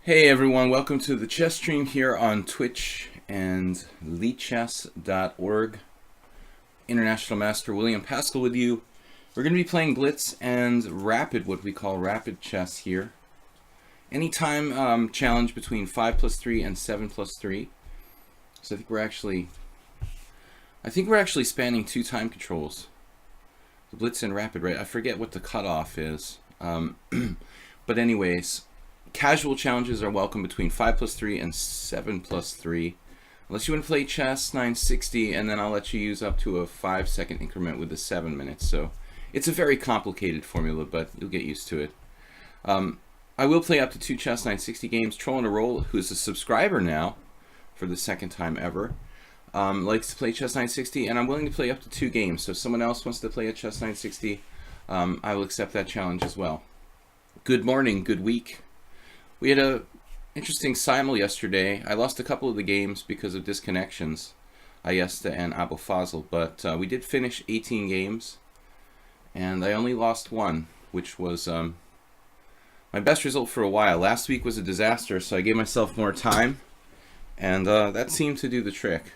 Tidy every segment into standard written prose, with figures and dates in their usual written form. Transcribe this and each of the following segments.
Hey everyone, welcome to the chess stream here on Twitch and lichess.org. International Master William Pascal with you. We're going to be playing Blitz and Rapid, what we call rapid chess here. Anytime challenge between 5+3 and 7+3. So I think we're actually spanning 2 time controls. The Blitz and Rapid, right? I forget what the cutoff is. But anyways, casual challenges are welcome between 5+3 and 7+3. Unless you want to play chess 960, and then I'll let you use up to a 5-second increment with the 7 minutes. So it's a very complicated formula, but you'll get used to it. I will play up to 2 chess 960 games. Troll in a Roll, who's a subscriber now for the 2nd time ever, likes to play chess 960, and I'm willing to play up to 2 games. So if someone else wants to play a chess 960, I will accept that challenge as well. Good morning, good week. We had a interesting simul yesterday. I lost a couple of the games because of disconnections, Ayesta and Abu Fazl, but we did finish 18 games, and I only lost 1, which was my best result for a while. Last week was a disaster, so I gave myself more time, and that seemed to do the trick.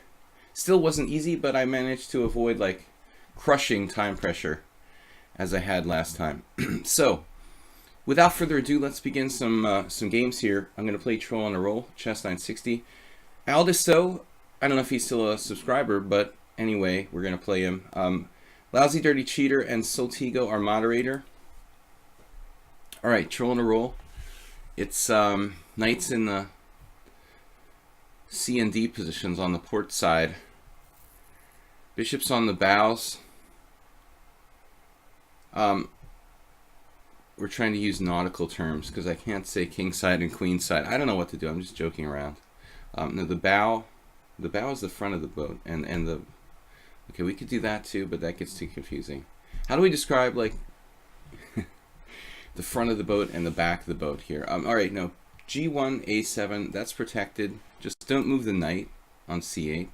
Still wasn't easy, but I managed to avoid like crushing time pressure as I had last time. So without further ado, let's begin some games here. I'm going to play Troll on a Roll, chess 960. Aldisto, I don't know if he's still a subscriber, but anyway, we're going to play him. Lousy Dirty Cheater and Soltigo are moderator. All right, Troll on a Roll. It's knights in the C and D positions on the port side. Bishops on the bows. We're trying to use nautical terms because I can't say king side and queen side. I don't know what to do. I'm just joking around. No, the bow is the front of the boat, and the okay, we could do that too, but that gets too confusing. How do we describe like the front of the boat and the back of the boat here? All right, no, G1 A7, that's protected. Just don't move the knight on C8.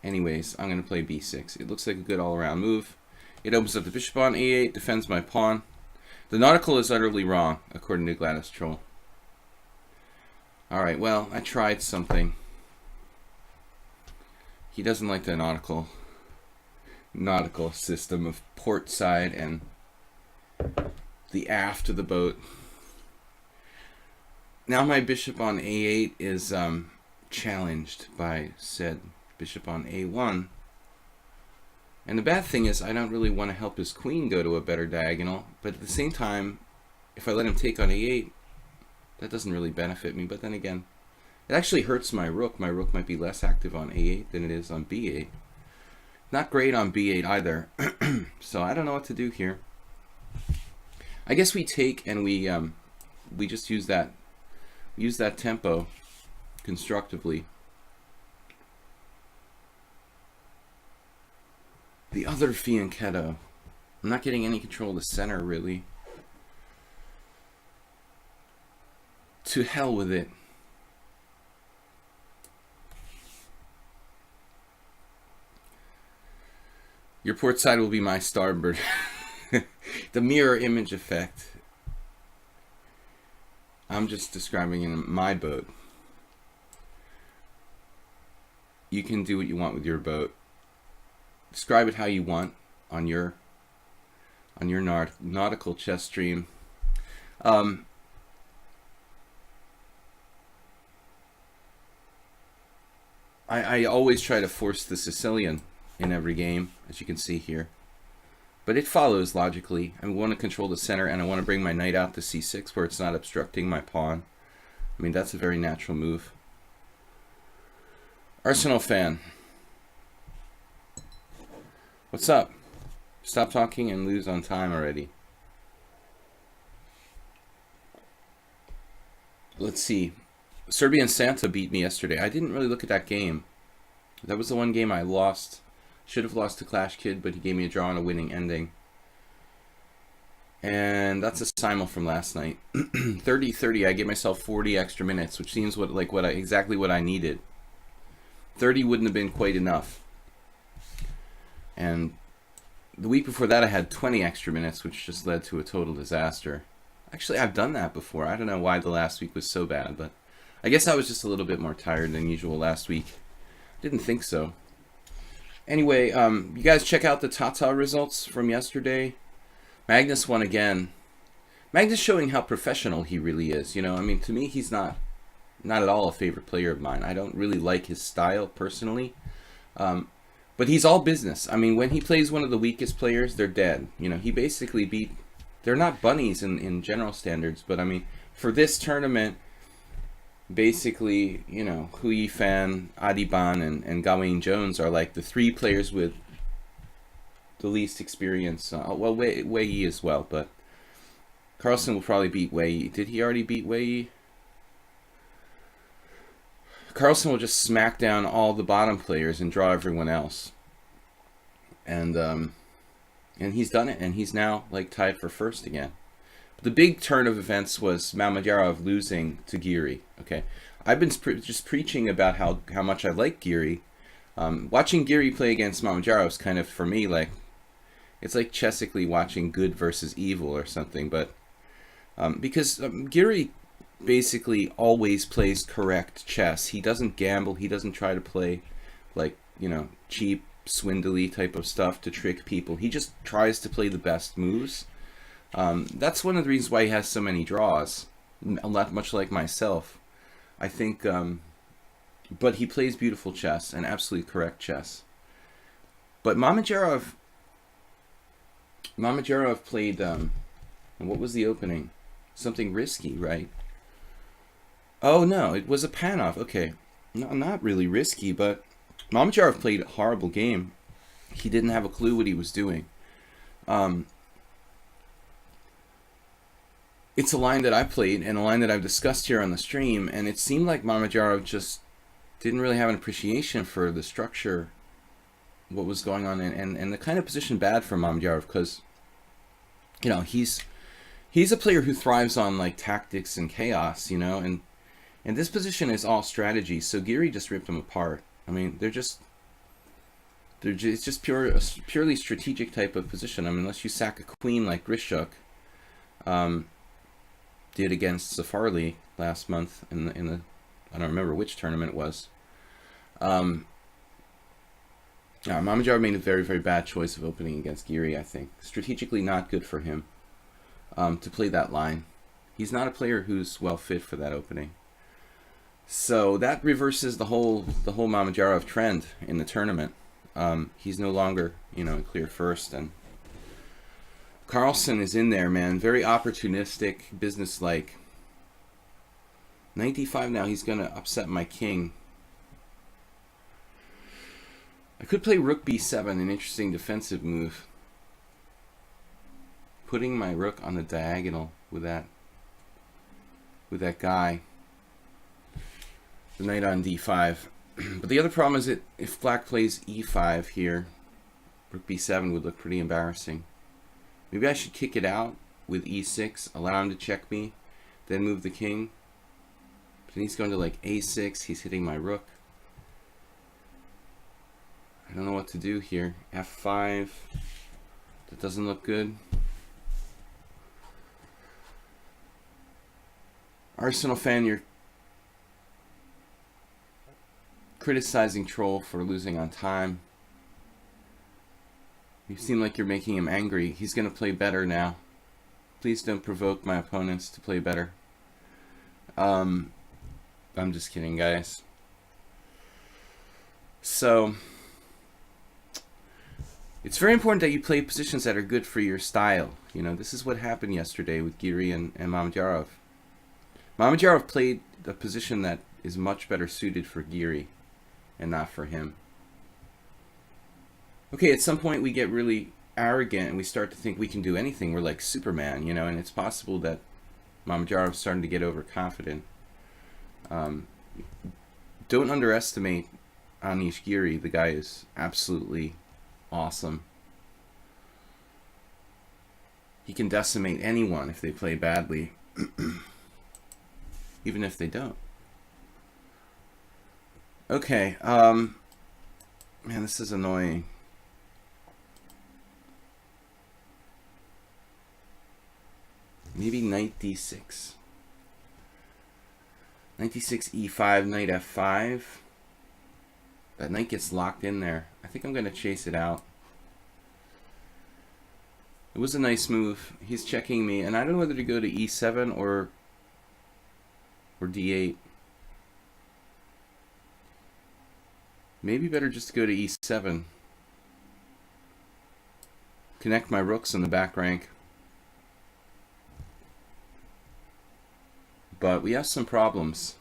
Anyways, I'm gonna play B6. It looks like a good all-around move. It opens up the bishop on A8, defends my pawn. The nautical is utterly wrong, according to Gladys Troll. Alright, well, I tried something. He doesn't like the nautical system of port side and the aft of the boat. Now my bishop on A8 is challenged by said bishop on A1. And the bad thing is I don't really want to help his queen go to a better diagonal, but at the same time, if I let him take on A8, that doesn't really benefit me. But then again, it actually hurts my rook. My rook might be less active on A8 than it is on B8. Not great on B8 either. So I don't know what to do here. I guess we take and we just use that tempo constructively. The other fianchetto. I'm not getting any control of the center, really. To hell with it. Your port side will be my starboard. The mirror image effect. I'm just describing in my boat. You can do what you want with your boat. Describe it how you want on your nautical chess stream. I always try to force the Sicilian in every game, as you can see here, but it follows logically. I want to control the center, and I want to bring my knight out to C6 where it's not obstructing my pawn. I mean, that's a very natural move. Arsenal fan. What's up? Stop talking and lose on time already. Let's see. Serbian Santa beat me yesterday. I didn't really look at that game. That was the one game I lost. Should have lost to Clash Kid, but he gave me a draw and a winning ending. And that's a simul from last night. 30-30. I gave myself 40 extra minutes, which seems exactly what I needed. 30 wouldn't have been quite enough. And the week before that I had 20 extra minutes, which just led to a total disaster. Actually, I've done that before. I don't know why the last week was so bad, but I guess I was just a little bit more tired than usual last week. Didn't think so. Anyway, you guys check out the Tata results from yesterday. Magnus won again. Magnus showing how professional he really is. You know, I mean, to me, he's not at all a favorite player of mine. I don't really like his style personally. But he's all business. I mean, when he plays one of the weakest players, they're dead. You know, he basically beat... They're not bunnies in general standards, but I mean, for this tournament, basically, you know, Hu Yifan, Adiban, and Gawain Jones are like the three players with the least experience. Well, Wei Yi as well, but Carlsen will probably beat Wei Yi. Did he already beat Wei Yi? Carlsen will just smack down all the bottom players and draw everyone else. And he's done it, and he's now like tied for first again. But the big turn of events was Mamedyarov losing to Giri. Okay, I've been just preaching about how much I like Giri. Watching Giri play against Mamedyarov is kind of, for me, like, it's like chessically watching good versus evil or something. But because Giri basically always plays correct chess. He doesn't gamble. He doesn't try to play like, you know, cheap, swindly type of stuff to trick people. He just tries to play the best moves. That's one of the reasons why he has so many draws, much like myself, I think. But he plays beautiful chess and absolutely correct chess. But Mamedyarov played, what was the opening? Something risky, right? Oh no, it was a Panov. Okay, no, not really risky, but Mamedyarov played a horrible game. He didn't have a clue what he was doing. It's a line that I played and a line that I've discussed here on the stream, and it seemed like Mamedyarov just didn't really have an appreciation for the structure, what was going on, and the kind of position bad for Mamedyarov, because, you know, he's a player who thrives on like tactics and chaos, you know, and this position is all strategy. So Giri just ripped him apart. I mean, it's just purely strategic type of position. I mean, unless you sack a queen like Grishuk did against Zafarli last month in the I don't remember which tournament it was. Mamedyarov made a very, very bad choice of opening against Giri, I think. Strategically not good for him to play that line. He's not a player who's well fit for that opening. So that reverses the whole Mamedyarov trend in the tournament. He's no longer, you know, in clear first, and Carlsen is in there, man. Very opportunistic, businesslike. 95 now. He's gonna upset my king. I could play Rook B7, an interesting defensive move. Putting my rook on the diagonal with that guy. The knight on D5. But the other problem is that if black plays E5 here, Rook B7 would look pretty embarrassing. Maybe I should kick it out with E6, allow him to check me, then move the king. But then he's going to like A6, he's hitting my rook. I don't know what to do here. F5, that doesn't look good. Arsenal fan, you're criticizing Troll for losing on time. You seem like you're making him angry. He's going to play better now. Please don't provoke my opponents to play better. I'm just kidding, guys. So, it's very important that you play positions that are good for your style. You know, this is what happened yesterday with Giri and Mamedyarov. Mamedyarov played a position that is much better suited for Giri and not for him. Okay, at some point we get really arrogant and we start to think we can do anything. We're like Superman, you know, and it's possible that Mamedyarov's starting to get overconfident. Don't underestimate Anish Giri. The guy is absolutely awesome. He can decimate anyone if they play badly, even if they don't. Okay, man, this is annoying. Maybe knight d6. Knight d6, e5, knight f5. That knight gets locked in there. I think I'm going to chase it out. It was a nice move. He's checking me, and I don't know whether to go to e7 or d8. Maybe better just to go to e7. Connect my rooks in the back rank. But we have some problems.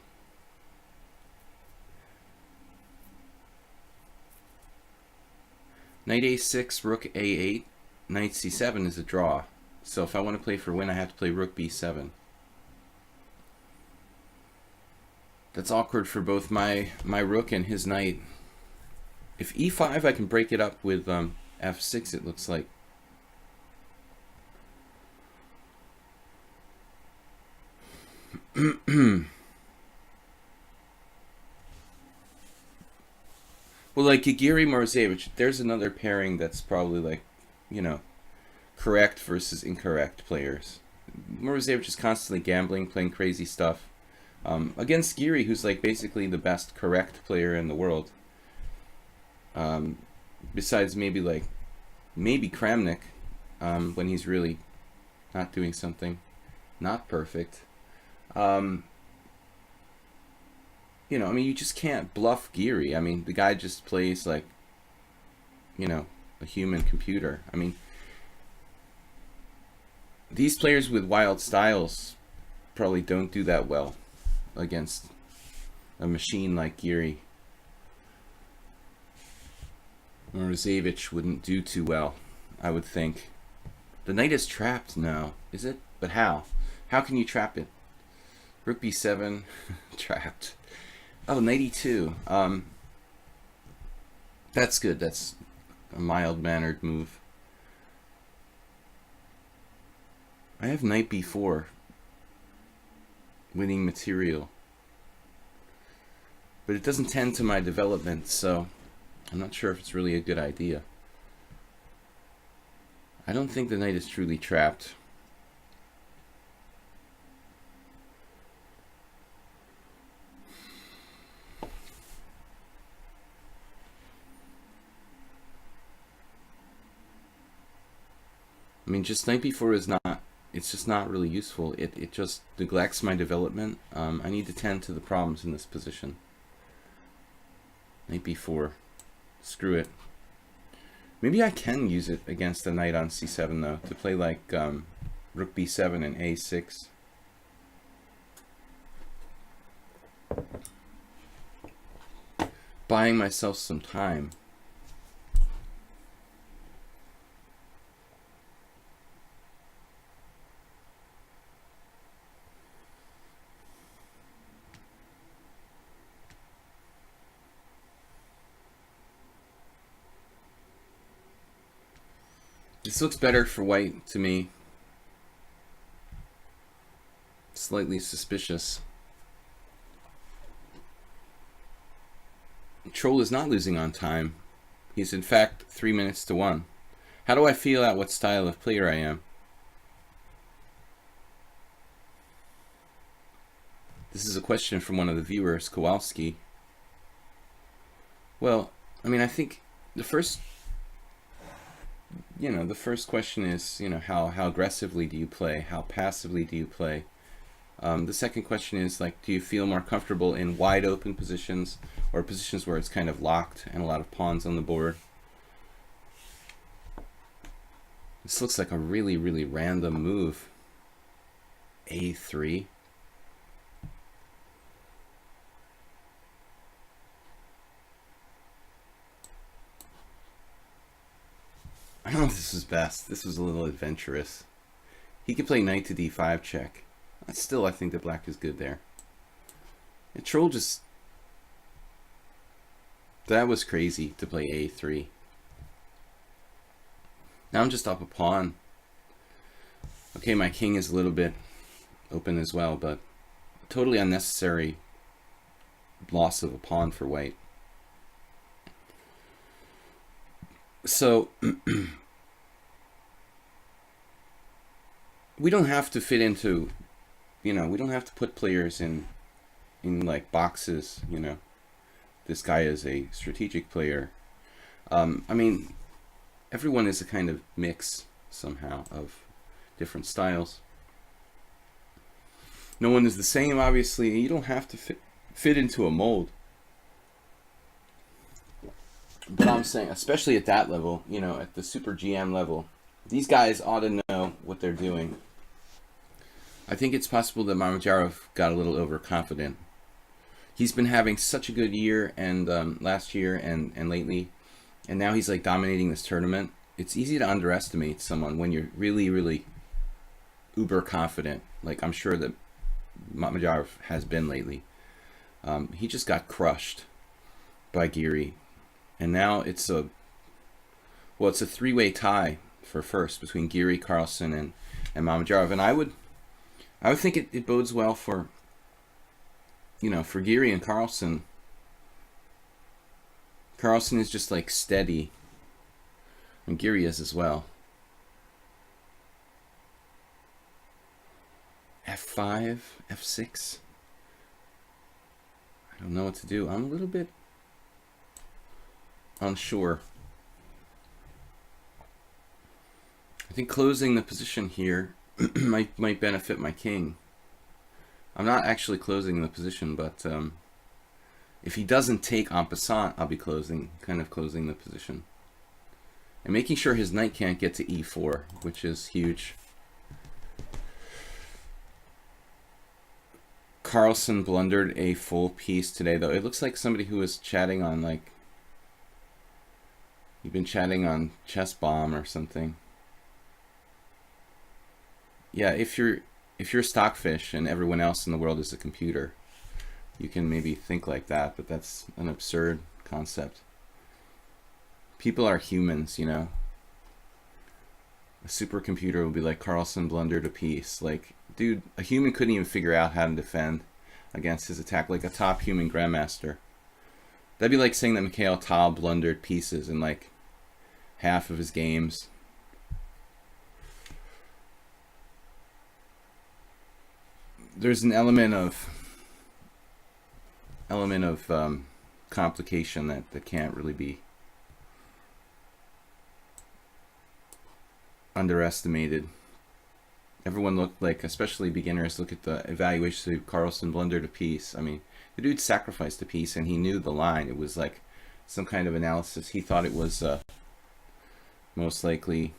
Knight a6, rook a8, knight c7 is a draw. So if I want to play for win, I have to play rook b7. That's awkward for both my rook and his knight. If e5, I can break it up with f6, it looks like. Well, like Giri Morozevich, there's another pairing that's probably like, you know, correct versus incorrect players. Morozevich is constantly gambling, playing crazy stuff. Against Giri, who's like basically the best correct player in the world. Besides maybe Kramnik, when he's really not doing something not perfect. You know, I mean, you just can't bluff Giri. I mean, the guy just plays like, you know, a human computer. I mean, these players with wild styles probably don't do that well against a machine like Giri. Morozevich wouldn't do too well, I would think. The knight is trapped now, is it? But how? How can you trap it? Rook b7, trapped. Oh, knight e2. That's good. That's a mild-mannered move. I have knight b4, winning material. But it doesn't tend to my development, so I'm not sure if it's really a good idea. I don't think the knight is truly trapped. I mean, just knight b4 is not, it's just not really useful. It just neglects my development. I need to tend to the problems in this position. Knight b4. Screw it. Maybe I can use it against the knight on c7 though, to play like rook b7 and a6. Buying myself some time. This looks better for white to me. Slightly suspicious. Troll is not losing on time. He's in fact 3 minutes to 1. How do I feel out what style of player I am? This is a question from one of the viewers, Kowalski. Well, I mean, I think the first question is, how aggressively do you play? How passively do you play? The second question is, like, do you feel more comfortable in wide open positions or positions where it's kind of locked and a lot of pawns on the board? This looks like a really, really random move. A3. I don't know if this was best. This was a little adventurous. He could play knight to d5 check. Still, I think that black is good there. And Troll just... That was crazy to play a3. Now I'm just up a pawn. Okay, my king is a little bit open as well, but totally unnecessary loss of a pawn for white. So we don't have to fit into, we don't have to put players in like boxes. This guy is a strategic player. I mean, everyone is a kind of mix somehow of different styles. No one is the same, obviously. You don't have to fit into a mold. But I'm saying, especially at that level, at the Super GM level, these guys ought to know what they're doing. I think it's possible that Mamedyarov got a little overconfident. He's been having such a good year, and last year and lately, and now he's like dominating this tournament. It's easy to underestimate someone when you're really, really uber confident. Like I'm sure that Mamedyarov has been lately. He just got crushed by Geary, and now it's a three-way tie for first between Geary, Carlsen, and Mamedyarov. And I would think it bodes well for for Geary and Carlsen. Carlsen is just like steady, and Geary is as well. F5, F6. I don't know what to do. I'm a little bit unsure. I think closing the position here might benefit my king. I'm not actually closing the position, but if he doesn't take en passant, I'll be closing the position. And making sure his knight can't get to e4, which is huge. Carlsen blundered a full piece today, though. It looks like somebody who was chatting on, like, you've been chatting on Chess Bomb or something. Yeah, if you're Stockfish and everyone else in the world is a computer, you can maybe think like that, but that's an absurd concept. People are humans, A supercomputer would be like, Carlsen blundered a piece. Like, dude, a human couldn't even figure out how to defend against his attack, like a top human grandmaster. That'd be like saying that Mikhail Tal blundered pieces in like half of his games. There's an element of complication that can't really be underestimated. Everyone looked like, especially beginners, look at the evaluation of Carlsen blundered a piece. I mean, the dude sacrificed a piece and he knew the line. It was like some kind of analysis. He thought it was most likely,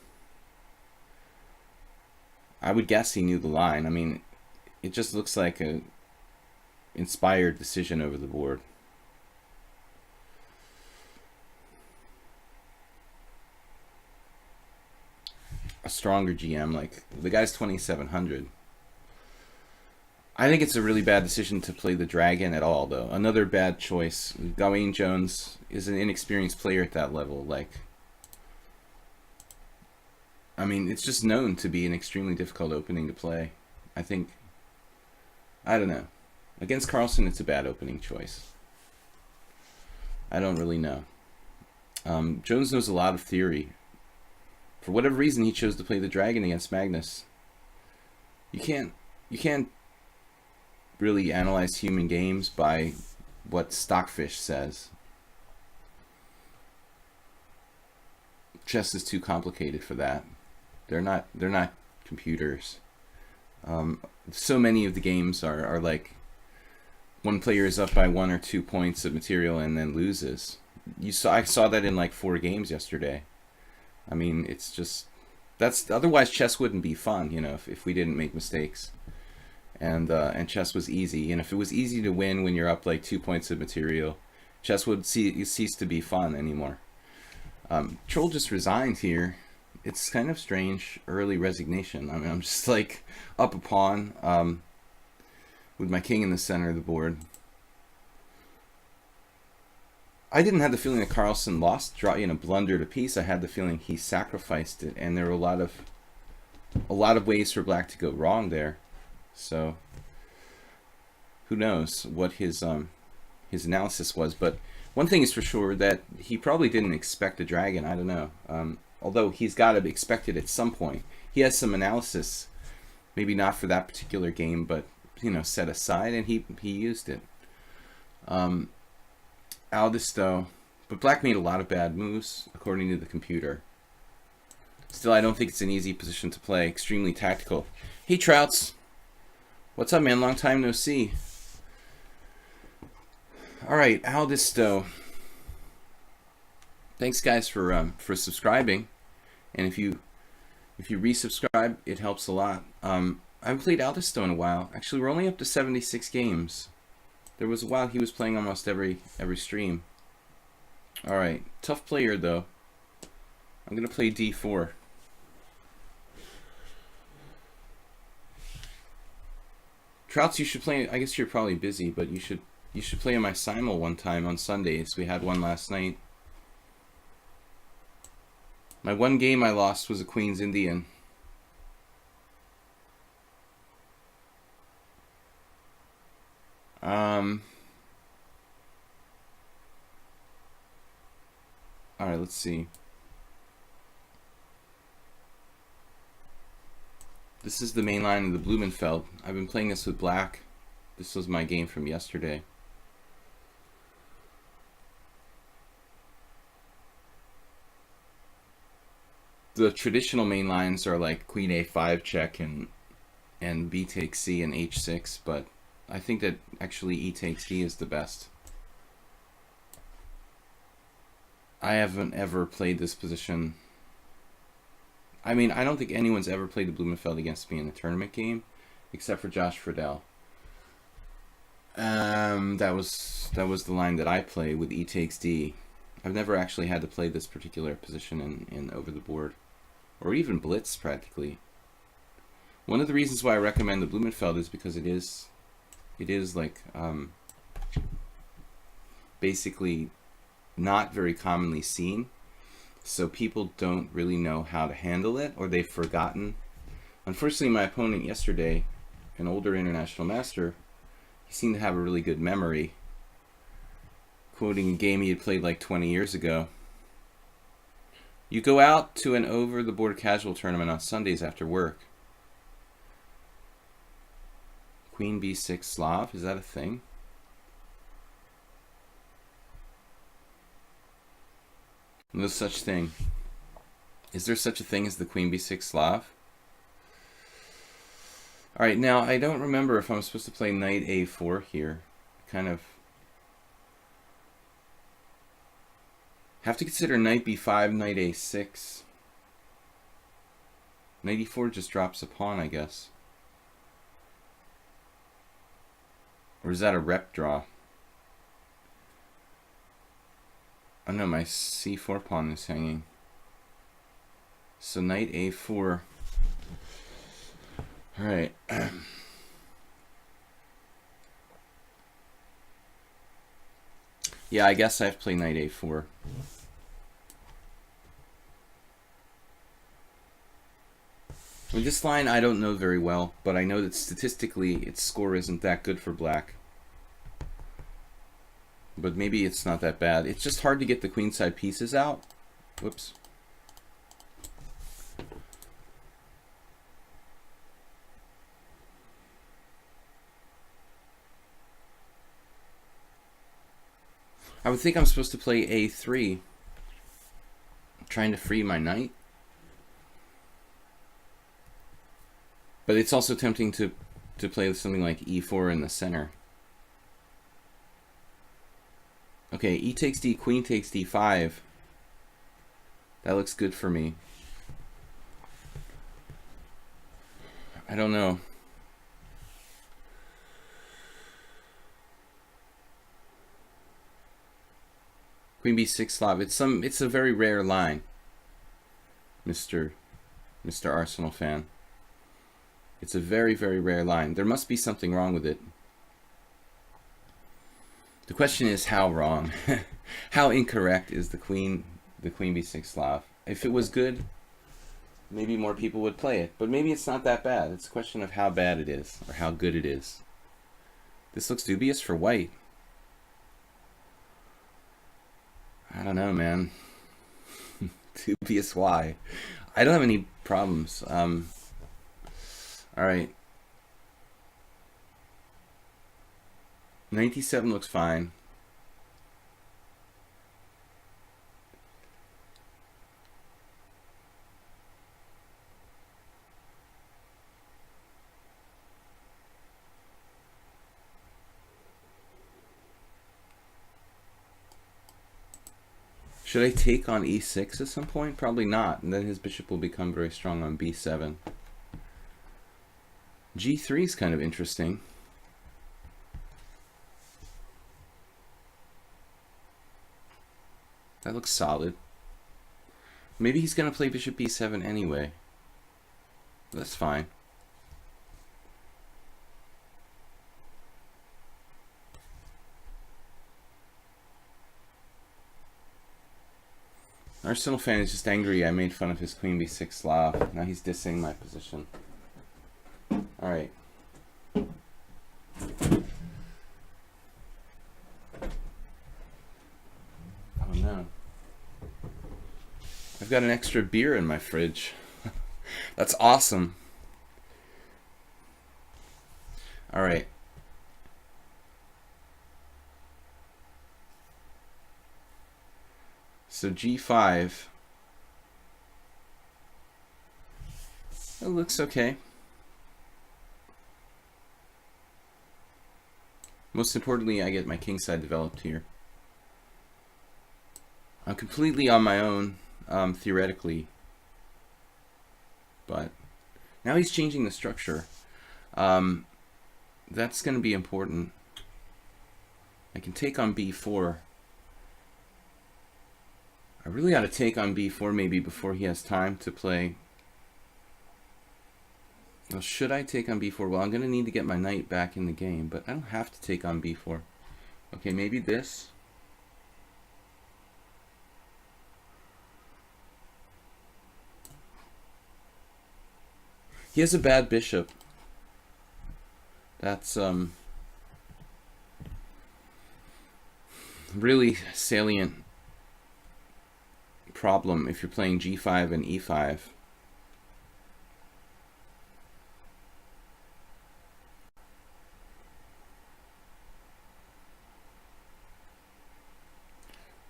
I would guess he knew the line. I mean, it just looks like a inspired decision over the board. A stronger GM, like the guy's 2,700. I think it's a really bad decision to play the dragon at all, though. Another bad choice. Gawain Jones is an inexperienced player at that level. Like, I mean, it's just known to be an extremely difficult opening to play. I don't know. Against Carlsen, it's a bad opening choice. I don't really know. Jones knows a lot of theory. For whatever reason, he chose to play the dragon against Magnus. You can't really analyze human games by what Stockfish says. Chess is too complicated for that. They're not computers. So many of the games are like one player is up by 1 or 2 points of material and then loses. I saw that in like 4 games yesterday. I mean, it's just otherwise chess wouldn't be fun, if we didn't make mistakes. And chess was easy. And if it was easy to win when you're up like 2 points of material, chess would cease to be fun anymore. Troll just resigned here. It's kind of strange, early resignation. I mean, I'm just like up a pawn with my king in the center of the board. I didn't have the feeling that Carlsen blundered a piece. I had the feeling he sacrificed it, and there were a lot of ways for black to go wrong there. So who knows what his analysis was? But one thing is for sure, that he probably didn't expect a dragon. I don't know. Although he's got to expect it at some point. He has some analysis Maybe not for that particular game, but you know, set aside, and he used it. Aldis though, but black made a lot of bad moves according to the computer. Still, I don't think it's an easy position to play. Extremely tactical. Hey Trouts, what's up, man? Long time no see. All right, Aldis though. Thanks guys for subscribing, and if you resubscribe, it helps a lot. I haven't played Aldis though in a while. Actually, we're only up to 76 games. There was a while he was playing almost every stream. All right, tough player though. I'm gonna play D4. Trouts, you should play. I guess you're probably busy, but you should play in my simul one time on Sundays. We had one last night. My one game I lost was a Queen's Indian. All right, let's see. This is the main line of the Blumenfeld. I've been playing this with black. This was my game from yesterday. The traditional main lines are like Queen A5 check and B takes C and H6, but I think that actually E takes D is the best. I haven't ever played this position. I mean, I don't think anyone's ever played the Blumenfeld against me in a tournament game, except for Josh Friedel. That was the line that I play with E takes D. I've never actually had to play this particular position in over the board, or even Blitz practically. One of the reasons why I recommend the Blumenfeld is because it is like basically not very commonly seen, so people don't really know how to handle it, or they've forgotten. Unfortunately, my opponent yesterday, an older international master, he seemed to have a really good memory, quoting a game he had played like 20 years ago. You go out to an over-the-board casual tournament on Sundays after work. Queen B6 Slav, is that a thing? No such thing. Is there such a thing as the Queen B6 Slav? Alright, now I don't remember if I'm supposed to play Knight A4 here. Kind of have to consider Knight B5, Knight A6. Knight E4 just drops a pawn, I guess. Or is that a rep draw? Oh no, my C4 pawn is hanging. So Knight A4. Alright. Yeah, I guess I have to play Knight A4. With this line, I don't know very well, but I know that statistically its score isn't that good for black. But maybe it's not that bad. It's just hard to get the queenside pieces out. Whoops. I would think I'm supposed to play A3, trying to free my knight. But it's also tempting to play with something like E4 in the center. Okay, E takes D, Queen takes D5. That looks good for me. I don't know. Queen B6 Slav. It's a very rare line, Mr. Arsenal fan. It's a very, very rare line. There must be something wrong with it. The question is how wrong. How incorrect is the Queen B6 Slav? If it was good, maybe more people would play it. But maybe it's not that bad. It's a question of how bad it is or how good it is. This looks dubious for white. I don't know, man. Dubious why? I don't have any problems. All right. Knight d7 looks fine. Should I take on e6 at some point? Probably not, and then his bishop will become very strong on b7. g3 is kind of interesting. That looks solid. Maybe he's going to play bishop b7 anyway. That's fine. Arsenal fan is just angry I made fun of his queen b6 Slav. Now he's dissing my position. Alright. Oh no. I've got an extra beer in my fridge. That's awesome. Alright. So g5. It looks okay. Most importantly, I get my kingside developed here. I'm completely on my own, theoretically. But now he's changing the structure. That's going to be important. I can take on b4. I really ought to take on b4 maybe before he has time to play. Well, should I take on b4? Well, I'm going to need to get my knight back in the game, but I don't have to take on b4. Okay, maybe this. He has a bad bishop. That's really salient problem if you're playing g5 and e5.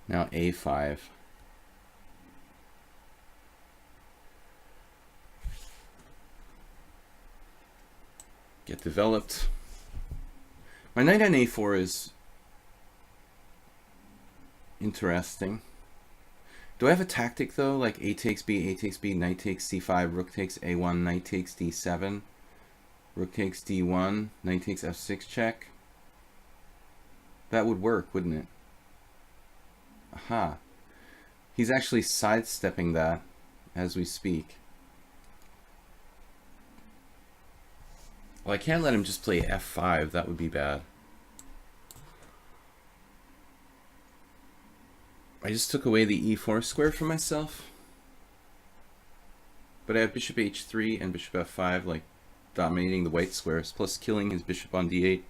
Now a5. Get developed. My knight on a4 is interesting. Do I have a tactic though, like a takes b, knight takes c5, rook takes a1, knight takes d7, rook takes d1, knight takes f6 check? That would work, wouldn't it? Aha. He's actually sidestepping that as we speak. Well, I can't let him just play f5, that would be bad. I just took away the e4 square for myself. But I have bishop h3 and bishop f5 like dominating the white squares, plus killing his bishop on d8.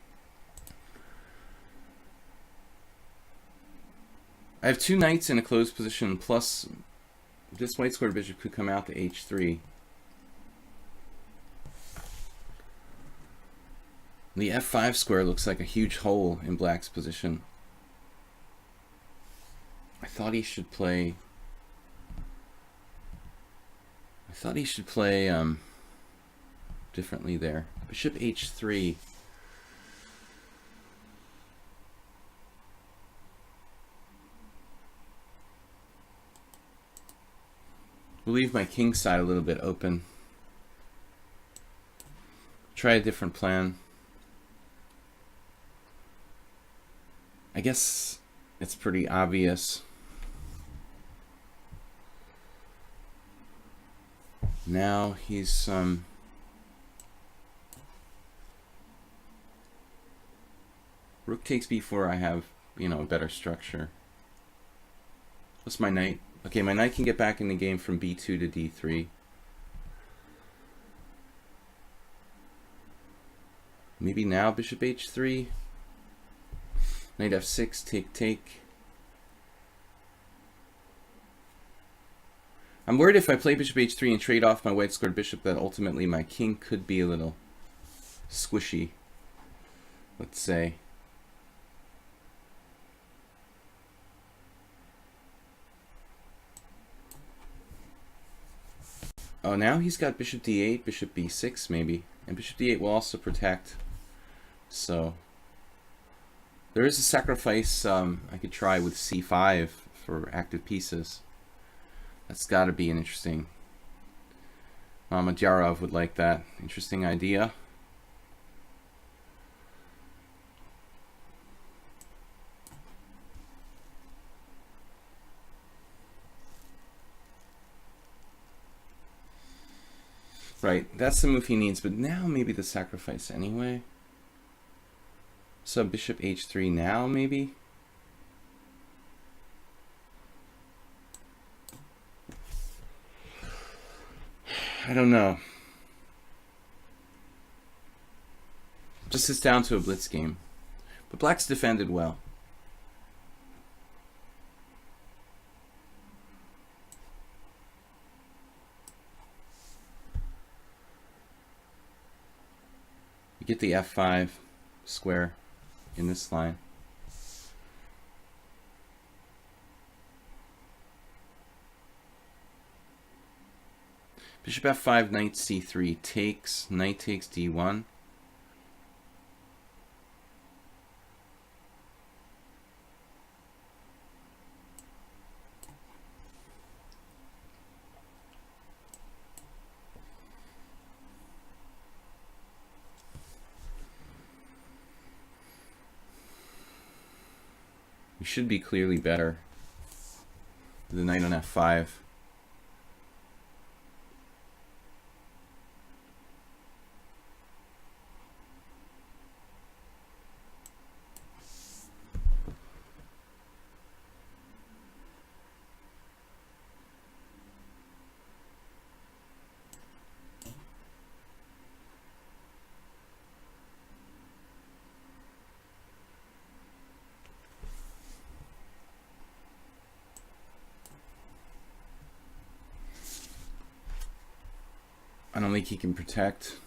I have two knights in a closed position, plus this white square bishop could come out to h3. The f5 square looks like a huge hole in black's position. I thought he should play differently there. Bishop h3. We'll leave my king side a little bit open. Try a different plan. I guess it's pretty obvious. Now he's rook takes b4. I have, you know, a better structure. What's my knight? Okay, my knight can get back in the game from b2 to d3. Maybe now bishop h3. Knight f6, take, take. I'm worried if I play bishop h3 and trade off my white squared bishop that ultimately my king could be a little squishy, let's say. Oh, now he's got bishop d8, bishop b6 maybe. And bishop d8 will also protect. So there is a sacrifice I could try with c5 for active pieces. That's got to be an interesting. Mamadjarov would like that. Interesting idea. Right, that's the move he needs, but now maybe the sacrifice anyway. So bishop h3 now, maybe? I don't know. Just sits down to a blitz game. But black's defended well. You get the f5 square in this line. Bishop f5, knight c3 takes, knight takes d1. You should be clearly better with the knight on f5. I don't think he can protect.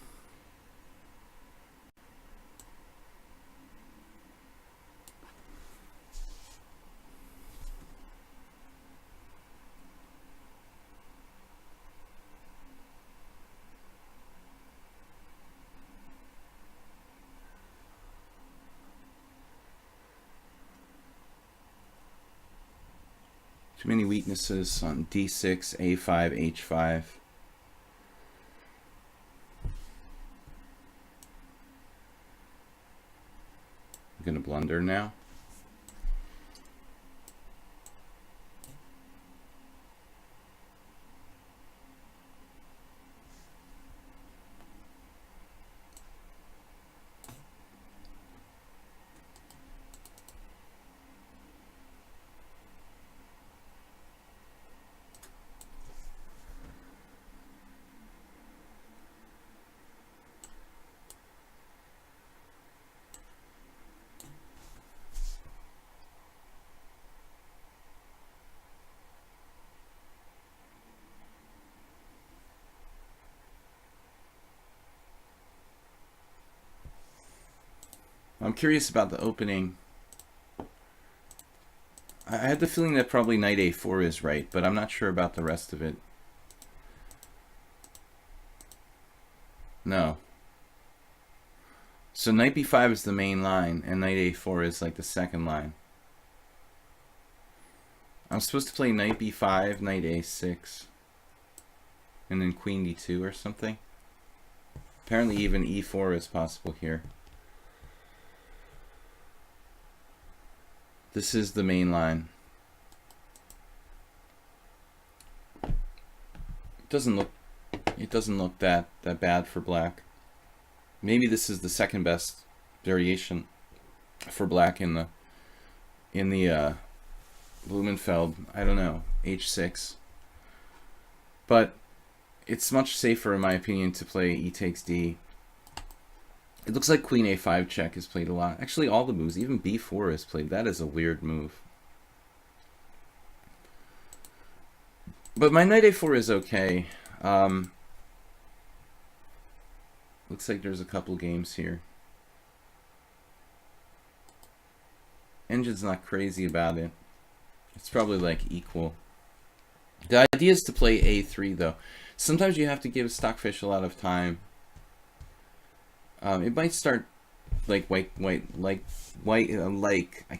Too many weaknesses on d6, a5, h5. Gonna blunder now. I'm curious about the opening. I had the feeling that probably knight a4 is right, but I'm not sure about the rest of it. No. So knight b5 is the main line, and knight a4 is like the second line. I'm supposed to play knight b5, knight a6, and then queen d2 or something. Apparently even e4 is possible here. This is the main line. It doesn't look that bad for black. Maybe this is the second best variation for black in the Blumenfeld. I don't know, h6. But it's much safer in my opinion to play e takes d. It looks like queen a5 check is played a lot. Actually, all the moves, even b4 is played. That is a weird move. But my knight a4 is okay. Looks like there's a couple games here. Engine's not crazy about it. It's probably like equal. The idea is to play a3 though. Sometimes you have to give Stockfish a lot of time. It might start like I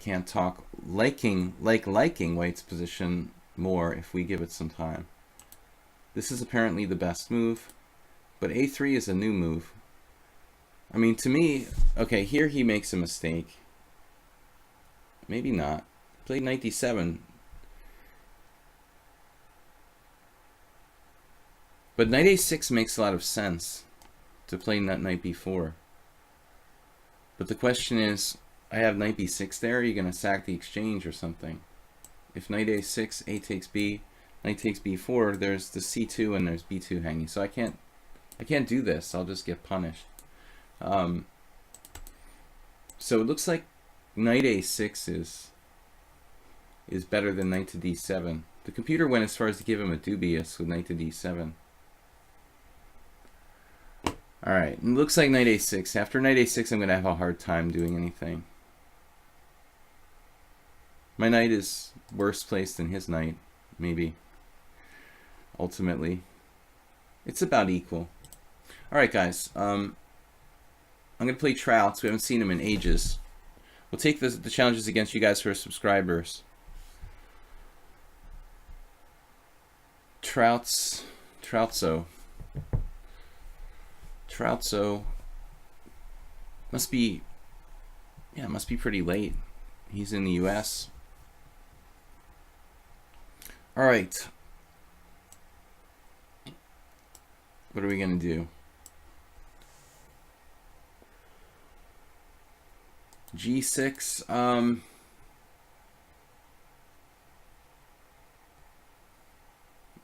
can't talk, liking White's position more if we give it some time. This is apparently the best move, but a3 is a new move. I mean, to me, okay, here he makes a mistake. Maybe not. Played knight d7. But knight a6 makes a lot of sense to play knight b4. But the question is, I have knight b6 there, are you going to sack the exchange or something? If knight a6, a takes b, knight takes b4, there's the c2 and there's b2 hanging. So I can't do this. I'll just get punished. So it looks like knight a6 is better than knight to d7. The computer went as far as to give him a dubious with knight to d7. Alright, it looks like knight a6. After knight a6, I'm going to have a hard time doing anything. My knight is worse placed than his knight, maybe. Ultimately. It's about equal. Alright, guys. I'm going to play Trouts. We haven't seen him in ages. We'll take the challenges against you guys who are subscribers. Troutso must be pretty late. He's in the US. All right. What are we going to do? G6.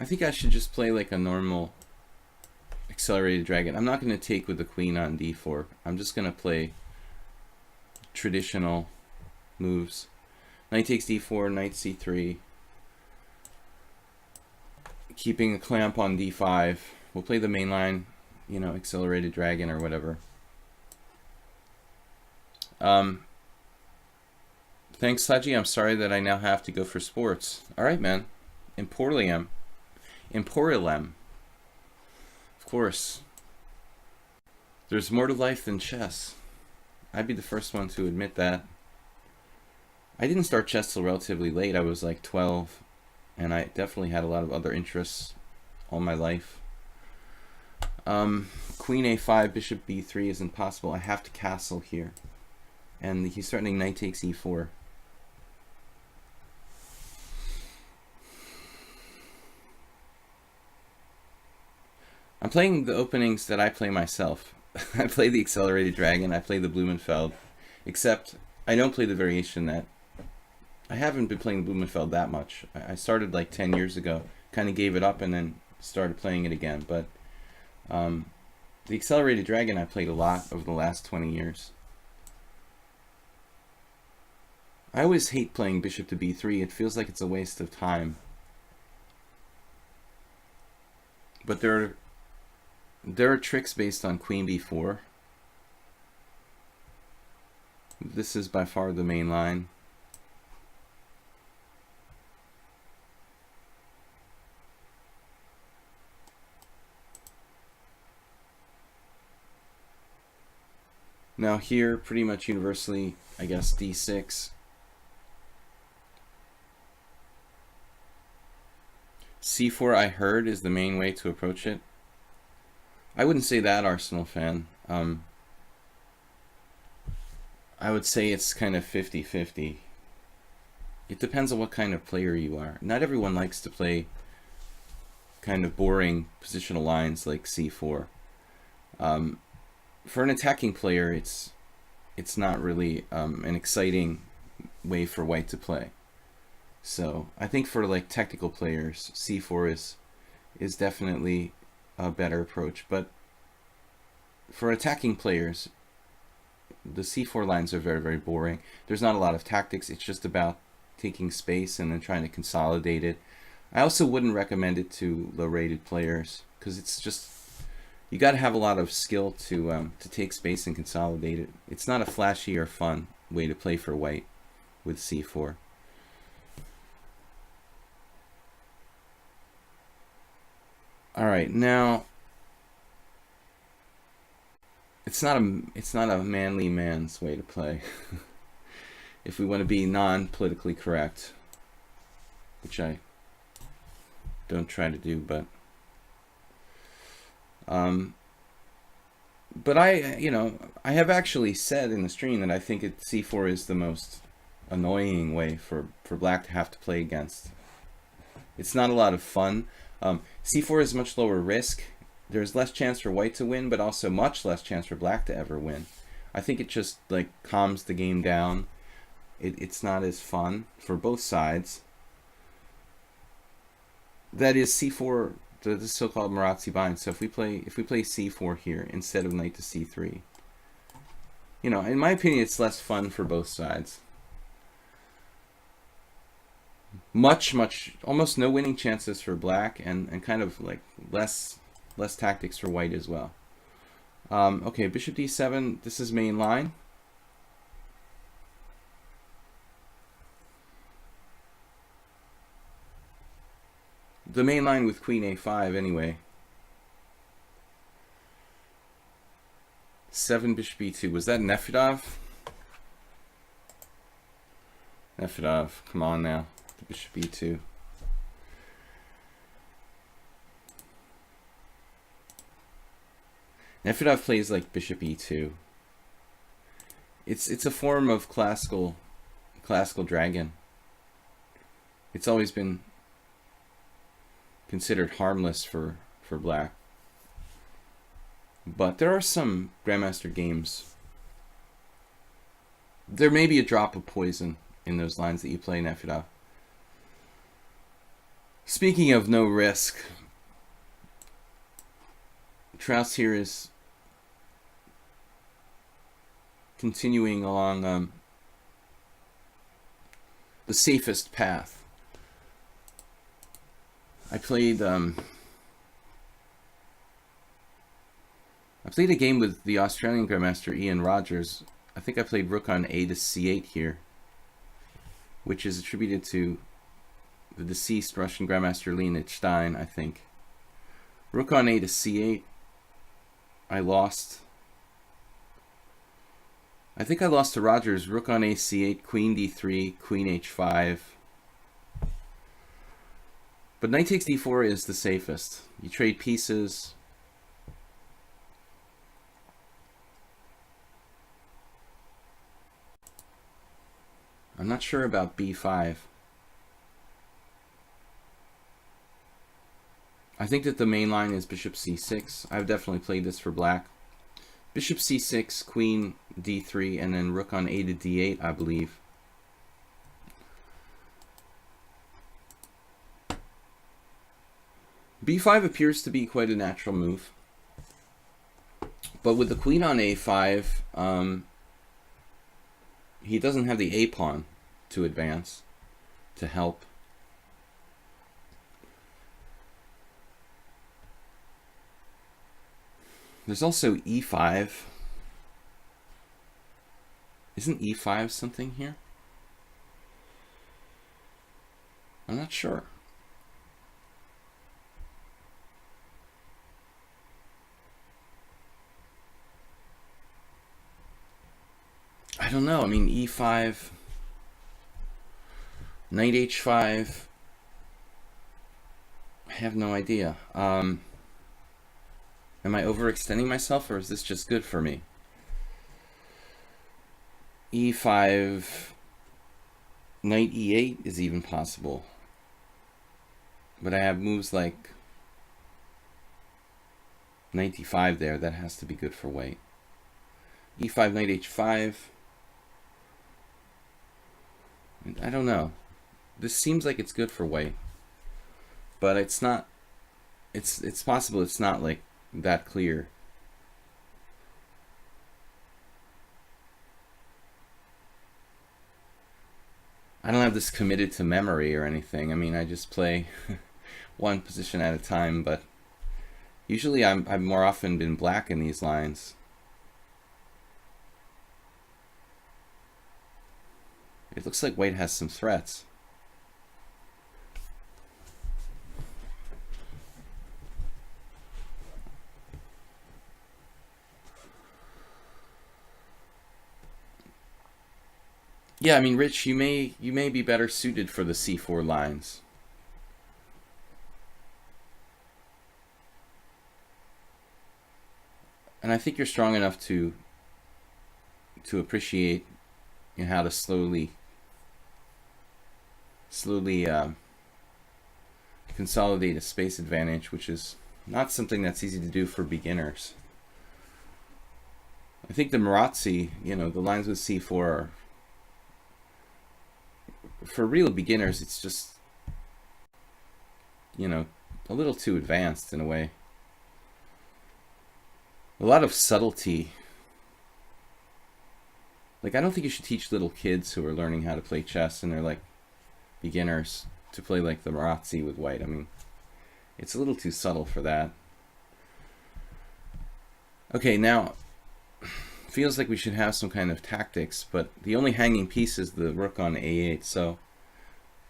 I think I should just play like a normal accelerated dragon. I'm not going to take with the queen on d4. I'm just going to play traditional moves. Knight takes d4, knight c3. Keeping a clamp on d5. We'll play the main line, you know, accelerated dragon or whatever. Thanks, Saji. I'm sorry that I now have to go for sports. All right, man. Emporium. Of course. There's more to life than chess. I'd be the first one to admit that. I didn't start chess till relatively late. I was like 12, and I definitely had a lot of other interests all my life. Queen a5, bishop b3 is impossible. I have to castle here. And he's threatening knight takes e4. I'm playing the openings that I play myself. I play the accelerated dragon, I play the Blumenfeld, except I don't play the variation that... I haven't been playing the Blumenfeld that much. I started like 10 years ago, kind of gave it up and then started playing it again. But the accelerated dragon I played a lot over the last 20 years. I always hate playing bishop to b3. It feels like it's a waste of time. But there are tricks based on queen b4. This is by far the main line. Now here, pretty much universally, I guess d6. c4, I heard, is the main way to approach it. I wouldn't say that, Arsenal fan. I would say it's kind of 50-50. It depends on what kind of player you are. Not everyone likes to play kind of boring positional lines like c4. For an attacking player, it's not really an exciting way for white to play. So I think for like technical players, c4 is definitely a better approach. But for attacking players, the c4 lines are very, very boring. There's not a lot of tactics. It's just about taking space and then trying to consolidate it. I also wouldn't recommend it to low-rated players because it's just, you got to have a lot of skill to take space and consolidate it. It's not a flashy or fun way to play for white with c4. All right, now it's not a manly man's way to play. If we want to be non-politically correct, which I don't try to do, but I have actually said in the stream that I think c4 is the most annoying way for black to have to play against. It's not a lot of fun. c4 is much lower risk. There's less chance for white to win, but also much less chance for black to ever win. I think it just like calms the game down. It's not as fun for both sides. That is c4, the so-called Marazzi bind. So if we play c4 here instead of knight to c3, you know, in my opinion, it's less fun for both sides. Almost no winning chances for black, and kind of like less tactics for white as well. Okay, bishop d7. This is main line. The main line with queen a5 anyway. 7 bishop e2. Was that Nefedov? Nefedov, come on now. The bishop e2. Nefedov plays like bishop e2. It's a form of classical dragon. It's always been considered harmless for black. But there are some Grandmaster games. There may be a drop of poison in those lines that you play, Nefedov. Speaking of no risk, Troust here is continuing along the safest path. I played a game with the Australian Grandmaster Ian Rogers. I think I played rook on a to c8 here, which is attributed to the deceased Russian Grandmaster Leonid Stein, I think. Rook on a to c8. I lost. I think I lost to Rogers. Rook on a c8, queen d3, queen h5. But knight takes d4 is the safest. You trade pieces. I'm not sure about b5. I think that the main line is bishop c6. I've definitely played this for black. Bishop c6, queen d3, and then rook on a to d8, I believe. b5 appears to be quite a natural move. But with the queen on a5, he doesn't have the a-pawn to advance, to help. There's also e5. Isn't e5 something here? I'm not sure. I don't know. I mean, e5, knight h5. I have no idea. Am I overextending myself, or is this just good for me? e5, knight e8 is even possible. But I have moves like knight d5 there. That has to be good for white. e5, knight h5. I don't know. This seems like it's good for white. But it's not. It's possible it's not like that clear. I don't have this committed to memory or anything. I mean, I just play one position at a time, but usually I've more often been black in these lines. It looks like white has some threats. Yeah, I mean, Rich, you may be better suited for the c4 lines. And I think you're strong enough to appreciate, you know, how to slowly consolidate a space advantage, which is not something that's easy to do for beginners. I think the Marazzi, you know, the lines with c4 are, for real beginners, it's just, you know, a little too advanced in a way. A lot of subtlety. Like, I don't think you should teach little kids who are learning how to play chess and they're like beginners to play like the Marazzi with white. I mean, it's a little too subtle for that. Okay, now feels like we should have some kind of tactics, but the only hanging piece is the rook on a8, so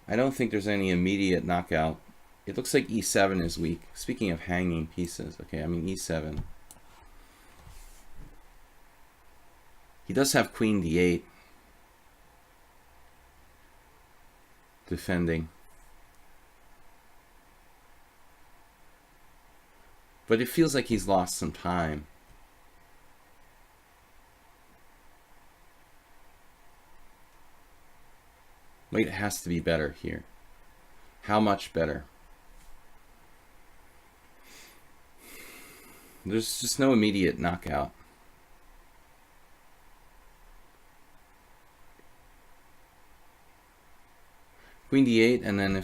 I don't think there's any immediate knockout. It looks like e7 is weak. Speaking of hanging pieces, okay, I mean e7. He does have queen d8 defending, but it feels like he's lost some time. Wait, it has to be better here. How much better? There's just no immediate knockout. Queen d8, and then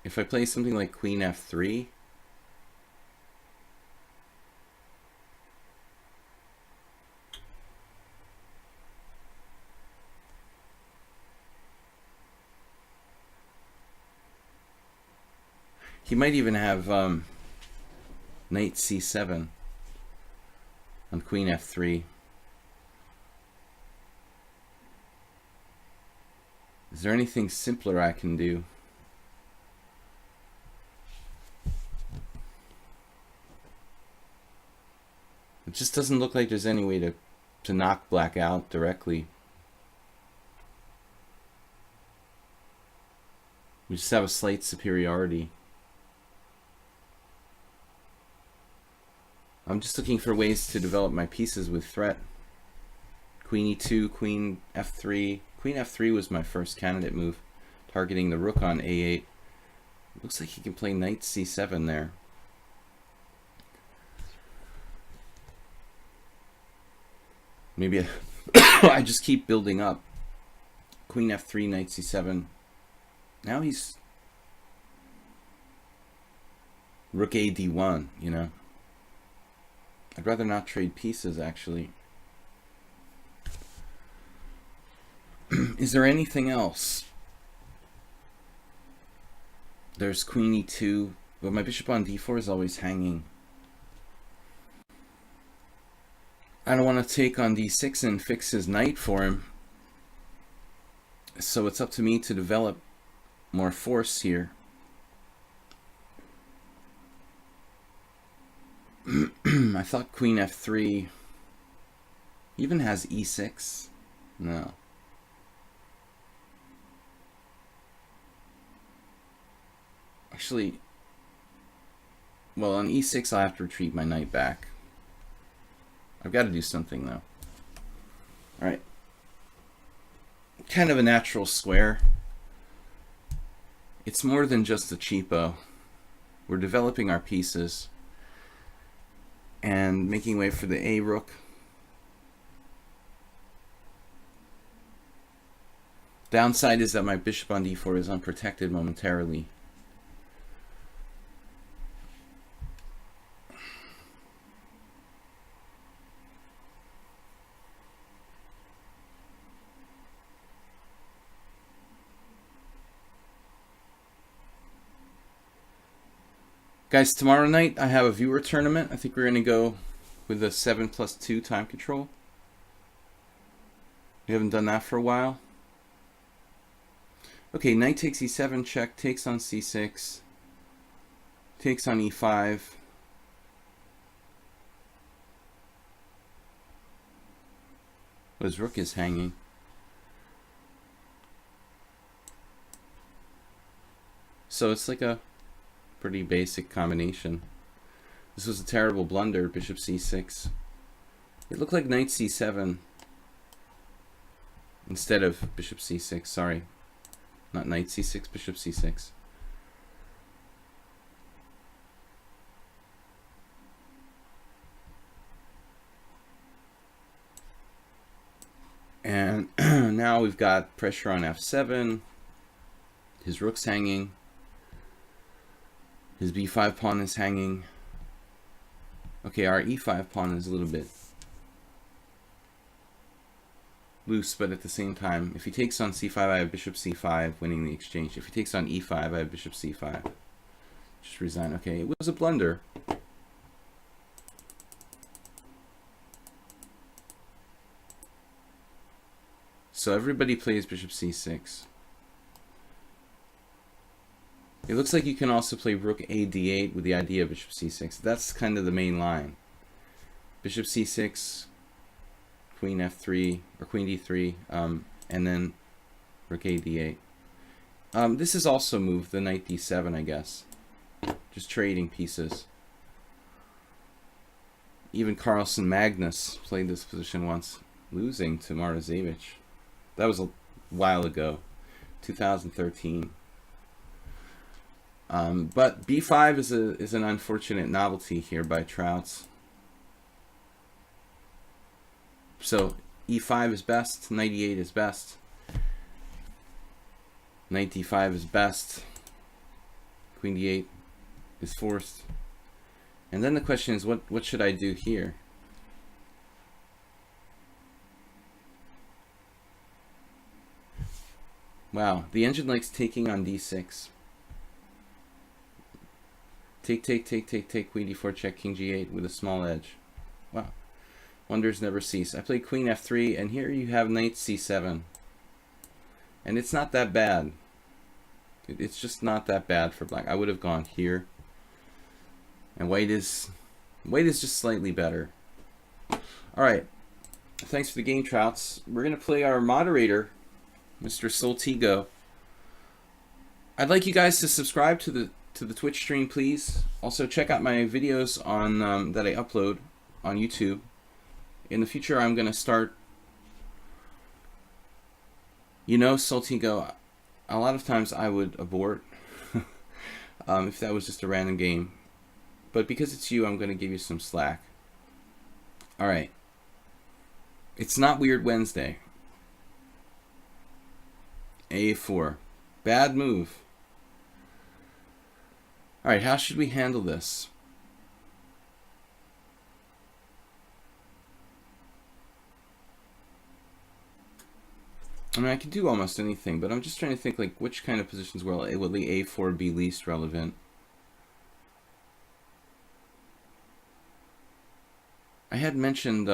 if I play something like queen f3, he might even have knight c7 on queen f3. Is there anything simpler I can do? It just doesn't look like there's any way to knock black out directly. We just have a slight superiority. I'm just looking for ways to develop my pieces with threat. Queen e2, queen f3. Queen f3 was my first candidate move, targeting the rook on a8. Looks like he can play knight c7 there. Maybe I just keep building up. Queen f3, knight c7. Now he's rook a d1, you know. I'd rather not trade pieces, actually. Is there anything else? There's queen e2, but my bishop on d4 is always hanging. I don't want to take on d6 and fix his knight for him. So it's up to me to develop more force here. I thought queen f3 even has e6. No. Actually, well, on e6 I'll have to retreat my knight back. I've got to do something though. Alright. Kind of a natural square. It's more than just a cheapo. We're developing our pieces and making way for the a rook. Downside is that my bishop on d4 is unprotected momentarily. Guys, tomorrow night I have a viewer tournament. I think we're going to go with a 7+2 time control. We haven't done that for a while. Okay, knight takes e7, check, takes on c6, takes on e5. His rook is hanging. So it's like a pretty basic combination. This was a terrible blunder, bishop c6. It looked like knight c7 instead of bishop c6, sorry. Not knight c6, bishop c6. And now we've got pressure on f7. His rook's hanging. His b5 pawn is hanging. Okay, our e5 pawn is a little bit loose, but at the same time, if he takes on c5, I have bishop c5, winning the exchange. If he takes on e5, I have bishop c5. Just resign. Okay, it was a blunder. So everybody plays bishop c6. It looks like you can also play rook a d8 with the idea of bishop c6. That's kind of the main line. Bishop c6, queen f3, or queen d3, and then rook a d8. This is also moved, the knight d7, I guess. Just trading pieces. Even Carlsen Magnus played this position once, losing to Marozevich. That was a while ago, 2013. But b5 is an unfortunate novelty here by Trouts. So e5 is best, knight e8 is best, knight d5 is best, queen d8 is forced. And then the question is, what should I do here? Wow, the engine likes taking on d6. Take, queen d4 check, king g8 with a small edge. Wow, wonders never cease. I play queen f3, and here you have knight c7. And it's not that bad. It's just not that bad for black. I would have gone here. And white is just slightly better. Alright, thanks for the game, Trouts. We're going to play our moderator, Mr. Soltigo. I'd like you guys to subscribe to the Twitch stream, please. Also, check out my videos on that I upload on YouTube. In the future, I'm going to start... You know, Soltigo, a lot of times I would abort if that was just a random game. But because it's you, I'm going to give you some slack. Alright. It's not Weird Wednesday. A4. Bad move. Alright, how should we handle this? I mean, I could do almost anything, but I'm just trying to think, like, which kind of positions will the A4 be least relevant? I had mentioned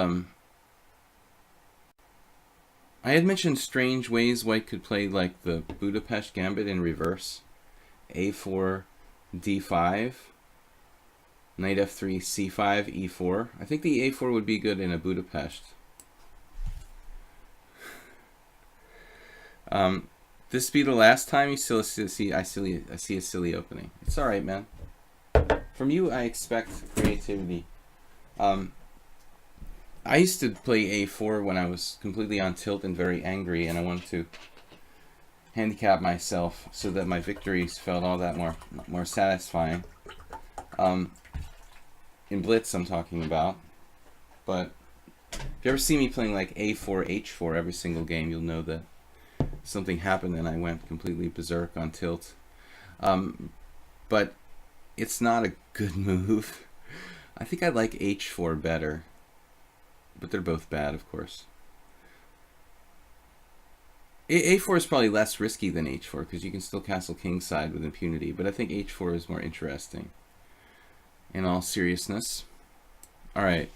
strange ways white could play, like the Budapest Gambit in reverse. A4, D5, knight F3, C5, E4. I think the A4 would be good in a Budapest. This be the last time you still see I see a silly opening. It's all right, man. From you, I expect creativity. I used to play A4 when I was completely on tilt and very angry, and I wanted to handicap myself so that my victories felt all that more satisfying. In Blitz, I'm talking about. But if you ever see me playing like A4, H4 every single game, you'll know that something happened and I went completely berserk on tilt. But it's not a good move. I think I like H4 better. But they're both bad, of course. A4 is probably less risky than H4 because you can still castle kingside with impunity, but I think H4 is more interesting. in all seriousness. All right.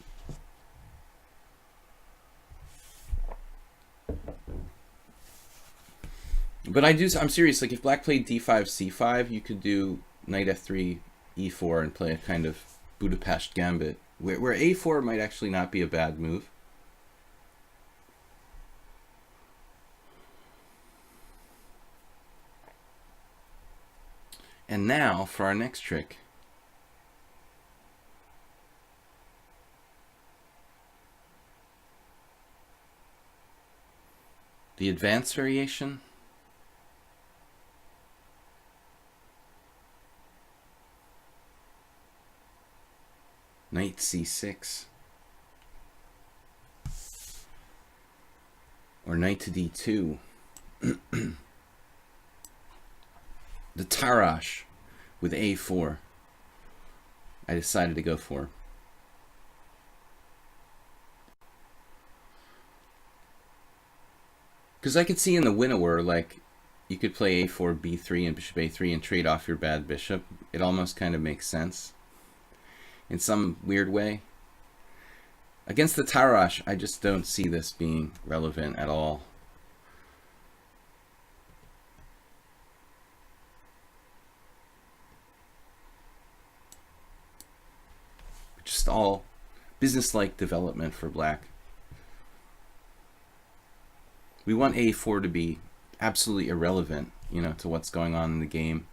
But I'm serious. Like if black played d5, c5, you could do knight f3, e4, and play a kind of Budapest gambit, where a4 might actually not be a bad move. And now for our next trick. The advanced variation. Knight c6. Or knight to d2. The Tarash with a4. I decided to go for. Because I could see in the winnower, like, you could play a4, b3, and bishop a3 and trade off your bad bishop. It almost kind of makes sense in some weird way. Against the Tarash, I just don't see this being relevant at all. Just all business-like development for black. We want a4 to be absolutely irrelevant, you know, to what's going on in the game.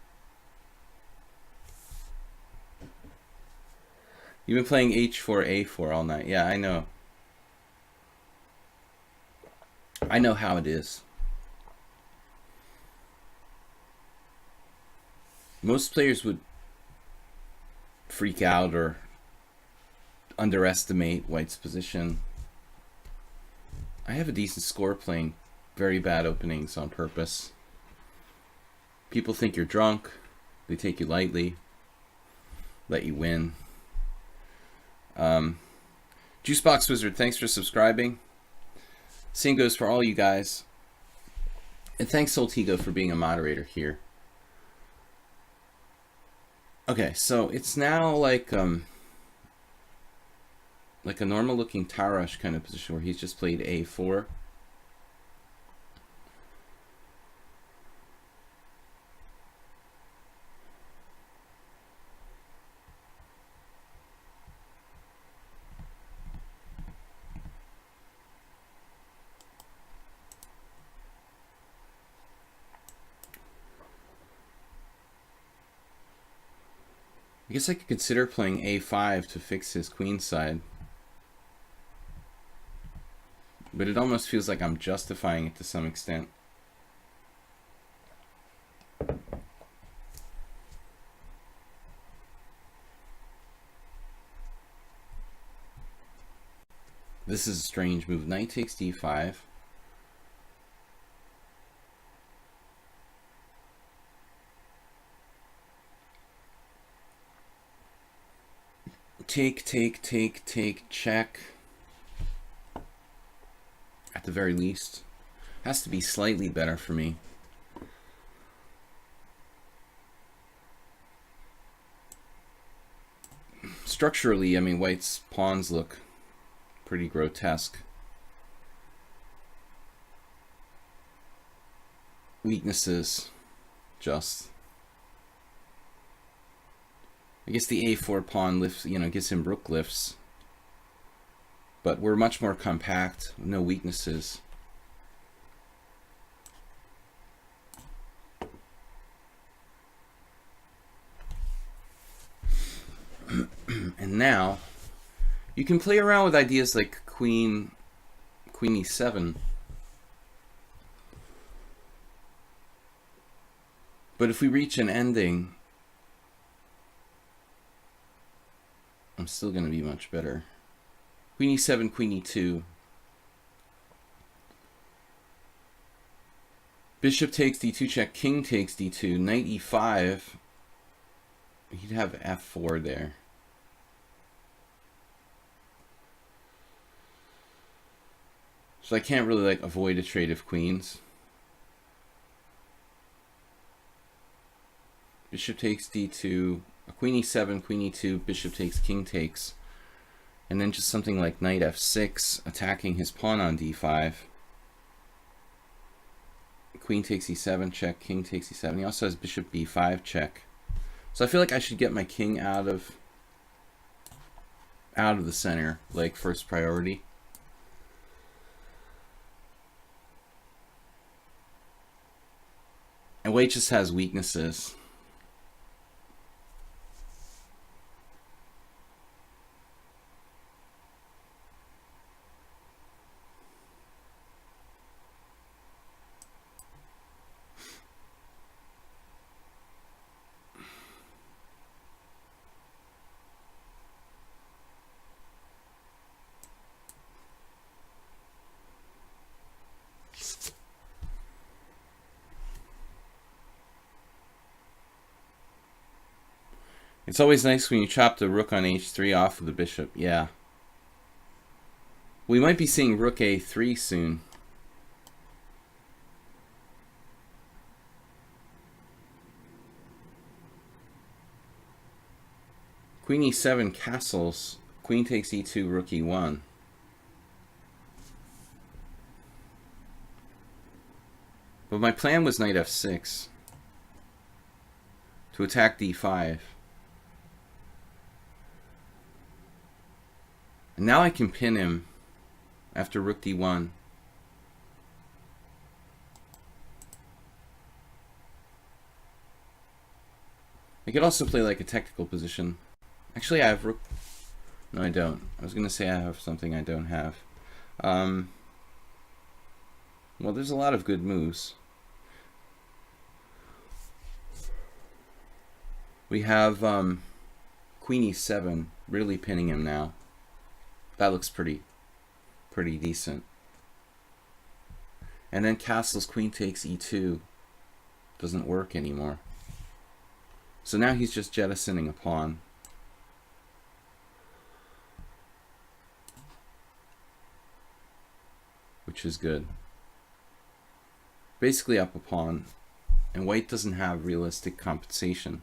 You've been playing h4, a4 all night. Yeah, I know. I know how it is. Most players would freak out or underestimate white's position. I have a decent score playing very bad openings on purpose. People think you're drunk. They take you lightly. Let you win. Juicebox Wizard, thanks for subscribing. Same goes for all you guys. And thanks Soltigo for being a moderator here. Okay, so it's now like a normal looking Tarash kind of position where he's just played a4. I guess I could consider playing a5 to fix his queen side. But it almost feels like I'm justifying it to some extent. This is a strange move. Knight takes d5. Take, check. At the very least. Has to be slightly better for me. Structurally, I mean, white's pawns look pretty grotesque. Weaknesses, just. I guess the a4 pawn lifts, you know, gives him rook lifts. But we're much more compact, no weaknesses. And now, you can play around with ideas like queen e7. But if we reach an ending, I'm still going to be much better. Queen e7, queen e2. Bishop takes d2 check, king takes d2, knight e5. He'd have f4 there. So I can't really like avoid a trade of queens. Bishop takes d2, queen e7, queen e2, bishop takes, king takes, and then just something like knight f6, attacking his pawn on d5. Queen takes e7 check, king takes e7. He also has bishop b5 check. So I feel like I should get my king out of the center, like first priority. And white just has weaknesses. It's always nice when you chop the rook on h3 off of the bishop. Yeah. We might be seeing rook a3 soon. Queen e7 castles. Queen takes e2, rook e1. But my plan was knight f6 to attack d5. And now I can pin him after rook d1. I could also play like a technical position. Actually, I have rook. No, I don't. I was going to say I have something I don't have. Well, there's a lot of good moves. We have queen e7, really pinning him now. That looks pretty decent. And then castles, queen takes e2. Doesn't work anymore. So now he's just jettisoning a pawn. Which is good. Basically up a pawn. And white doesn't have realistic compensation.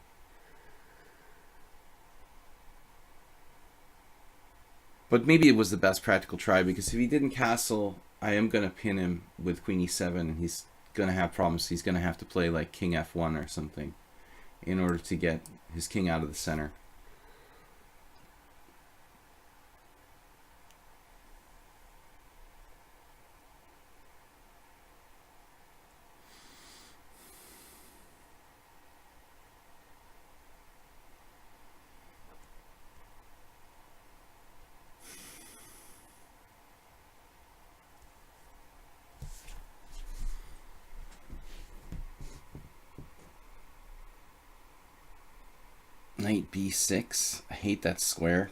But maybe it was the best practical try, because if he didn't castle, I am going to pin him with queen e7, and he's going to have problems. He's going to have to play like king f1 or something in order to get his king out of the center. Knight b6. I hate that square.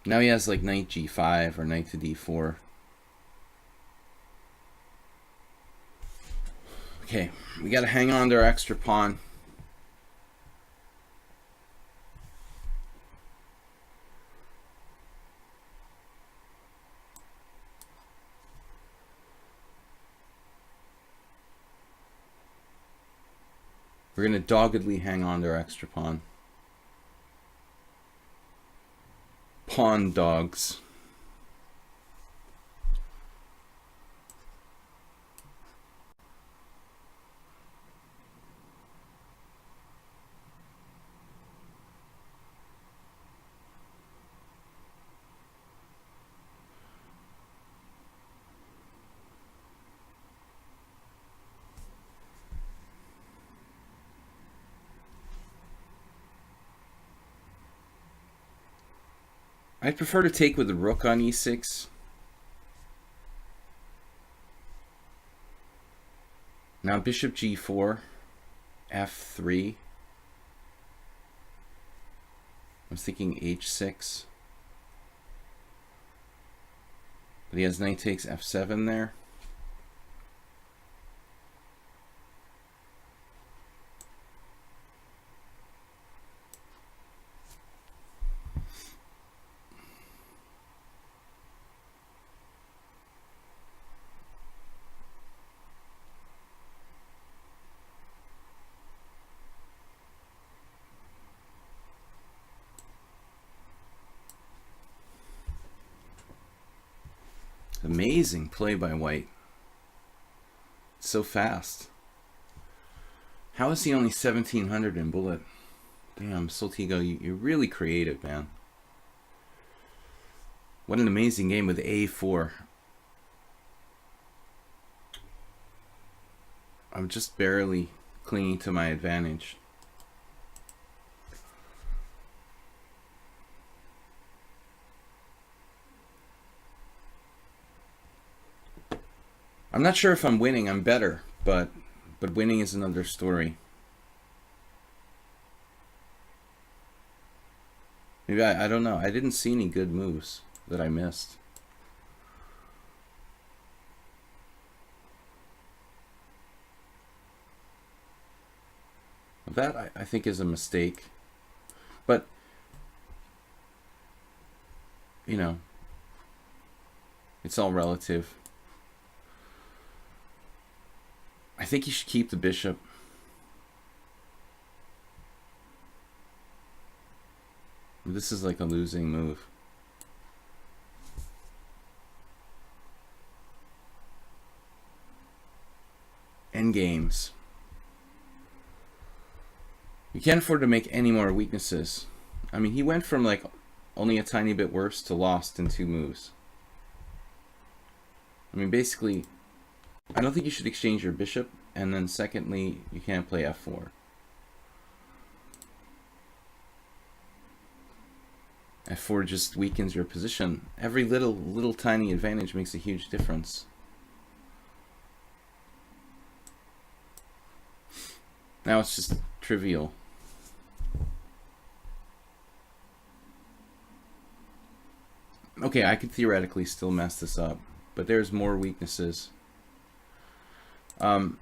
Now he has like knight g5 or knight to d4. Okay, we gotta hang on to our extra pawn. We're going to doggedly hang on to our extra pawn. Pawn dogs. I'd prefer to take with the rook on e6. Now bishop g4, f3. I was thinking h6. But he has knight takes f7 there. Amazing play by white. So fast. How is he only 1700 in bullet? Damn, Soltigo, you're really creative, man. What an amazing game with A4. I'm just barely clinging to my advantage. I'm not sure if I'm winning. I'm better, but winning is another story. Maybe I don't know. I didn't see any good moves that I missed. That I think is a mistake. But you know, it's all relative. I think you should keep the bishop. This is like a losing move. Endgames. You can't afford to make any more weaknesses. I mean, he went from like only a tiny bit worse to lost in 2 moves. I mean, basically, I don't think you should exchange your bishop, and then secondly, you can't play f4. f4 just weakens your position. Every little tiny advantage makes a huge difference. Now it's just trivial. Okay, I could theoretically still mess this up, but there's more weaknesses. But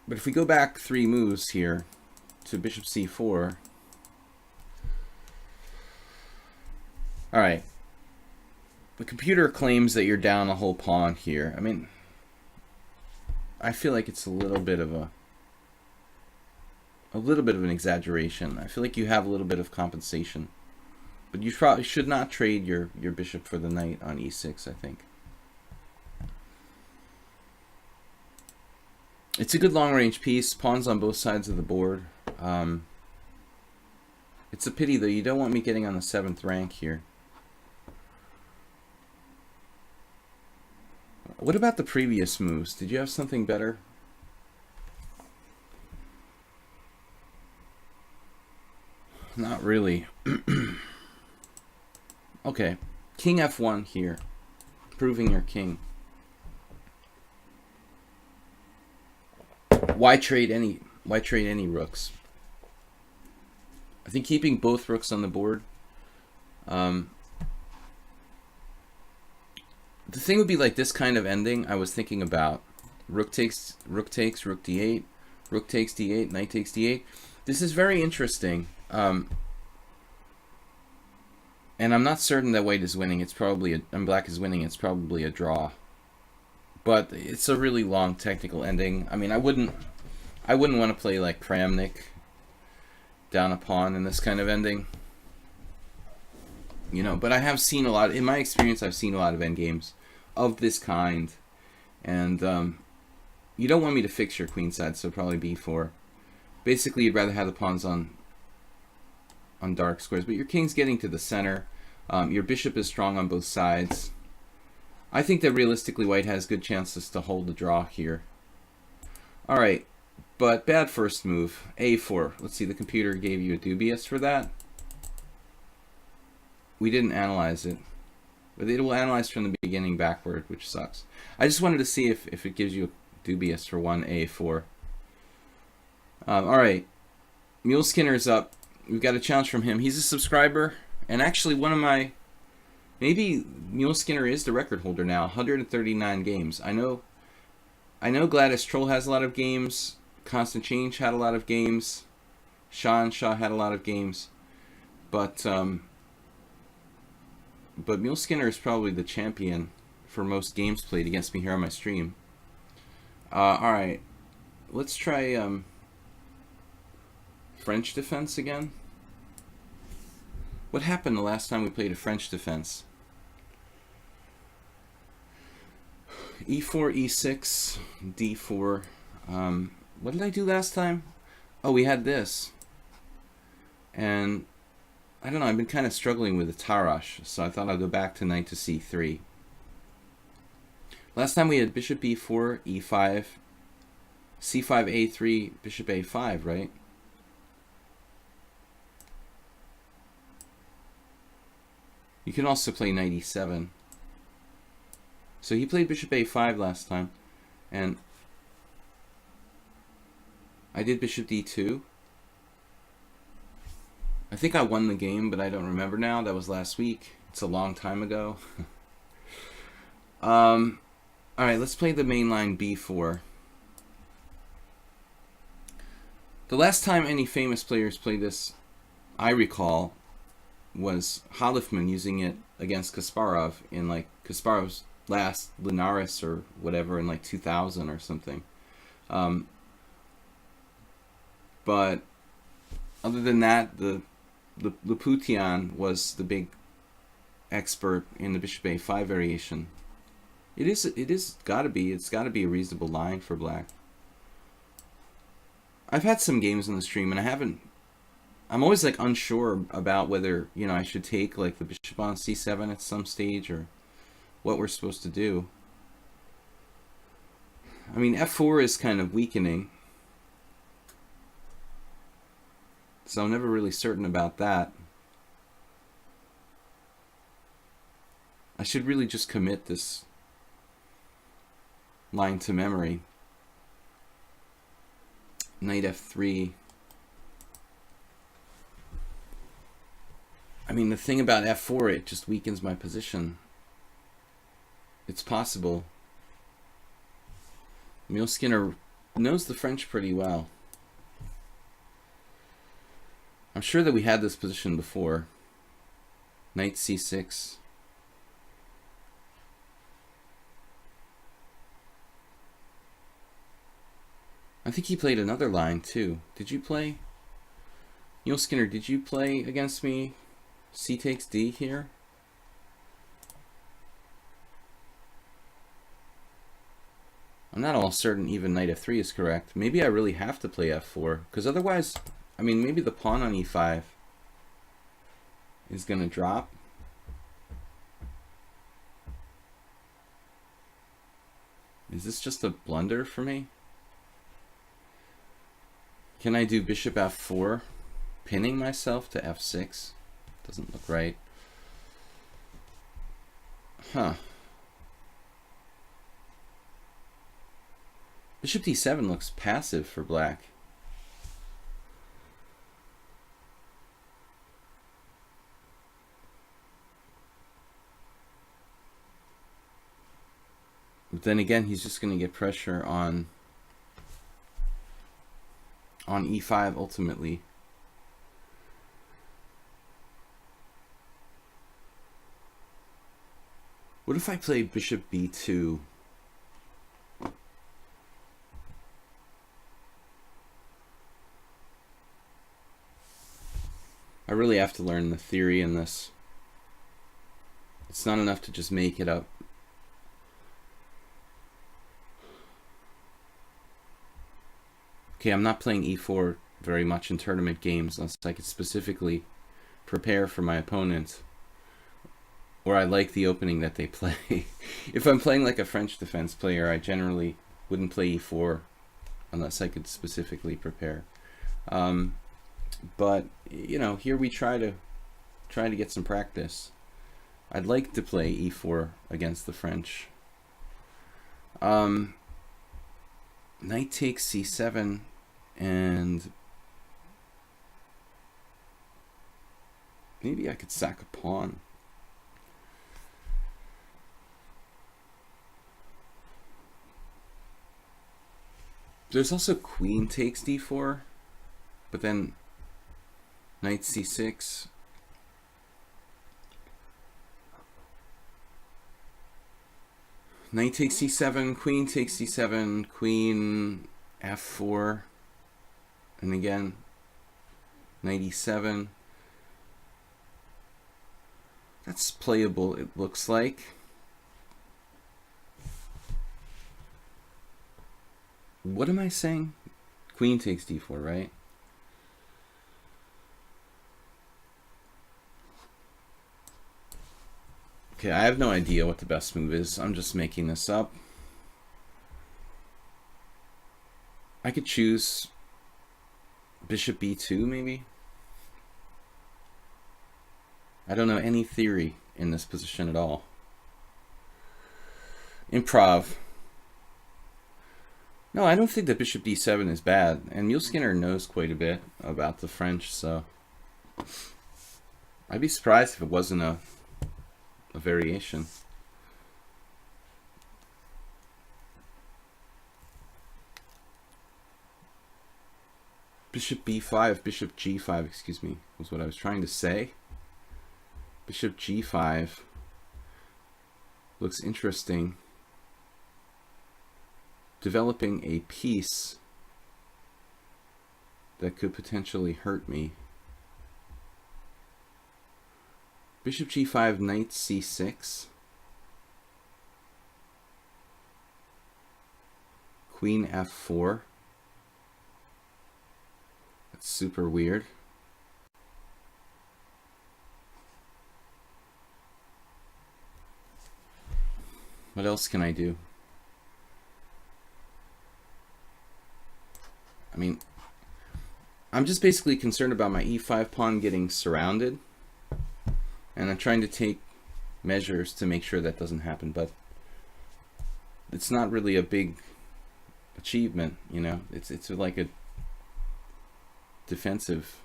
if we go back 3 moves here to bishop c4, all right, the computer claims that you're down a whole pawn here. I mean, I feel like it's a little bit of an exaggeration. I feel like you have a little bit of compensation, but you probably should not trade your bishop for the knight on e6, I think. It's a good long-range piece. Pawns on both sides of the board. It's a pity, though. You don't want me getting on the 7th rank here. What about the previous moves? Did you have something better? Not really. Okay. King f1 here. Proving your king. Why trade any rooks? I think keeping both rooks on the board. The thing would be like this kind of ending. I was thinking about rook takes rook d8, rook takes d8, knight takes d8. This is very interesting. And I'm not certain that white is winning. It's probably and black is winning. It's probably a draw. But it's a really long technical ending. I mean, I wouldn't want to play like Kramnik down a pawn in this kind of ending. You know, but I have seen a lot. In my experience, I've seen a lot of endgames of this kind. And you don't want me to fix your queenside, so probably b4. Basically, you'd rather have the pawns on dark squares. But your king's getting to the center. Your bishop is strong on both sides. I think that realistically white has good chances to hold the draw here. Alright, but bad first move. A4. Let's see, the computer gave you a dubious for that. We didn't analyze it. But it will analyze from the beginning backward, which sucks. I just wanted to see if it gives you a dubious for 1 A4. Alright, Mule Skinner's up. We've got a challenge from him. He's a subscriber, and actually one of my... Maybe Mule Skinner is the record holder now. 139 games. I know Gladys Troll has a lot of games. Constant Change had a lot of games. Shaw had a lot of games. But Mule Skinner is probably the champion for most games played against me here on my stream. Alright. Let's try French defense again. What happened the last time we played a French defense? E4, E6, D4. What did I do last time? Oh, we had this. And I don't know, I've been kind of struggling with the Tarash, so I thought I'll go back to knight to C3. Last time we had bishop E4, E5, C5, A3, bishop A5, right? You can also play knight E7. So he played bishop A5 last time, and I did bishop D2. I think I won the game, but I don't remember now. That was last week. It's a long time ago. Alright, let's play the main line B4. The last time any famous players played this, I recall, was Halifman using it against Kasparov in like Kasparov's last Linares or whatever in like 2000 or something. But other than that, the Laputian was the big expert in the bishop A5 variation. It's got to be a reasonable line for black. I've had some games on the stream and I'm always like unsure about whether, you know, I should take like the bishop on C7 at some stage or what we're supposed to do. I mean, F4 is kind of weakening, so I'm never really certain about that. I should really just commit this line to memory. Knight F3. I mean, the thing about F4, it just weakens my position. It's possible. Emil Skinner knows the French pretty well. I'm sure that we had this position before. Knight C6. I think he played another line too. Did you play? Emil Skinner, did you play against me? C takes D here? I'm not all certain even knight F3 is correct. Maybe I really have to play F4, because otherwise, I mean, maybe the pawn on E5 is going to drop. Is this just a blunder for me? Can I do bishop F4, pinning myself to F6? Doesn't look right. Huh. Bishop D7 looks passive for black. But then again, he's just going to get pressure on E5 ultimately. What if I play bishop B2? I really have to learn the theory in this. It's not enough to just make it up. Okay, I'm not playing E4 very much in tournament games unless I could specifically prepare for my opponent, or I like the opening that they play. If I'm playing like a French defense player, I generally wouldn't play E4 unless I could specifically prepare. But you know, here we try to get some practice. I'd like to play E4 against the French. Knight takes C7, and maybe I could sack a pawn. There's also queen takes D4, but then knight C6. Knight takes C7, queen takes C7, queen F4, and again, knight E7. That's playable, it looks like. What am I saying? Queen takes d4, right? Okay, I have no idea what the best move is. I'm just making this up. I could choose bishop b2, maybe? I don't know any theory in this position at all. Improv. No, I don't think that bishop d7 is bad, and Mule Skinner knows quite a bit about the French, so I'd be surprised if it wasn't a variation. Bishop b5, bishop g5, excuse me, was what I was trying to say. Bishop g5 looks interesting. Developing a piece that could potentially hurt me. Bishop g5, knight c6. Queen f4. That's super weird. What else can I do? I mean, I'm just basically concerned about my e5 pawn getting surrounded, and I'm trying to take measures to make sure that doesn't happen, but it's not really a big achievement, you know. It's like a defensive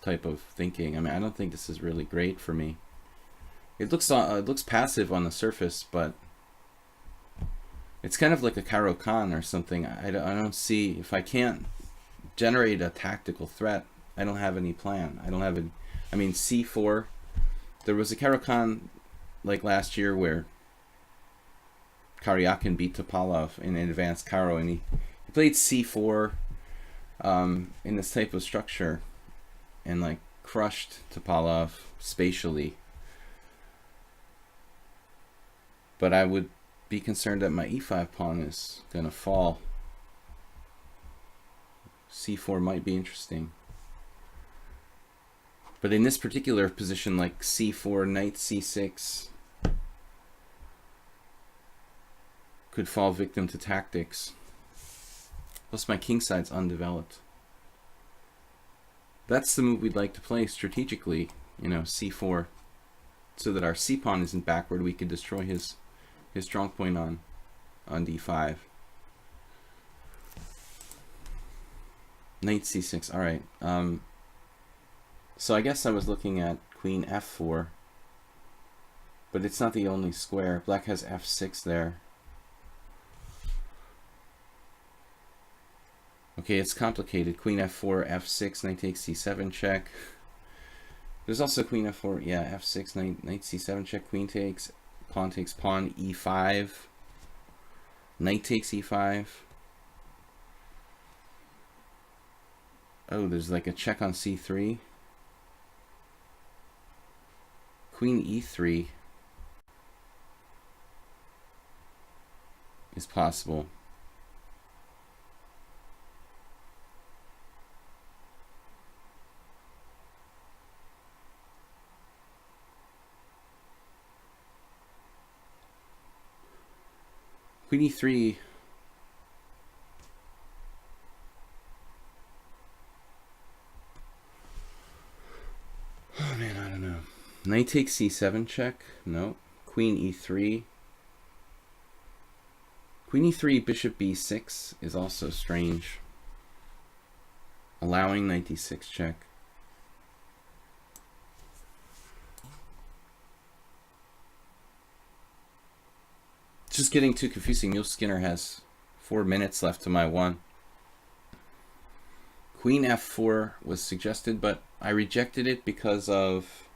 type of thinking. I mean, I don't think this is really great for me. It looks passive on the surface, but it's kind of like a Caro-Kann or something. I don't see, if I can't generate a tactical threat, I don't have any plan. I don't have I mean, c4. There was a Caro-Kann like last year where Karyakin beat Topalov in an advanced Caro, and he played c4 in this type of structure and like crushed Topalov spatially. But I would be concerned that my e5 pawn is gonna fall. c4 might be interesting. But in this particular position, like c4, knight c6, could fall victim to tactics. Plus my king side's undeveloped. That's the move we'd like to play strategically, you know, c4, so that our c pawn isn't backward. We could destroy his strong point on d5. Knight c6. All right. So I guess I was looking at queen f4, but it's not the only square. Black has f6 there. Okay, it's complicated. Queen f4, f6, knight takes c7 check. There's also queen f4. Yeah, f6, knight c7 check. Queen takes. Pawn takes pawn, e5. Knight takes e5. Oh, there's like a check on c3. Queen e3 is possible. Queen e3. Oh man, I don't know. Knight takes c7 check. No. Queen e3. Queen e3, bishop b6 is also strange. Allowing knight d6 check. Just getting too confusing. Mule Skinner has 4 minutes left to my 1. Queen f4 was suggested, but I rejected it because of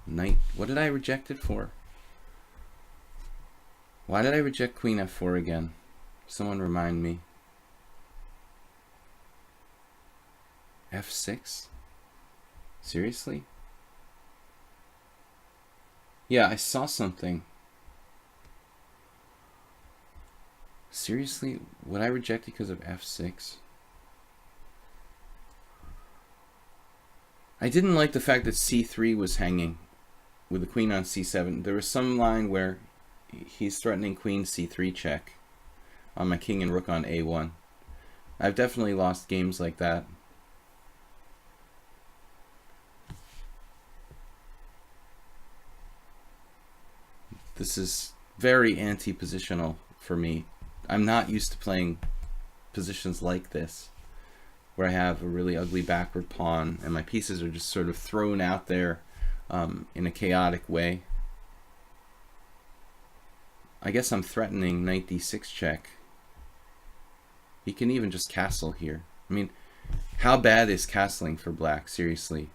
knight. What did I reject it for? Why did I reject queen f4 again? Someone remind me. F6? Seriously? Yeah, I saw something. Seriously? Would I reject it because of F6? I didn't like the fact that C3 was hanging with the queen on C7. There was some line where he's threatening queen C3 check on my king and rook on A1. I've definitely lost games like that. This is very anti-positional for me. I'm not used to playing positions like this, where I have a really ugly backward pawn and my pieces are just sort of thrown out there in a chaotic way. I guess I'm threatening knight d6 check. He can even just castle here. I mean, how bad is castling for black? Seriously.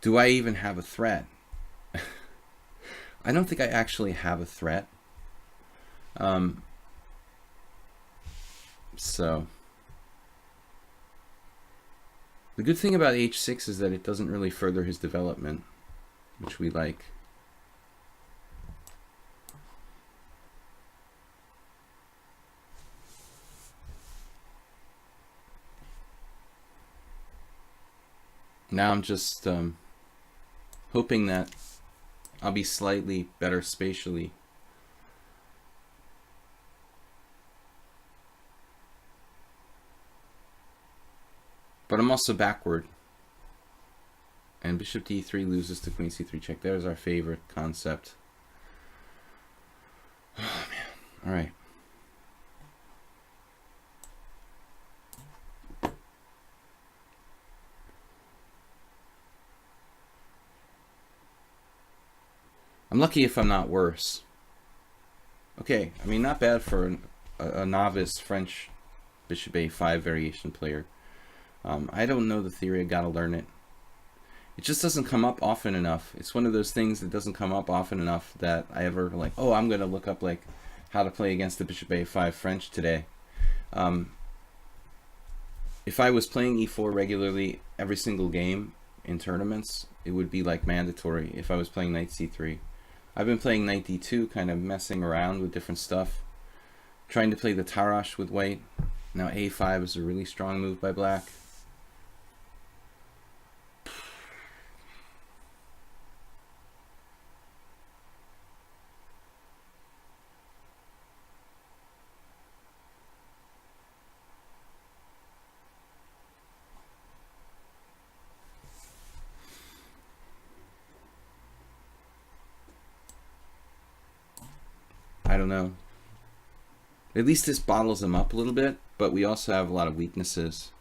Do I even have a threat? I don't think I actually have a threat. So the good thing about h6 is that it doesn't really further his development, which we like. Now I'm just hoping that I'll be slightly better spatially. But I'm also backward. And bishop d3 loses to queen c3 check. There's our favorite concept. Oh man. All right. I'm lucky if I'm not worse. Okay, I mean, not bad for a novice French bishop a5 variation player. I don't know the theory, I gotta learn it. It just doesn't come up often enough. It's one of those things that doesn't come up often enough that I ever like, oh, I'm gonna look up like how to play against the bishop a5 French today. If I was playing e4 regularly every single game in tournaments, it would be like mandatory if I was playing knight c3. I've been playing knight d2, kind of messing around with different stuff, trying to play the Tarrasch with white. Now a5 is a really strong move by black. I don't know. At least this bottles them up a little bit, but we also have a lot of weaknesses.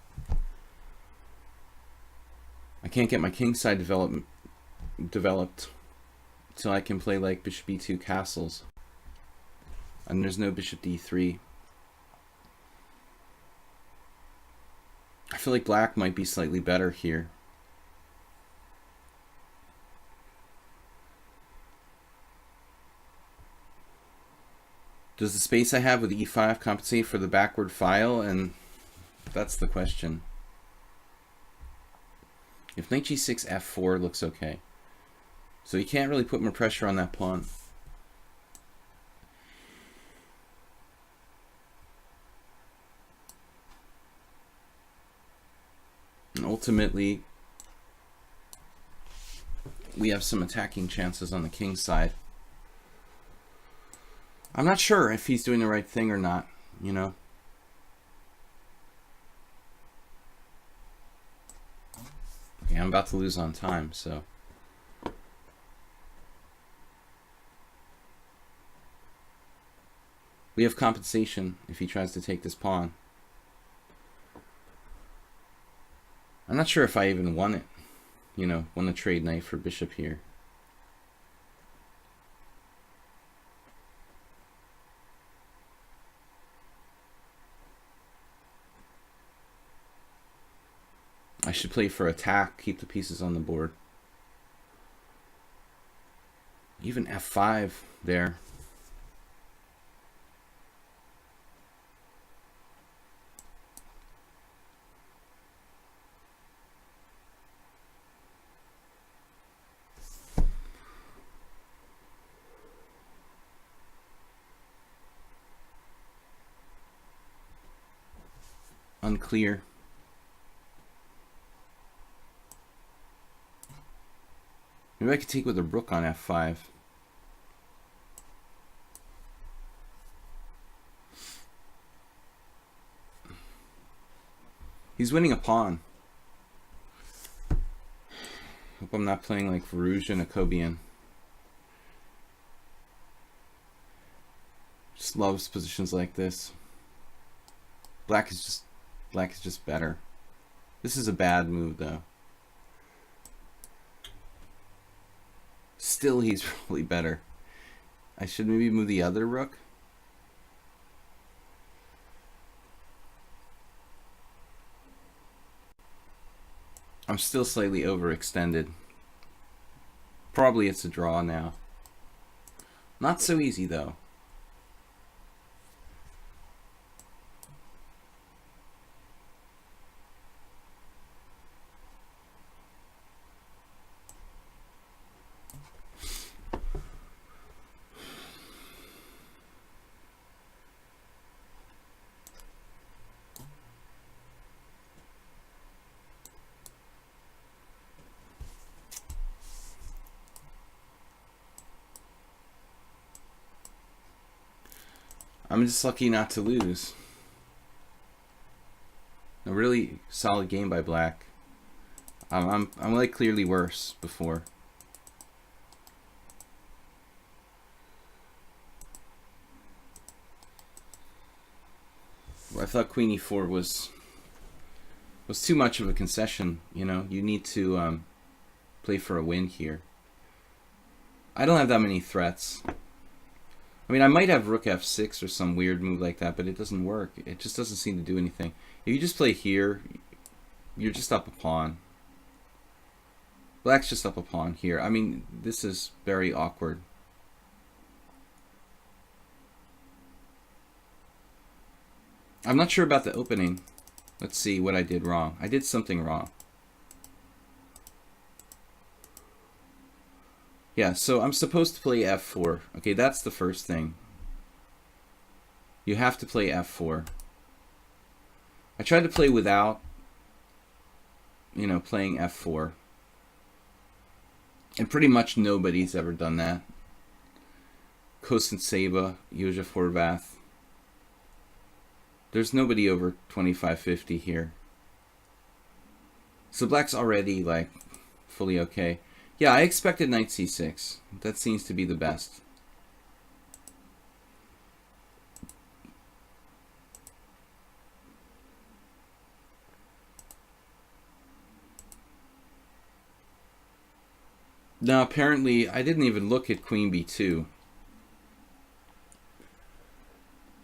I can't get my king side developed so I can play like bishop e2 castles. And there's no bishop d3. I feel like black might be slightly better here. Does the space I have with e5 compensate for the backward file? And that's the question. If knight g6, f4 looks okay. So you can't really put more pressure on that pawn. And ultimately, we have some attacking chances on the king's side. I'm not sure if he's doing the right thing or not, you know. Okay, I'm about to lose on time, so. We have compensation if he tries to take this pawn. I'm not sure if I even won it, you know, won the trade knight for bishop here. I should play for attack, keep the pieces on the board. Even f5 there. unclear. Maybe I could take with a rook on f5. He's winning a pawn. Hope I'm not playing like Varuzhin Akobian. Just loves positions like this. Black is just better. This is a bad move though. Still, he's really better. I should maybe move the other rook. I'm still slightly overextended. Probably it's a draw now. Not so easy though. I'm just lucky not to lose. A really solid game by Black. I'm like clearly worse before. I thought Queen E4 was too much of a concession. You know, you need to play for a win here. I don't have that many threats. I mean, I might have rook f6 or some weird move like that, but it doesn't work. It just doesn't seem to do anything. If you just play here, you're just up a pawn. Black's just up a pawn here. I mean, this is very awkward. I'm not sure about the opening. Let's see what I did wrong. I did something wrong. Yeah, so I'm supposed to play f4. Okay, that's the first thing. You have to play f4. I tried to play without, you know, playing f4. And pretty much nobody's ever done that. Kostin Seba, Joža Horvath. There's nobody over 2550 here. So Black's already, like, fully okay. Yeah, I expected knight c6. That seems to be the best. Now, apparently, I didn't even look at queen b2.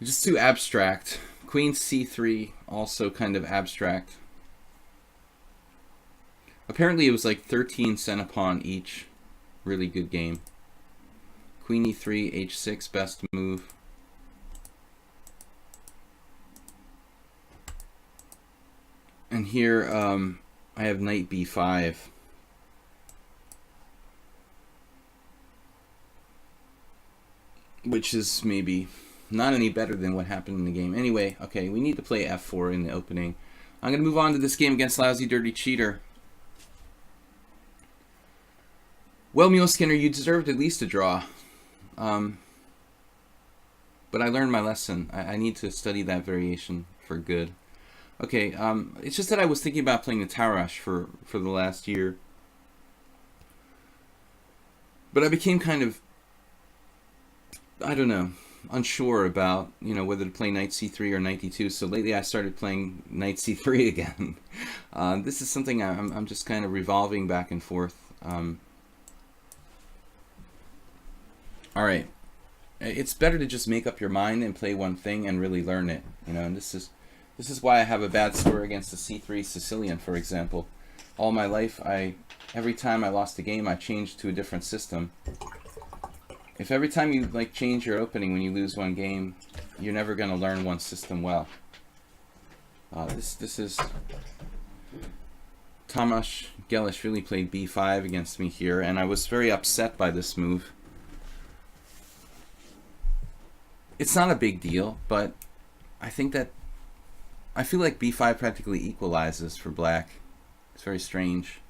It's just too abstract. Queen c3, also kind of abstract. Apparently it was like 13 cent a pawn each. Really good game. Queen e3, h6, best move. And here I have knight b5. Which is maybe not any better than what happened in the game. Anyway, okay, we need to play f4 in the opening. I'm going to move on to this game against Lousy Dirty Cheater. Well, Mule Skinner, you deserved at least a draw. But I learned my lesson. I need to study that variation for good. Okay, it's just that I was thinking about playing the Tarash for the last year. But I became kind of, I don't know, unsure about, you know, whether to play knight c3 or knight d2. So lately I started playing knight c3 again. This is something I'm just kind of revolving back and forth. All right, it's better to just make up your mind and play one thing and really learn it, you know. And this is why I have a bad score against the c3 Sicilian, for example. All my life, every time I lost a game, I changed to a different system. If every time you like change your opening when you lose one game, you're never going to learn one system well. This is Tomasz Gelish really played b5 against me here, and I was very upset by this move. It's not a big deal, but I think that I feel like b5 practically equalizes for black. It's very strange.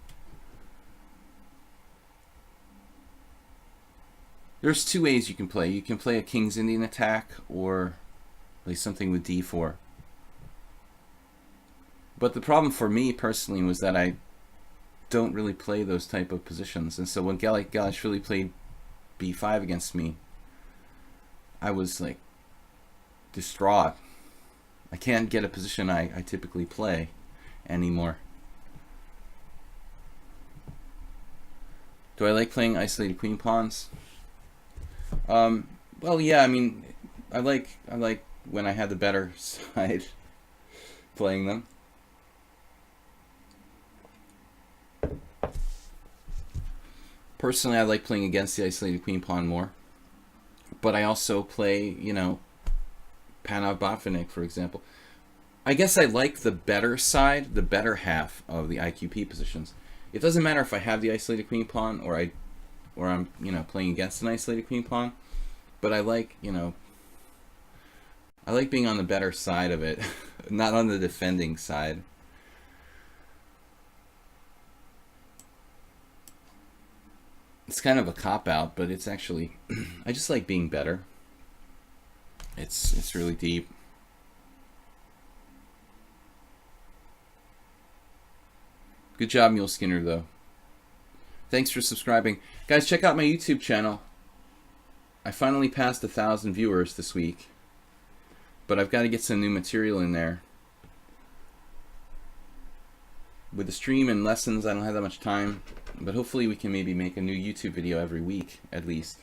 There's two ways you can play. You can play a King's Indian attack or play something with d4. But the problem for me personally was that I don't really play those type of positions. And so when Galashvili played b5 against me, I was like distraught. I can't get a position I typically play anymore. Do I like playing isolated queen pawns? Well, yeah, I mean, I like when I had the better side playing them. Personally, I like playing against the isolated queen pawn more. But I also play, you know, Panov Botvinnik, for example. I guess I like the better side, the better half of the IQP positions. It doesn't matter if I have the isolated queen pawn or I'm, you know, playing against an isolated queen pawn. But I like, you know, I like being on the better side of it, not on the defending side. It's kind of a cop-out, but it's actually, I just like being better. It's really deep. Good job, Mule Skinner, though. Thanks for subscribing. Guys, check out my YouTube channel. I finally passed 1,000 viewers this week, but I've got to get some new material in there. With the stream and lessons, I don't have that much time, but hopefully we can maybe make a new YouTube video every week, at least,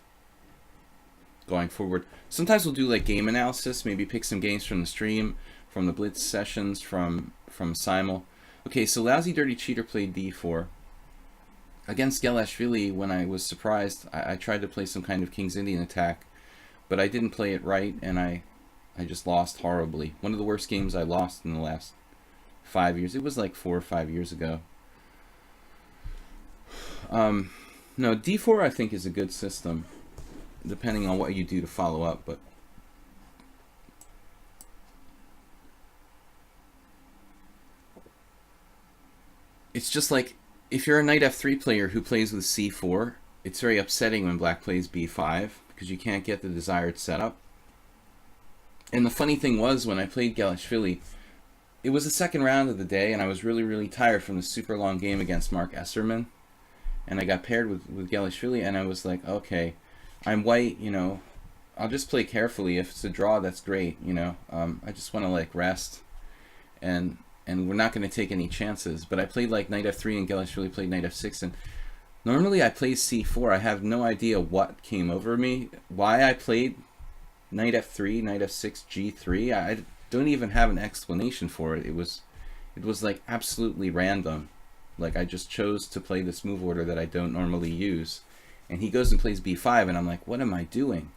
going forward. Sometimes we'll do like game analysis, maybe pick some games from the stream, from the Blitz sessions, from Simul. Okay, so Lousy Dirty Cheater played d4. Against Galashvili, when I was surprised, I tried to play some kind of King's Indian attack, but I didn't play it right, and I just lost horribly. One of the worst games I lost in the last 5 years. It was like 4 or 5 years ago. No, d4 I think is a good system, depending on what you do to follow up, but it's just like, if you're a knight f3 player who plays with c4, it's very upsetting when black plays b5 because you can't get the desired setup. And the funny thing was, when I played Galashvili, it was the second round of the day, and I was really, really tired from the super long game against Mark Esserman. And I got paired with Galashvili, and I was like, okay, I'm white, you know, I'll just play carefully. If it's a draw, that's great, you know. I just want to like rest, and we're not going to take any chances. But I played like knight f3, and Galashvili played knight f6, and normally I play c4. I have no idea what came over me, why I played knight f3, knight f6, g3. I don't even have an explanation for it. It was like absolutely random. Like I just chose to play this move order that I don't normally use, and he goes and plays b5, and I'm like, what am I doing?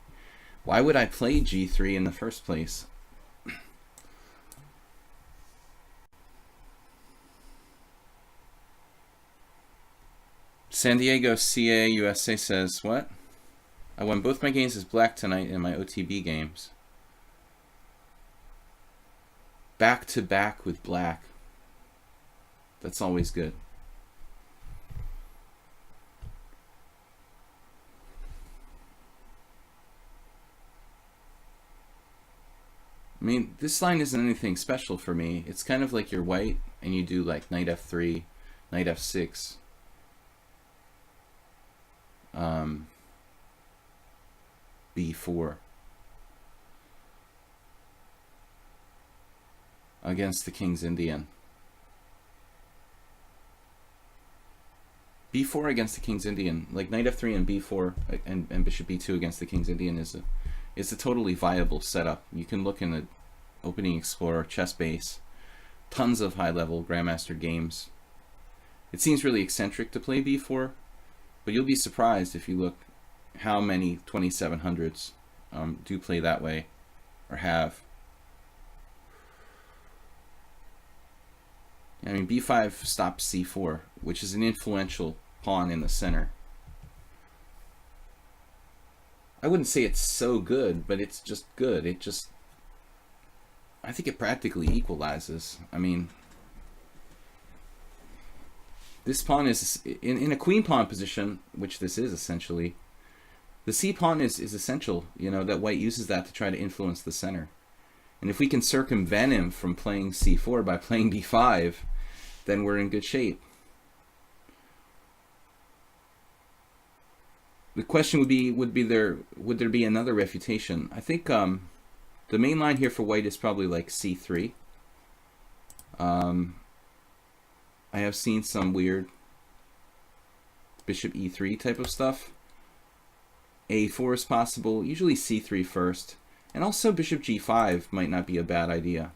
Why would I play g3 in the first place? San Diego CA USA says, what? I won both my games as black tonight in my OTB games. Back to back with black. That's always good. I mean, this line isn't anything special for me. It's kind of like you're white and you do like knight f3, knight f6. b4 against the King's Indian. b4 against the King's Indian, like knight f3 and b4 and bishop b2 against the King's Indian is a totally viable setup. You can look in the Opening Explorer, Chess Base, tons of high-level Grandmaster games. It seems really eccentric to play b4, but you'll be surprised if you look how many 2700s do play that way, or have. I mean, b5 stops c4, which is an influential pawn in the center. I wouldn't say it's so good, but it's just good. I think it practically equalizes. I mean, this pawn is in a queen pawn position, which this is essentially. The c pawn is essential, you know, that white uses that to try to influence the center. And if we can circumvent him from playing c4 by playing b5, then we're in good shape. The question would there be another refutation? I think the main line here for white is probably like c3. I have seen some weird bishop e3 type of stuff. a4 is possible, usually c3 first. And also bishop g5 might not be a bad idea.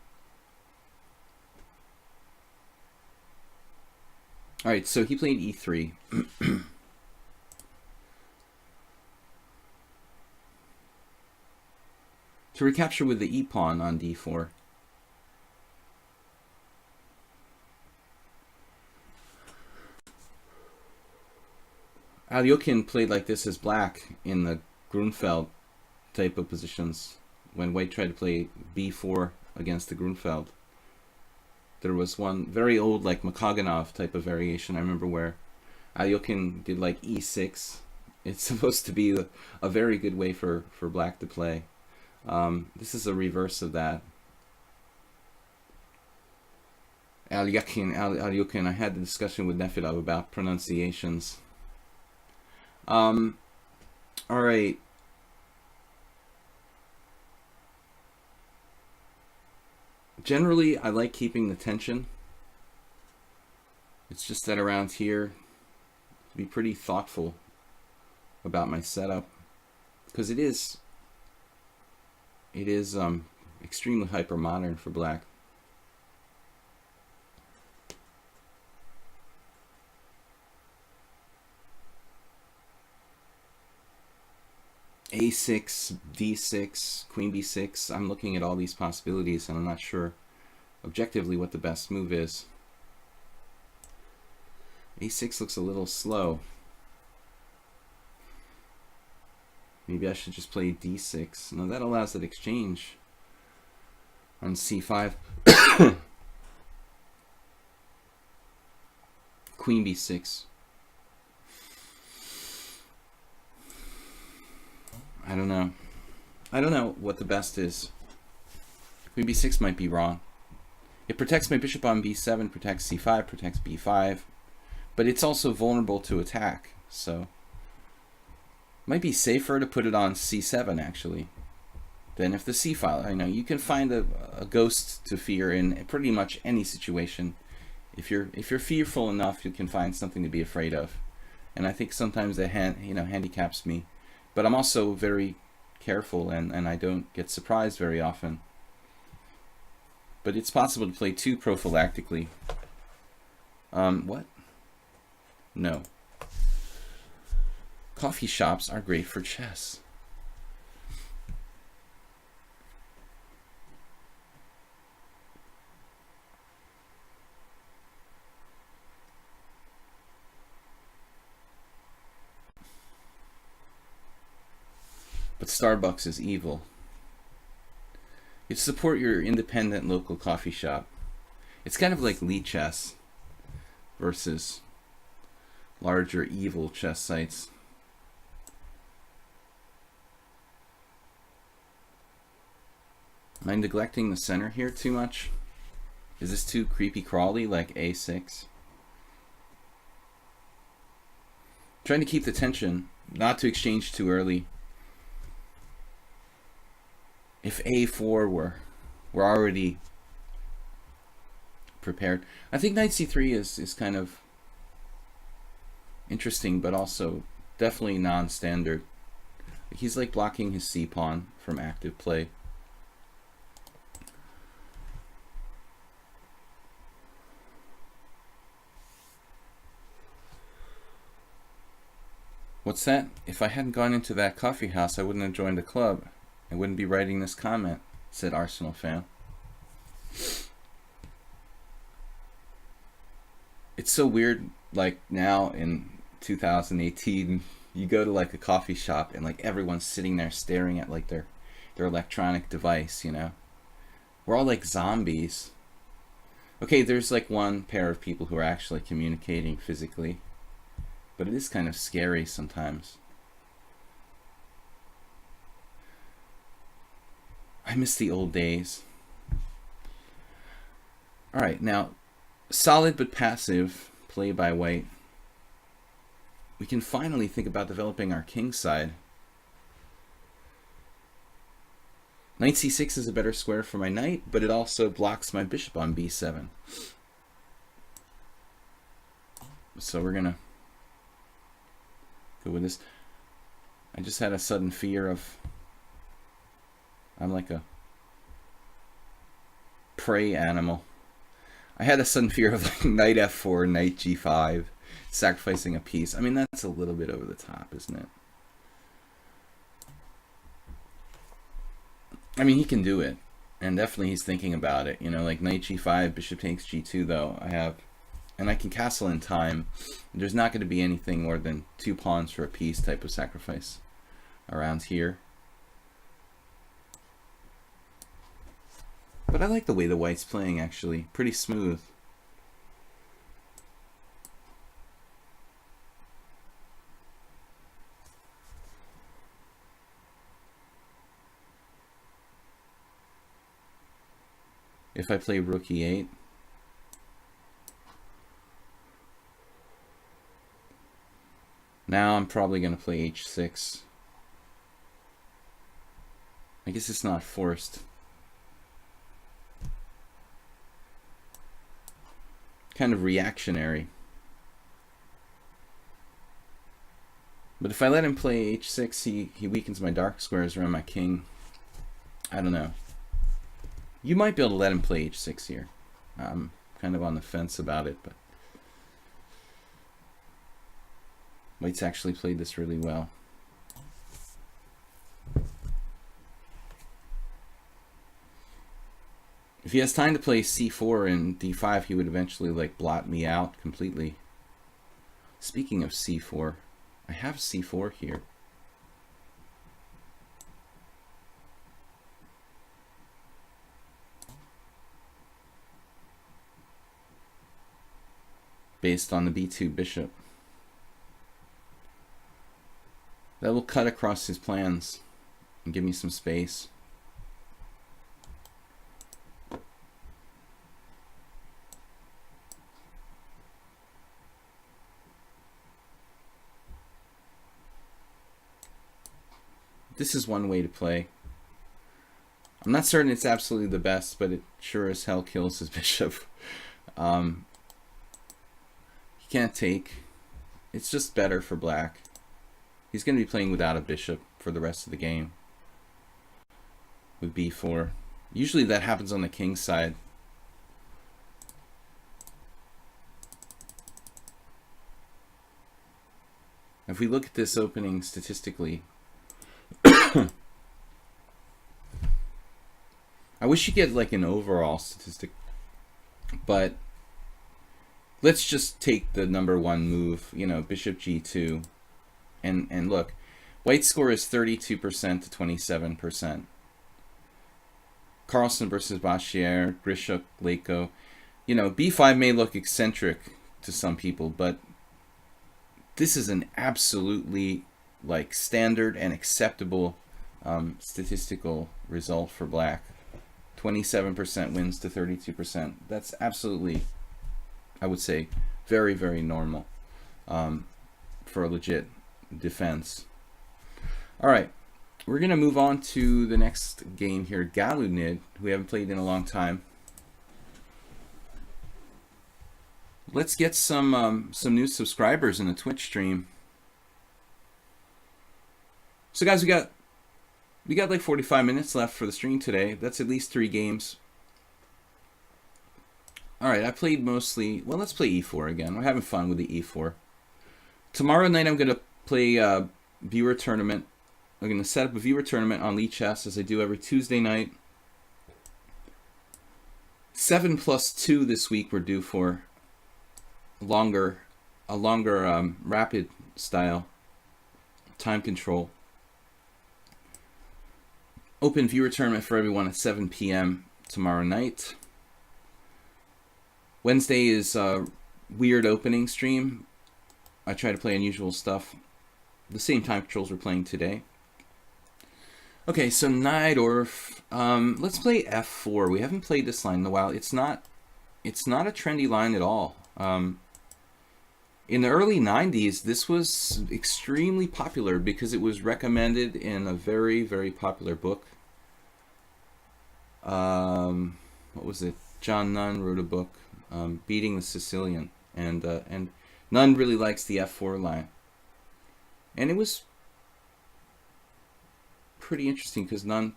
Alright, so he played e3. To recapture with the e-pawn on d4. Alyoshin played like this as black in the Grunfeld type of positions. When white tried to play b4 against the Grunfeld, there was one very old, like Makaganov type of variation. I remember where Alyoshin did like e6. It's supposed to be a very good way for black to play. This is a reverse of that. Alyoshin. I had the discussion with Nefedov about pronunciations. All right. Generally, I like keeping the tension. It's just that around here, be pretty thoughtful about my setup, because it is extremely hyper modern for black. a6, d6, queen b6. I'm looking at all these possibilities and I'm not sure objectively what the best move is. a6 looks a little slow. Maybe I should just play d6. No, that allows that exchange on c5. Queen b6. I don't know. I don't know what the best is. Queen b6 might be wrong. It protects my bishop on b7, protects c5, protects b5, but it's also vulnerable to attack, so might be safer to put it on c7 actually than if the c file. I know you can find a ghost to fear in pretty much any situation. If you're fearful enough, you can find something to be afraid of, and I think sometimes that handicaps me. But I'm also very careful, and I don't get surprised very often. But it's possible to play too prophylactically. What? No. Coffee shops are great for chess. But Starbucks is evil. You support your independent local coffee shop. It's kind of like lichess versus larger evil chess sites. Am I neglecting the center here too much? Is this too creepy crawly like a6? Trying to keep the tension, not to exchange too early. If a4 were already prepared. I think knight c3 is kind of interesting, but also definitely non-standard. He's like blocking his c pawn from active play. What's that? If I hadn't gone into that coffee house, I wouldn't have joined the club. I wouldn't be writing this comment, said Arsenal fan. It's so weird, like now in 2018, you go to like a coffee shop and like everyone's sitting there staring at like their electronic device, you know. We're all like zombies. Okay, there's like one pair of people who are actually communicating physically, but it is kind of scary sometimes. I miss the old days. All right, now, solid but passive play by white. We can finally think about developing our king side. Knight c6 is a better square for my knight, but it also blocks my bishop on b7. So we're gonna go with this. I just had a sudden fear of, I'm like a prey animal. I had a sudden fear of like knight f4, knight g5, sacrificing a piece. I mean, that's a little bit over the top, isn't it? I mean, he can do it, and definitely he's thinking about it. You know, like knight g5, bishop takes g2, though. And I can castle in time. There's not going to be anything more than 2 pawns for a piece type of sacrifice around here. But I like the way the white's playing, actually. Pretty smooth. If I play rook e8, now I'm probably going to play h6. I guess it's not forced. Kind of reactionary. But if I let him play h6, he weakens my dark squares around my king. I don't know. You might be able to let him play h6 here. I'm kind of on the fence about it, but white's actually played this really well. If he has time to play c4 and d5, he would eventually like blot me out completely. Speaking of c4, I have c4 here. Based on the b2 bishop. That will cut across his plans and give me some space. This is one way to play. I'm not certain it's absolutely the best, but it sure as hell kills his bishop. He can't take. It's just better for black. He's going to be playing without a bishop for the rest of the game with b4. Usually that happens on the king side. If we look at this opening statistically, I wish you get like an overall statistic, but let's just take the #1 move, you know, bishop g2, and look, white's score is 32% to 27%. Carlsen versus Bachier, Grishuk, Leko. You know, b5 may look eccentric to some people, but this is an absolutely like standard and acceptable statistical result for black. 27% wins to 32%. That's absolutely, I would say, very, very normal for a legit defense. All right, we're going to move on to the next game here. Galunid, who we haven't played in a long time. Let's get some new subscribers in the Twitch stream. So guys, we got like 45 minutes left for the stream today. That's at least 3 games. All right, I played mostly, well, let's play e4 again. We're having fun with the e4. Tomorrow night I'm going to play a viewer tournament. I'm going to set up a viewer tournament on lichess as I do every Tuesday night. 7+2 this week we're due for a longer rapid style time control. Open viewer tournament for everyone at 7 p.m. tomorrow night. Wednesday is a weird opening stream. I try to play unusual stuff. The same time controls we're playing today. Okay, so Najdorf. Let's play f4. We haven't played this line in a while. It's not a trendy line at all. In the early 90s, this was extremely popular because it was recommended in a very, very popular book. What was it? John Nunn wrote a book, Beating the Sicilian, and Nunn really likes the f4 line. And it was pretty interesting because Nunn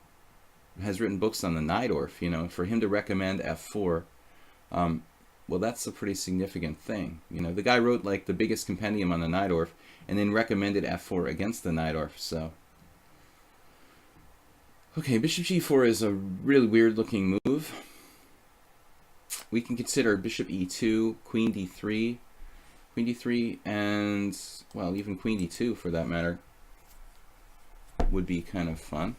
has written books on the Najdorf. You know, for him to recommend f4, well, that's a pretty significant thing. You know, the guy wrote like the biggest compendium on the Najdorf and then recommended f4 against the Najdorf. So, okay, bishop g4 is a really weird looking move. We can consider bishop e2, queen d3, and, well, even queen d2 for that matter would be kind of fun.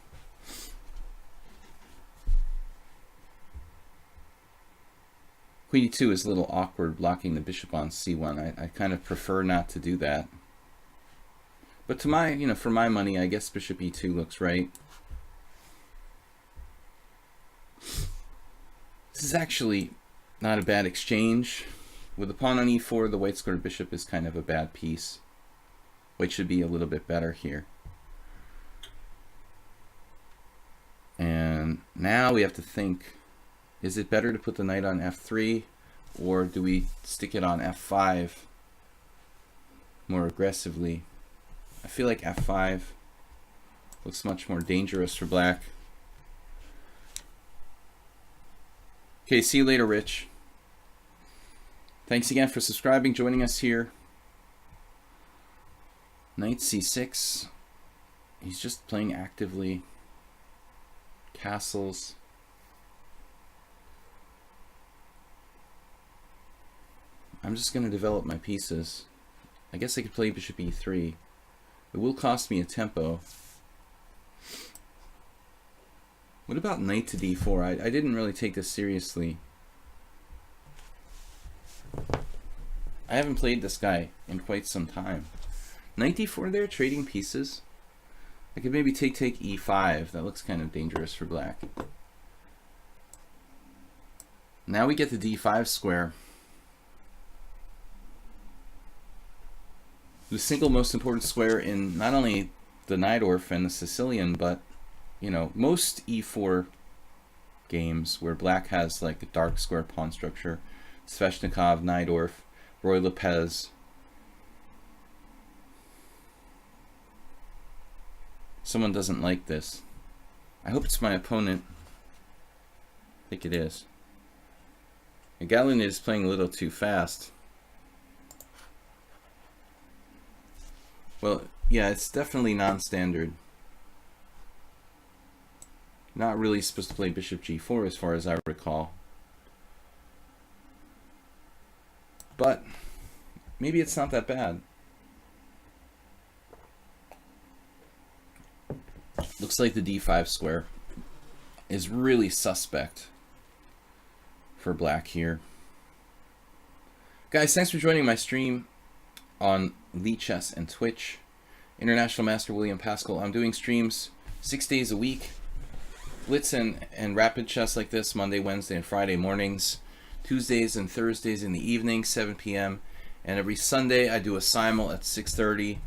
Queen d2 is a little awkward blocking the bishop on c1. I kind of prefer not to do that. But to my, you know, for my money, I guess bishop e2 looks right. This is actually not a bad exchange. With the pawn on e4, the white squared bishop is kind of a bad piece. White should be a little bit better here. And now we have to think, is it better to put the knight on f3, or do we stick it on f5 more aggressively? I feel like f5 looks much more dangerous for black. Okay, see you later, Rich. Thanks again for subscribing, joining us here. Knight c6. He's just playing actively. Castles. I'm just going to develop my pieces. I guess I could play bishop e3. It will cost me a tempo. What about knight to d4? I didn't really take this seriously. I haven't played this guy in quite some time. Knight d4 there, trading pieces. I could maybe take e5. That looks kind of dangerous for black. Now we get the d5 square. The single most important square in not only the Najdorf and the Sicilian, but, you know, most e4 games where black has like a dark square pawn structure. Sveshnikov, Najdorf, Roy Lopez. Someone doesn't like this. I hope it's my opponent. I think it is. Galen is playing a little too fast. Well, yeah, it's definitely non-standard. Not really supposed to play bishop g4 as far as I recall. But maybe it's not that bad. Looks like the d5 square is really suspect for black here. Guys, thanks for joining my stream on lichess and Twitch. International Master William Pascal. I'm doing streams 6 days a week. Blitz and Rapid chess like this Monday, Wednesday, and Friday mornings. Tuesdays and Thursdays in the evening, 7 p.m. And every Sunday I do a simul at 6:30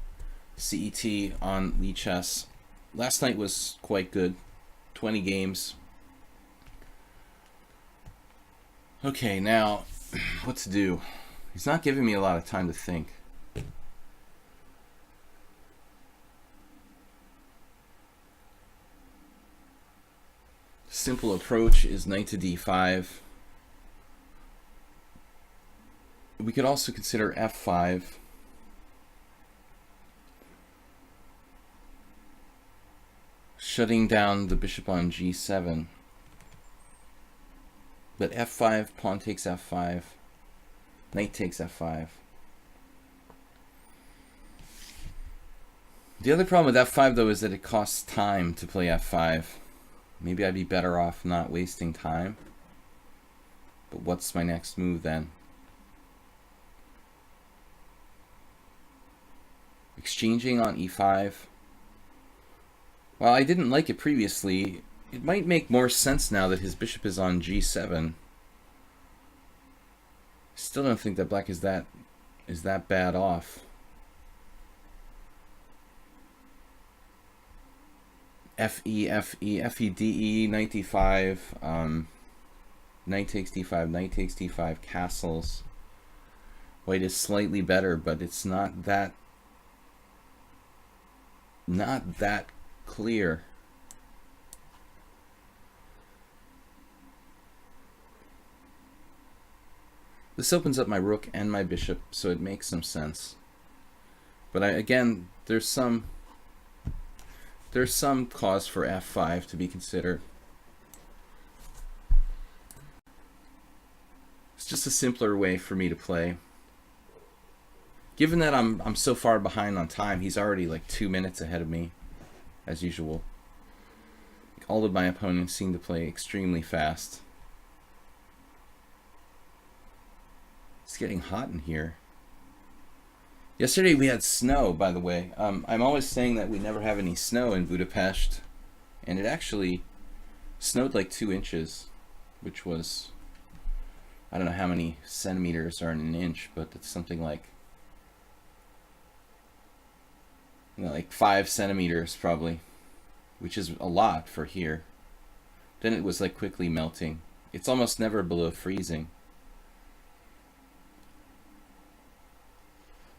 CET on lichess. Last night was quite good. 20 games. Okay, now what to do? He's not giving me a lot of time to think. Simple approach is knight to d5. We could also consider f5. Shutting down the bishop on g7. But f5, pawn takes f5, knight takes f5. The other problem with f5 though is that it costs time to play f5. Maybe I'd be better off not wasting time. But what's my next move then? Exchanging on e5. Well, I didn't like it previously. It might make more sense now that his bishop is on g7. Still don't think that black is that bad off. Fe, de, knight d5, knight takes d5, knight takes d5, castles. White is slightly better, but it's not that clear. This opens up my rook and my bishop, so it makes some sense. But again, there's some cause for f5 to be considered. It's just a simpler way for me to play. Given that I'm so far behind on time, he's already like 2 minutes ahead of me, as usual. All of my opponents seem to play extremely fast. It's getting hot in here. Yesterday we had snow, by the way. I'm always saying that we never have any snow in Budapest, and it actually snowed like 2 inches, which was, I don't know how many centimeters are in an inch, but it's something like, you know, like 5 centimeters probably, which is a lot for here. Then it was like quickly melting. It's almost never below freezing.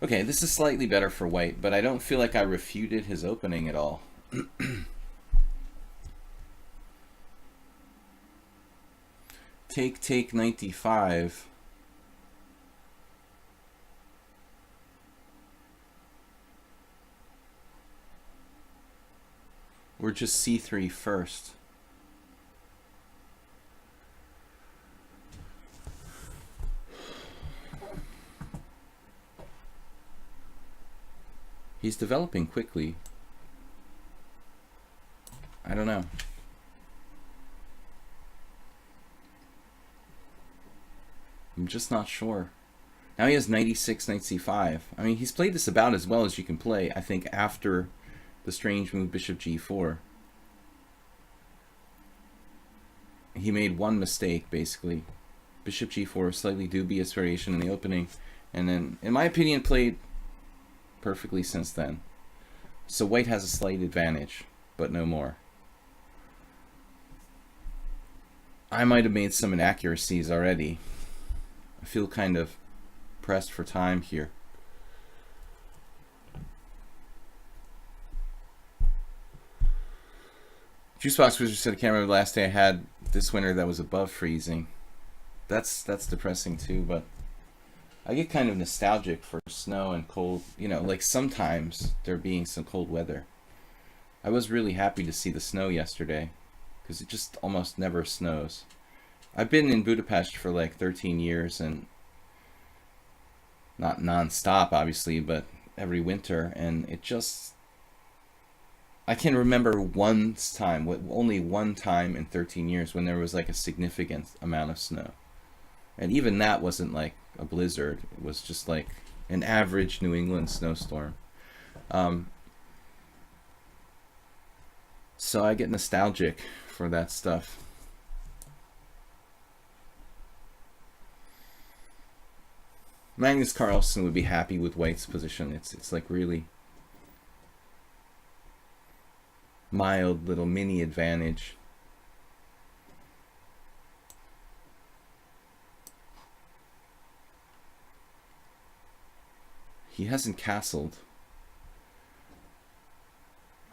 Okay, this is slightly better for white, but I don't feel like I refuted his opening at all. Take knight d5. Or just c3 first. He's developing quickly. I don't know. I'm just not sure. Now he has knight e6, knight c5. I mean, he's played this about as well as you can play, I think, after the strange move bishop g4. He made one mistake, basically. Bishop g4, slightly dubious variation in the opening, and then, in my opinion, played perfectly since then. So white has a slight advantage, but no more. I might have made some inaccuracies already. I feel kind of pressed for time here. Juicebox Wizard said, I can't remember the last day I had this winter that was above freezing. That's depressing too, but I get kind of nostalgic for snow and cold, you know, like sometimes there being some cold weather. I was really happy to see the snow yesterday, because it just almost never snows. I've been in Budapest for like 13 years, and not non-stop obviously, but every winter, and it just, I can remember only one time in 13 years when there was like a significant amount of snow. And even that wasn't like a blizzard. It was just like an average New England snowstorm. So I get nostalgic for that stuff. Magnus Carlsen would be happy with white's position. It's like really mild little mini advantage. He hasn't castled.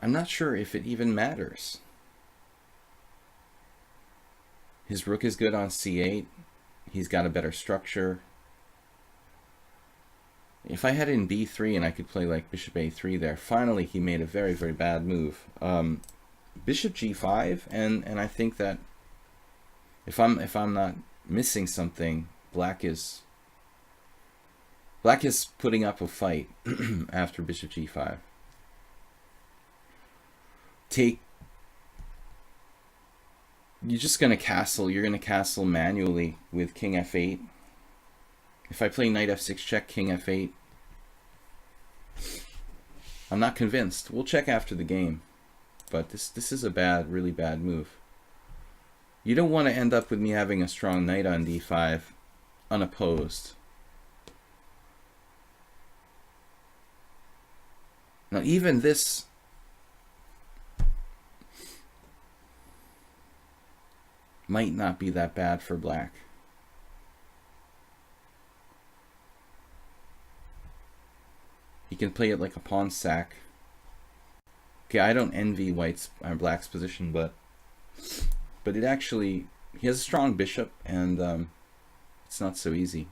I'm not sure if it even matters. His rook is good on c8. He's got a better structure. If I had it in b3 and I could play like bishop a3 there, finally he made a very, very bad move. Bishop g5, and I think that if I'm not missing something, black is putting up a fight after bishop g5. You're just going to castle. You're going to castle manually with king f8. If I play knight f6 check, king f8, I'm not convinced. We'll check after the game. But this is a bad, really bad move. You don't want to end up with me having a strong knight on d5 unopposed. Now even this might not be that bad for black. He can play it like a pawn sack. Okay, I don't envy white's black's position, but it actually, he has a strong bishop, and it's not so easy.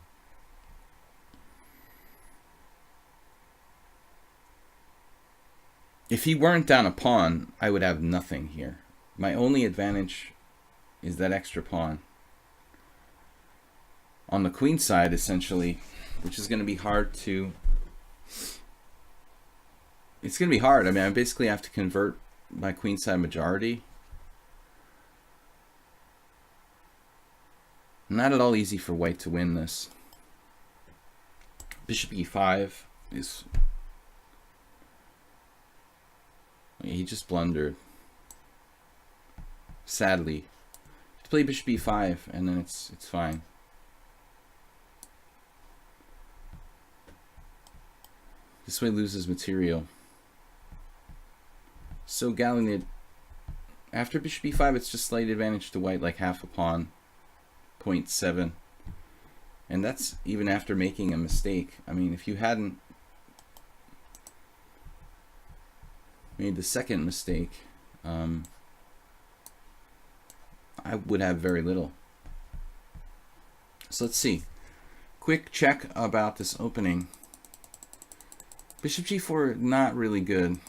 If he weren't down a pawn, I would have nothing here. My only advantage is that extra pawn on the queen side, essentially, which is going to be hard to... It's going to be hard. I mean, I basically have to convert my queenside majority. Not at all easy for white to win this. Bishop e5 is... He just blundered. Sadly. To play bishop e5 and then it's fine. This way loses material. So Galliard, after bishop e5, it's just slight advantage to white, like half a pawn, 0.7. And that's even after making a mistake. I mean, if you hadn't made the second mistake, I would have very little. So let's see. Quick check about this opening. Bishop g4, not really good.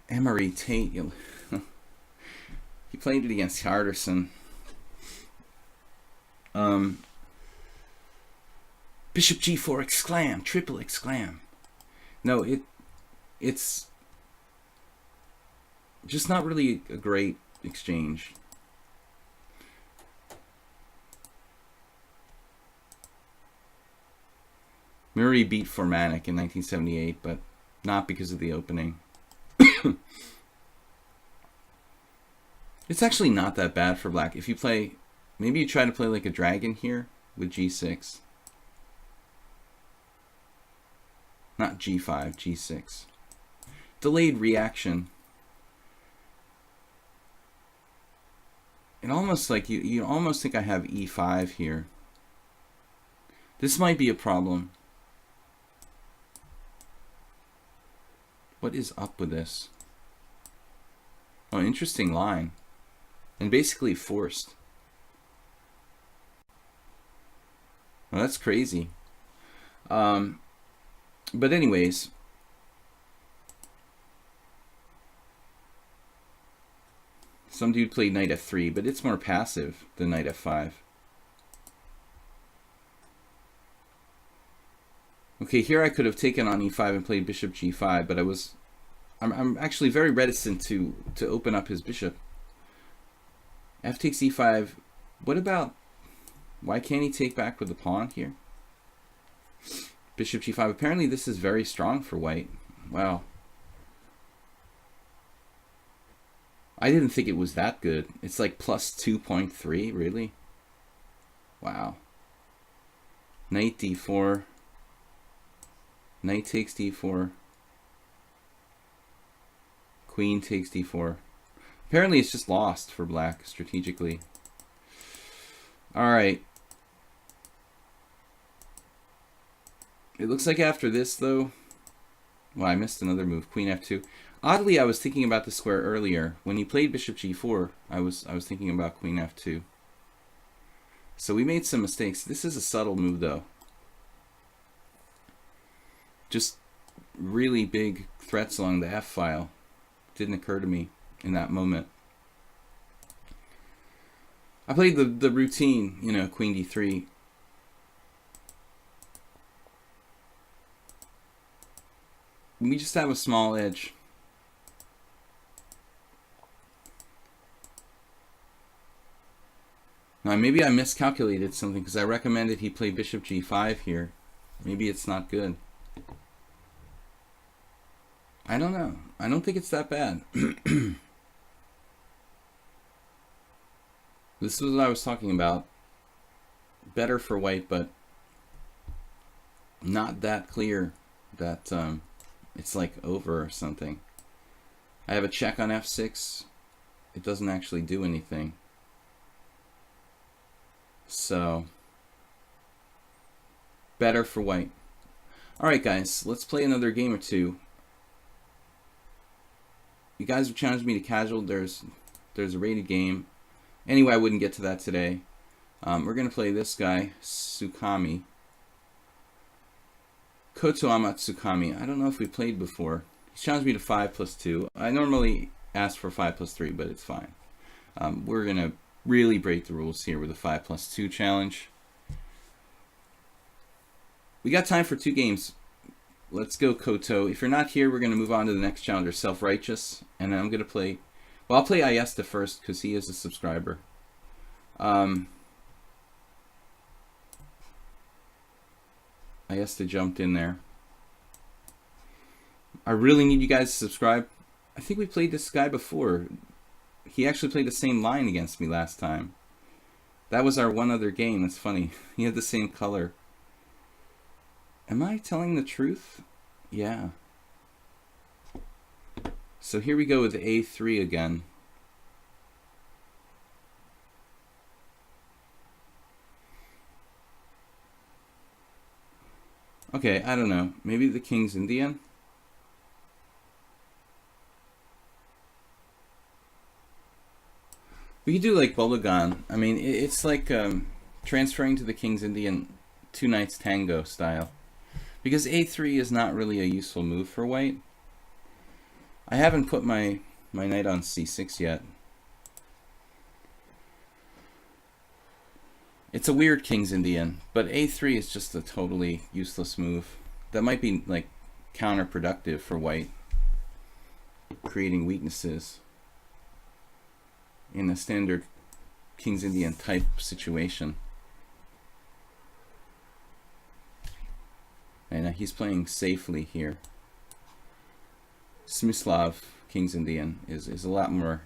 Emery Tate, he played it against Harderson. Bishop g4, exclam, triple exclam. No, it's just not really a great exchange. Murray beat Formanek in 1978, but not because of the opening. It's actually not that bad for black. If you play, maybe you try to play like a dragon here with g6. Not g5, g6. Delayed reaction. It almost like you almost think I have e5 here. This might be a problem. What is up with this? Oh, interesting line. And basically forced. Well, that's crazy. But anyways, some dude played knight f3, but it's more passive than knight f5. Okay, here I could have taken on e5 and played bishop g5, but I'm actually very reticent to open up his bishop. F takes e5. What about, why can't he take back with the pawn here? Bishop g5. Apparently this is very strong for white. Wow. I didn't think it was that good. It's like plus 2.3, really? Wow. Knight d4. Knight takes d4. Queen takes d4. Apparently it's just lost for black strategically. Alright. It looks like after this, though... Well, I missed another move. Queen f2. Oddly, I was thinking about the square earlier. When he played bishop g4, I was thinking about queen f2. So we made some mistakes. This is a subtle move, though. Just really big threats along the f file. Didn't occur to me in that moment. I played the routine, you know, queen d3. We just have a small edge. Maybe I miscalculated something because I recommended he play bishop g5 here. Maybe it's not good. I don't know. I don't think it's that bad. This is what I was talking about. Better for white, but not that clear that it's like over or something. I have a check on f6. It doesn't actually do anything. So, better for white. Alright guys, let's play another game or two. You guys have challenged me to casual. There's a rated game. Anyway, I wouldn't get to that today. We're going to play this guy, Tsukami. Koto Amatsukami. I don't know if we played before. He challenged me to 5+2. I normally ask for 5+3, but it's fine. We're going to really break the rules here with a 5+2 challenge. We got time for 2 games. Let's go, Koto. If you're not here, we're going to move on to the next challenger, Self-Righteous. And then I'm going to play... Well, I'll play Ayesta first because he is a subscriber. Ayesta jumped in there. I really need you guys to subscribe. I think we played this guy before. He actually played the same line against me last time. That was our one other game. That's funny. He had the same color. Am I telling the truth? Yeah. So here we go with A3 again. Okay, I don't know. Maybe the king's Indian? We could do like Bologan. I mean, it's like transferring to the king's Indian 2 knights tango style. Because A3 is not really a useful move for white. I haven't put my knight on C6 yet. It's a weird king's Indian, but A3 is just a totally useless move. That might be like counterproductive for white, creating weaknesses in a standard king's Indian type situation. And he's playing safely here. Smyslav king's Indian is a lot more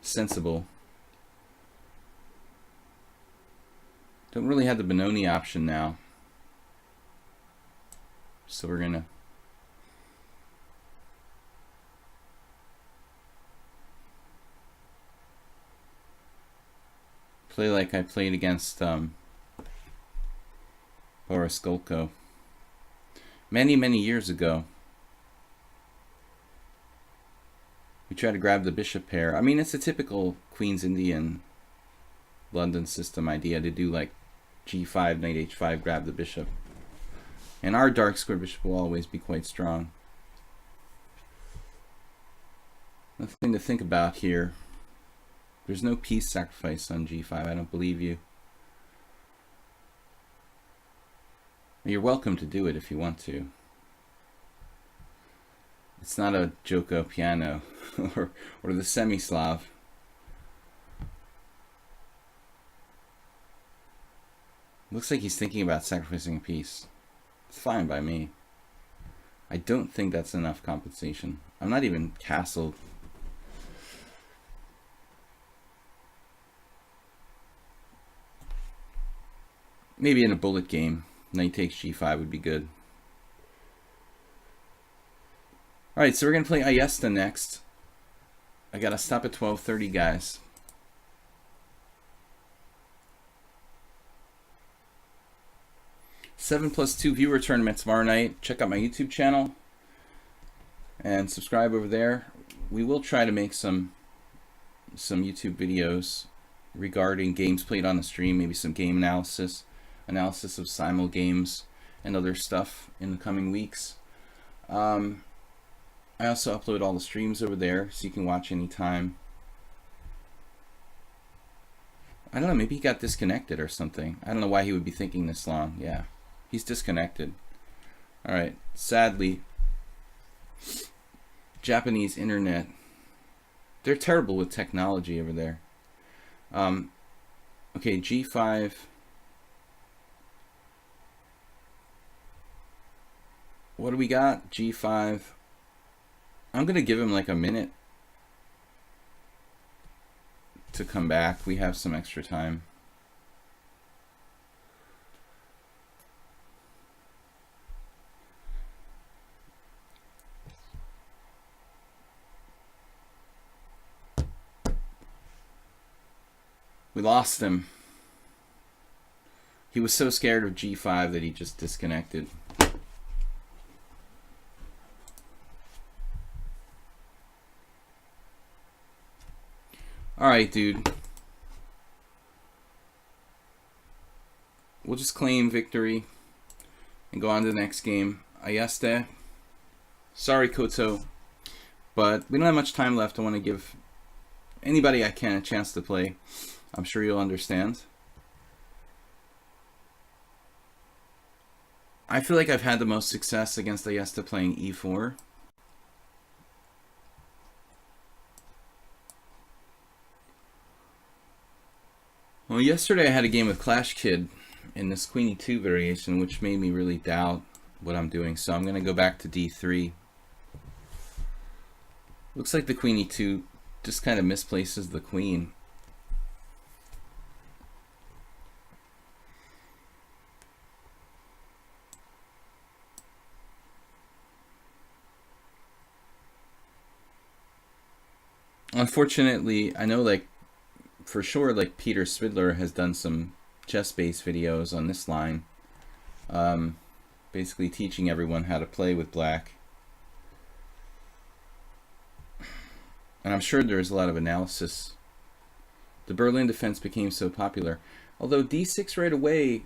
sensible. Don't really have the Benoni option now. So we're gonna play like I played against Boris Golko many years ago. We try to grab the bishop pair. I mean, it's a typical Queen's Indian London system idea to do like g5, knight h5, grab the bishop. And our dark square bishop will always be quite strong. Nothing to think about here. There's no piece sacrifice on g5. I don't believe you. You're welcome to do it if you want to. It's not a Joko piano or the semi-Slav. Looks like he's thinking about sacrificing a piece. It's fine by me. I don't think that's enough compensation. I'm not even castled. Maybe in a bullet game, knight takes g5 would be good. Alright, so we're going to play Ayesta next. I got to stop at 12:30, guys. Seven plus 2 viewer tournament tomorrow night. Check out my YouTube channel and subscribe over there. We will try to make some YouTube videos regarding games played on the stream, maybe some game analysis of simul games and other stuff in the coming weeks. I also upload all the streams over there so you can watch anytime. I don't know, maybe he got disconnected or something. I don't know why he would be thinking this long. Yeah, he's disconnected. Alright, sadly, Japanese internet, they're terrible with technology over there. Okay, g5. What do we got? g5. I'm going to give him like a minute to come back. We have some extra time. We lost him. He was so scared of g5 that he just disconnected. Alright, dude. We'll just claim victory and go on to the next game. Ayeste. Sorry, Koto. But we don't have much time left. I want to give anybody I can a chance to play. I'm sure you'll understand. I feel like I've had the most success against Ayeste playing e4. Well, yesterday I had a game with Clash Kid in this Queen e2 variation, which made me really doubt what I'm doing. So I'm going to go back to d3. Looks like the Queen e2 just kind of misplaces the queen. Unfortunately, I know like for sure like Peter Swidler has done some chess-based videos on this line, basically teaching everyone how to play with black. And I'm sure there's a lot of analysis. The Berlin defense became so popular. Although d6 right away,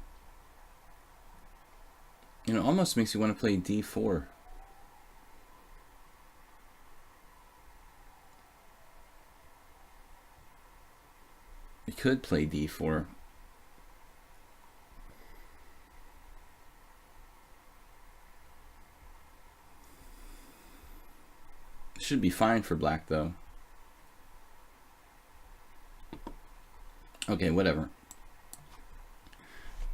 you know, almost makes you want to play d4. You could play d4. Should be fine for black though. Okay, whatever.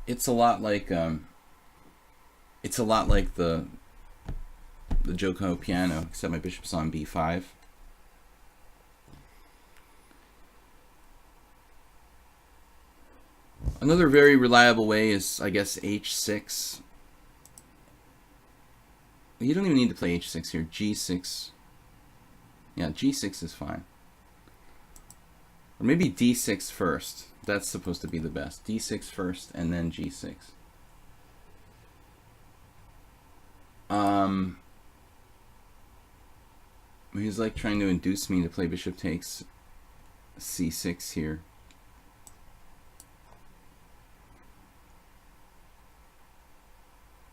It's a lot like the Joko piano, except my bishop's on b5. Another very reliable way is, I guess, h6. You don't even need to play h6 here. g6. Yeah, g6 is fine. Or maybe d6 first. That's supposed to be the best. d6 first and then g6. He's like trying to induce me to play bishop takes c6 here.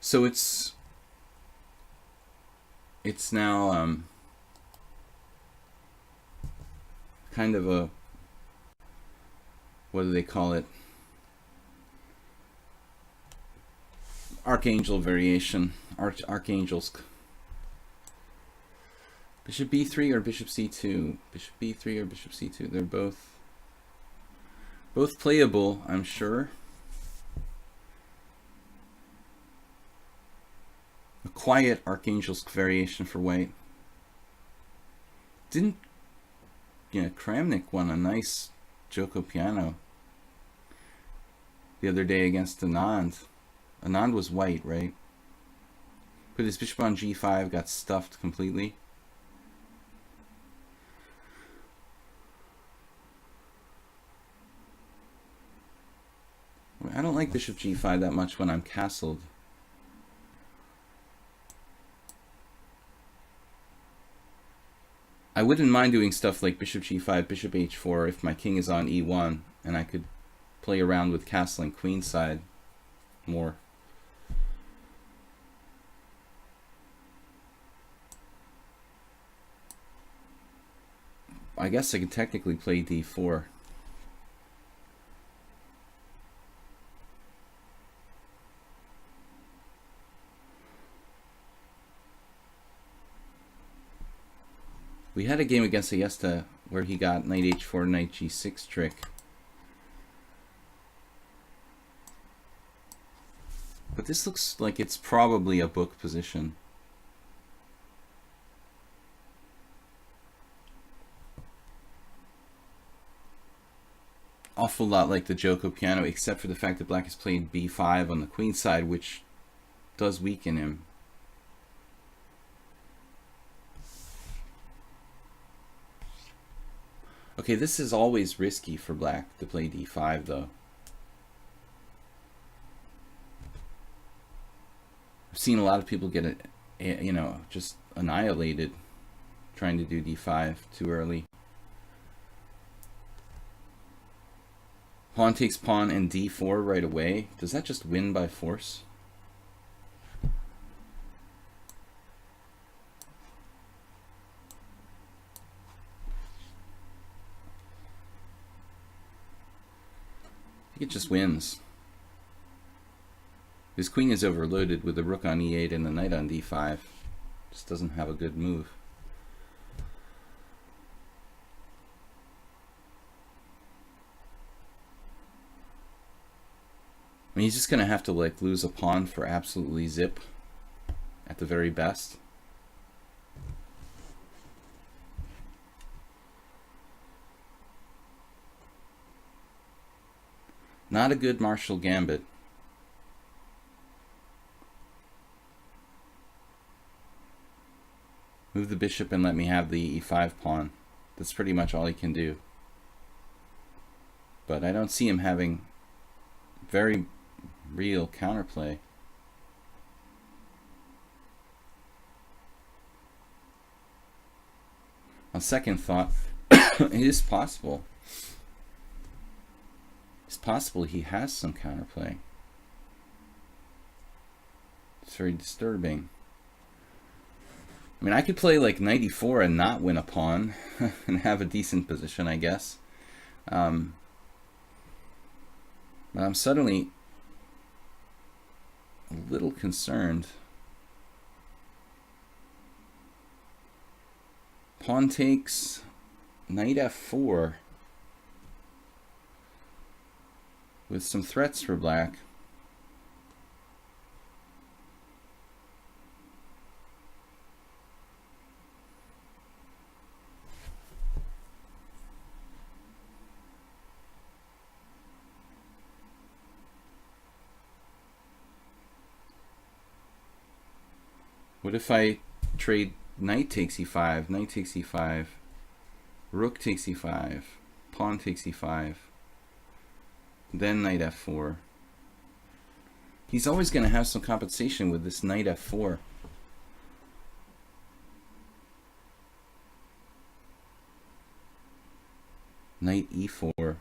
So it's now kind of a, what do they call it? Archangel variation. Archangels. Bishop b3 or bishop c2? Bishop b3 or bishop c2? They're both playable, I'm sure. A quiet Archangelsk variation for white. Didn't, you know, Kramnik won a nice Joko piano the other day against Anand. Anand was white, right? Put his bishop on g5, got stuffed completely. I don't like bishop g5 that much when I'm castled. I wouldn't mind doing stuff like bishop g5, bishop h4 if my king is on e1 and I could play around with castling queenside more. I guess I could technically play d4. We had a game against Ayeste where he got knight h4, knight g6 trick. But this looks like it's probably a book position. Awful lot like the Joko piano, except for the fact that black is playing b5 on the queen side, which does weaken him. Okay, this is always risky for black to play d5 though. I've seen a lot of people get you know, just annihilated trying to do d5 too early. Pawn takes pawn and d4 right away. Does that just win by force? I think it just wins. His queen is overloaded with the rook on e8 and the knight on d5. Just doesn't have a good move. I mean, he's just gonna have to like lose a pawn for absolutely zip at the very best. Not a good Marshall Gambit. Move the bishop and let me have the e5 pawn. That's pretty much all he can do. But I don't see him having very real counterplay. On second thought, it is possible. It's possible he has some counterplay. It's very disturbing. I mean, I could play like knight e4 and not win a pawn and have a decent position, I guess. But I'm suddenly a little concerned. Pawn takes, knight f4 with some threats for black. What if I trade knight takes e5, knight takes e5, rook takes e5, pawn takes e5, then knight f4? He's always going to have some compensation with this knight f4. Knight e4.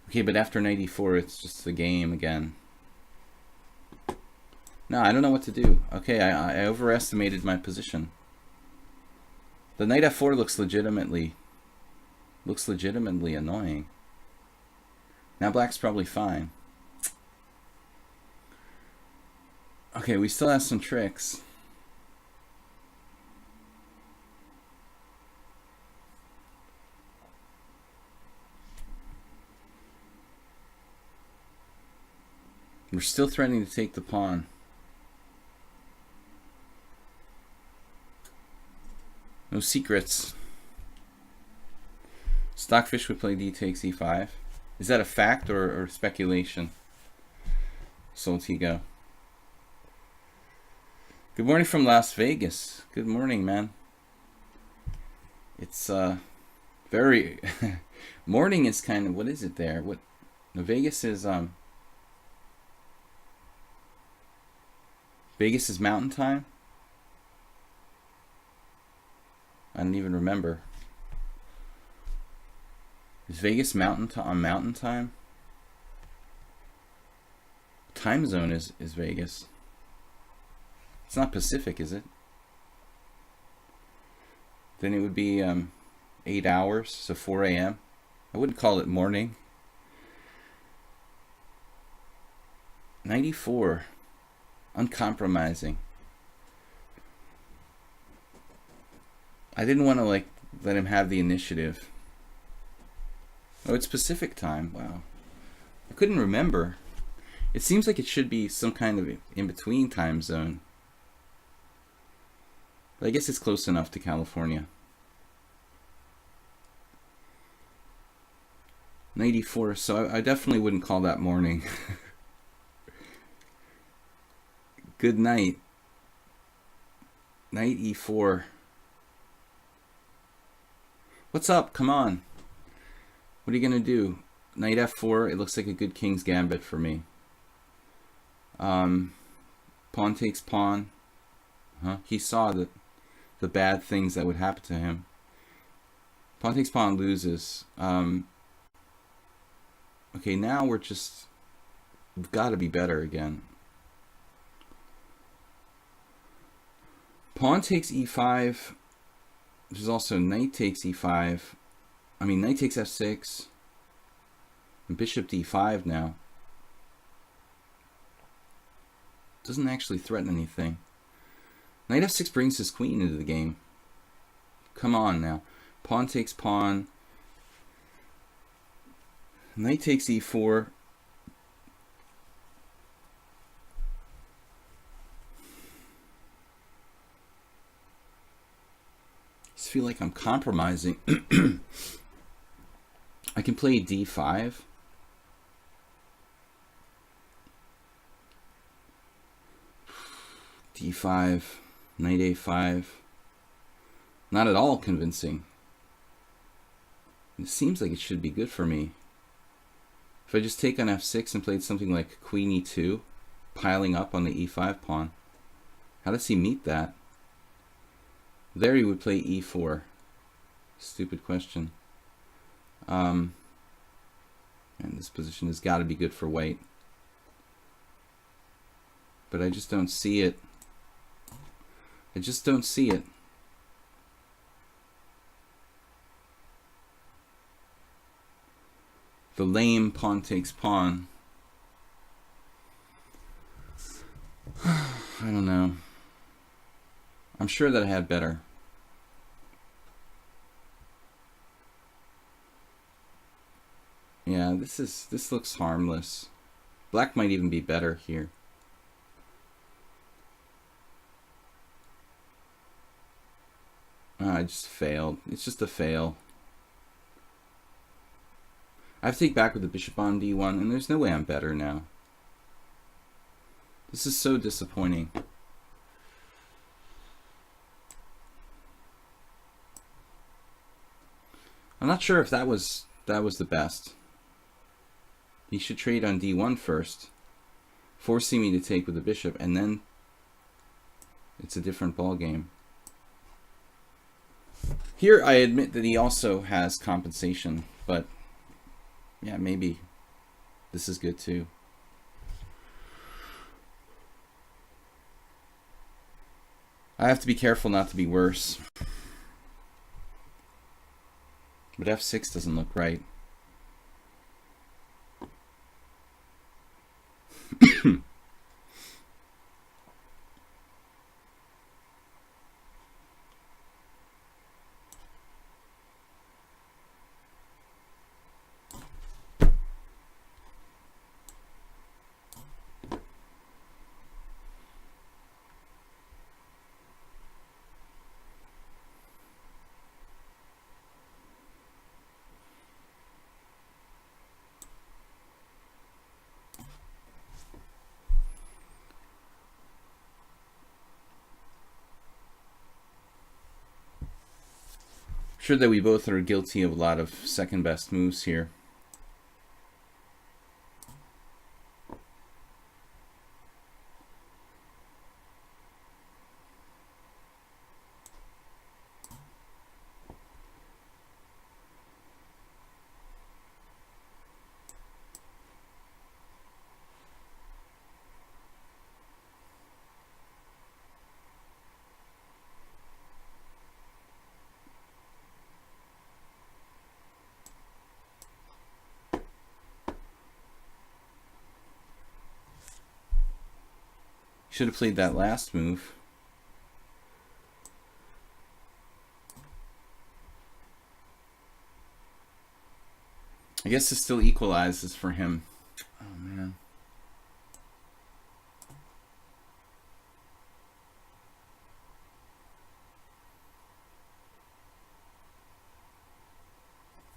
Okay, but after knight e4, it's just the game again. No, I don't know what to do. Okay, I overestimated my position. The knight f4 looks legitimately annoying. Now black's probably fine. Okay, we still have some tricks. We're still threatening to take the pawn. No secrets. Stockfish would play d takes e5. Is that a fact or speculation? Soltigo. Good morning from Las Vegas. Good morning, man. It's very morning is kind of, what is it there? What Vegas is Vegas is mountain time? I don't even remember. Is Vegas mountain time? Time zone is Vegas. It's not Pacific, is it? Then it would be 8 hours, so 4 a.m. I wouldn't call it morning. 94. Uncompromising. I didn't want to like let him have the initiative. Oh, it's Pacific time. Wow. I couldn't remember. It seems like it should be some kind of in-between time zone. But I guess it's close enough to California. 94, so I definitely wouldn't call that morning. Good night. Knight e4. What's up? Come on. What are you going to do? Knight f4. It looks like a good king's gambit for me. Pawn takes pawn. He saw the bad things that would happen to him. Pawn takes pawn, loses. Okay, now we've got to be better again. Pawn takes e5. There's also knight takes e5. I mean, knight takes f6. And bishop d5 now. Doesn't actually threaten anything. Knight f6 brings his queen into the game. Come on now. Pawn takes pawn. Knight takes e4. I just feel like I'm compromising. I can play d5. d5, knight a5. Not at all convincing. It seems like it should be good for me. If I just take on f6 and played something like queen e2, piling up on the e5 pawn, how does he meet that? There he would play e4. Stupid question. And this position has got to be good for white. But I just don't see it. I just don't see it. The lame pawn takes pawn. I don't know. I'm sure that I had better. Yeah, this looks harmless. Black might even be better here. I just failed. It's just a fail. I have to take back with the bishop on d1, and there's no way I'm better now. This is so disappointing. I'm not sure if that was the best. He should trade on d1 first, forcing me to take with the bishop, and then it's a different ball game. Here I admit that he also has compensation, but yeah, maybe this is good too. I have to be careful not to be worse. But f6 doesn't look right. Sure that we both are guilty of a lot of second best moves here. Should have played that last move. I guess this still equalizes for him. Oh, man.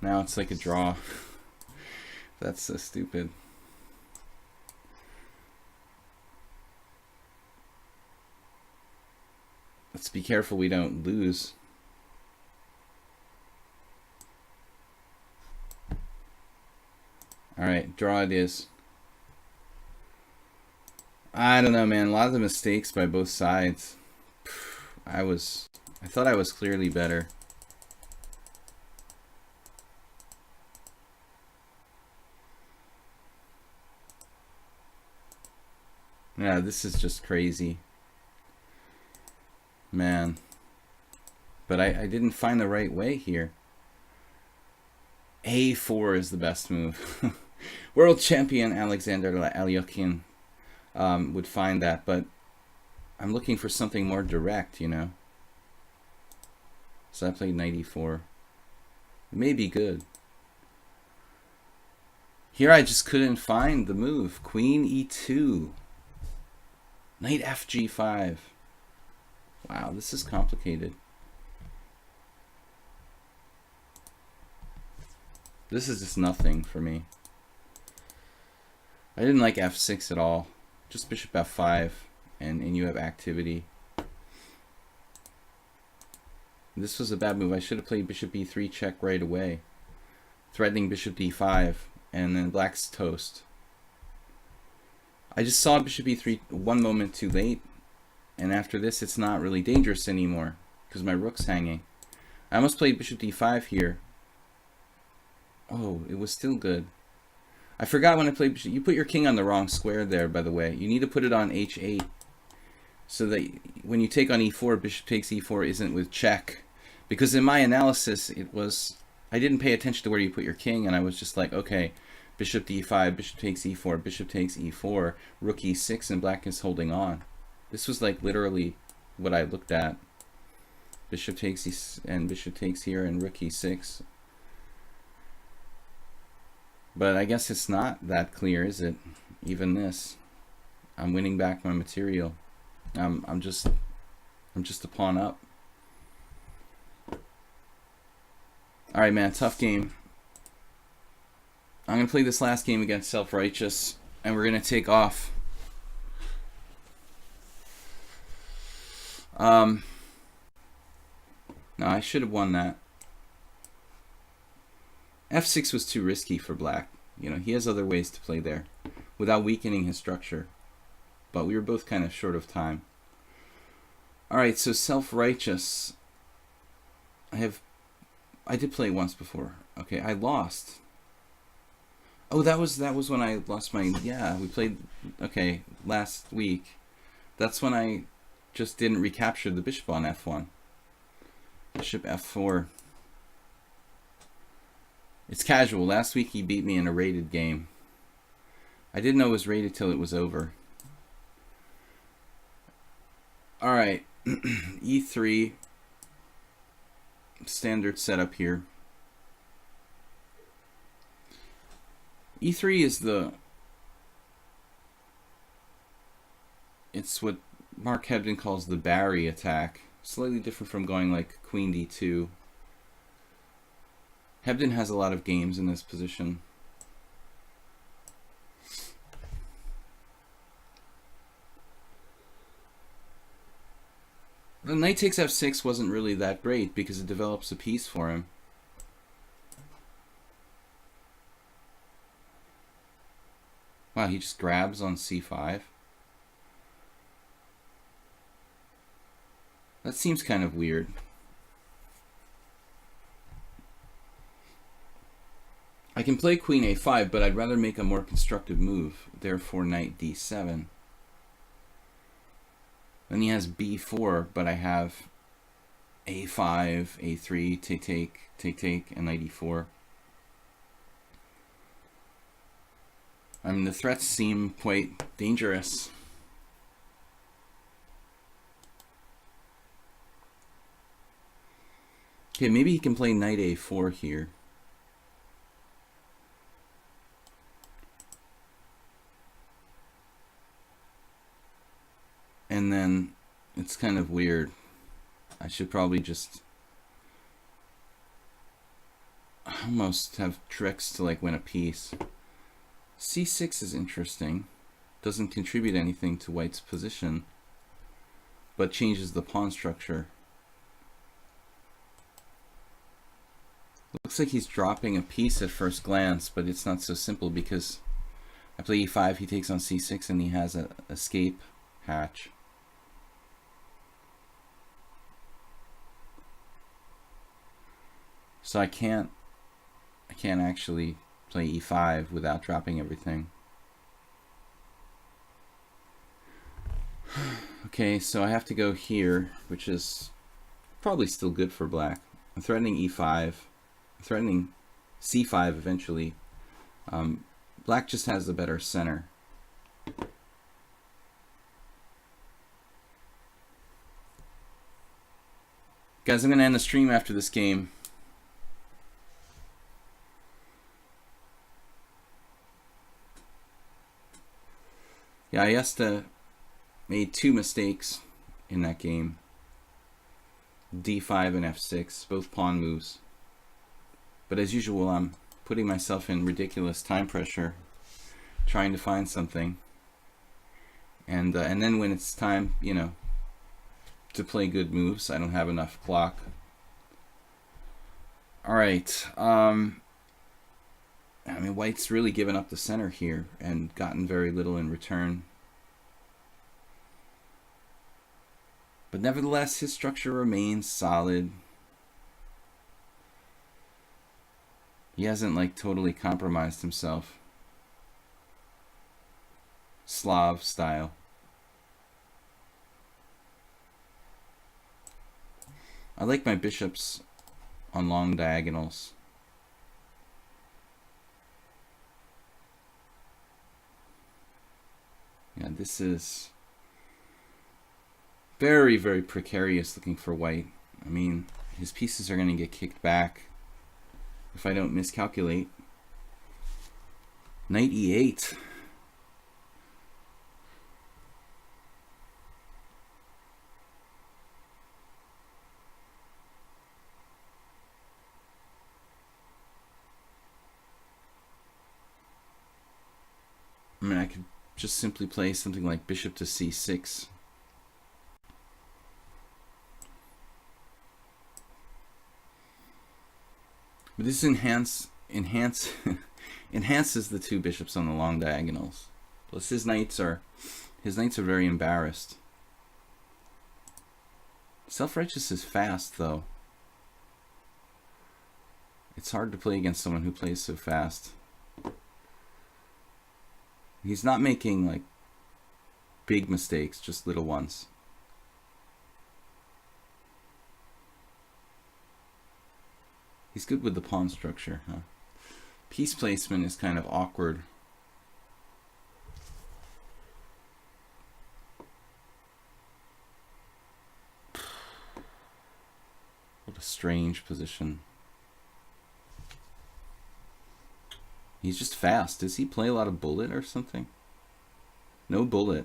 Now it's like a draw. That's so stupid. Let's be careful we don't lose. Alright, draw it is. I don't know, man. A lot of the mistakes by both sides. I thought I was clearly better. Yeah, this is just crazy. Man. But I didn't find the right way here. A4 is the best move. World champion Alexander Alyokin would find that, but I'm looking for something more direct, you know. So I played knight e4. It may be good. Here I just couldn't find the move. Queen e2. Knight fg5. Wow, this is complicated. This is just nothing for me. I didn't like f6 at all. Just bishop f5 and you have activity. This was a bad move. I should have played bishop e3 check right away. Threatening bishop d5 and then black's toast. I just saw bishop e3 one moment too late, and after this it's not really dangerous anymore because my rook's hanging. I almost played bishop d5 here. Oh, it was still good. I forgot when I played bishop. You put your king on the wrong square there, by the way. You need to put it on h8 so that when you take on e4, bishop takes e4 isn't with check. Because in my analysis, I didn't pay attention to where you put your king, and I was just like, okay, bishop d5, bishop takes e4, bishop takes e4, rook e6, and black is holding on. This was like literally what I looked at. Bishop takes and bishop takes here, and rook e6. But I guess it's not that clear, is it? Even this, I'm winning back my material. I'm just a pawn up. All right, man, tough game. I'm gonna play this last game against Self-Righteous, and we're gonna take off. No, I should have won that. f6 was too risky for black. You know, he has other ways to play there without weakening his structure. But we were both kind of short of time. Alright, so Self-Righteous. I did play it once before. Okay, I lost. Oh, that was when I lost my, yeah, we played, okay, last week. That's when I just didn't recapture the bishop on f1. Bishop f4. It's casual. Last week he beat me in a rated game. I didn't know it was rated till it was over. Alright, e3. Standard setup here. e3 is it's what Mark Hebden calls the Barry attack. Slightly different from going like queen d2. Hebden has a lot of games in this position. The knight takes f6 wasn't really that great because it develops a piece for him. Wow, he just grabs on c5. That seems kind of weird. I can play queen a5, but I'd rather make a more constructive move. Therefore, knight d7. Then he has b4, but I have a5, a3, take, and knight e4. I mean, the threats seem quite dangerous. Okay, maybe he can play knight a4 here. and then it's kind of weird. I should probably just almost have tricks to like win a piece. C6 is interesting. Doesn't contribute anything to white's position, but changes the pawn structure. Looks like he's dropping a piece at first glance, but it's not so simple because I play e5, he takes on c6, and he has an escape hatch. So I can't actually play e5 without dropping everything. Okay, so I have to go here, which is probably still good for black. I'm threatening e5. I'm threatening c5 eventually. Black just has the better center. Guys, I'm going to end the stream after this game. Yeah, Ayesta made 2 mistakes in that game. d5 and f6, both pawn moves. But as usual, I'm putting myself in ridiculous time pressure, trying to find something. And then when it's time, you know, to play good moves, I don't have enough clock. All right. I mean, white's really given up the center here and gotten very little in return. But nevertheless, his structure remains solid. He hasn't like totally compromised himself. Slav style. I like my bishops on long diagonals. Yeah, this is very, very precarious looking for white. I mean, his pieces are going to get kicked back if I don't miscalculate. Knight e8. I mean, I could just simply play something like bishop to c6. But this enhances the 2 bishops on the long diagonals. Plus his knights are very embarrassed. Self-righteous is fast though. It's hard to play against someone who plays so fast. He's not making like big mistakes, just little ones. He's good with the pawn structure, huh? Piece placement is kind of awkward. What a strange position. He's just fast. Does he play a lot of bullet or something? No bullet.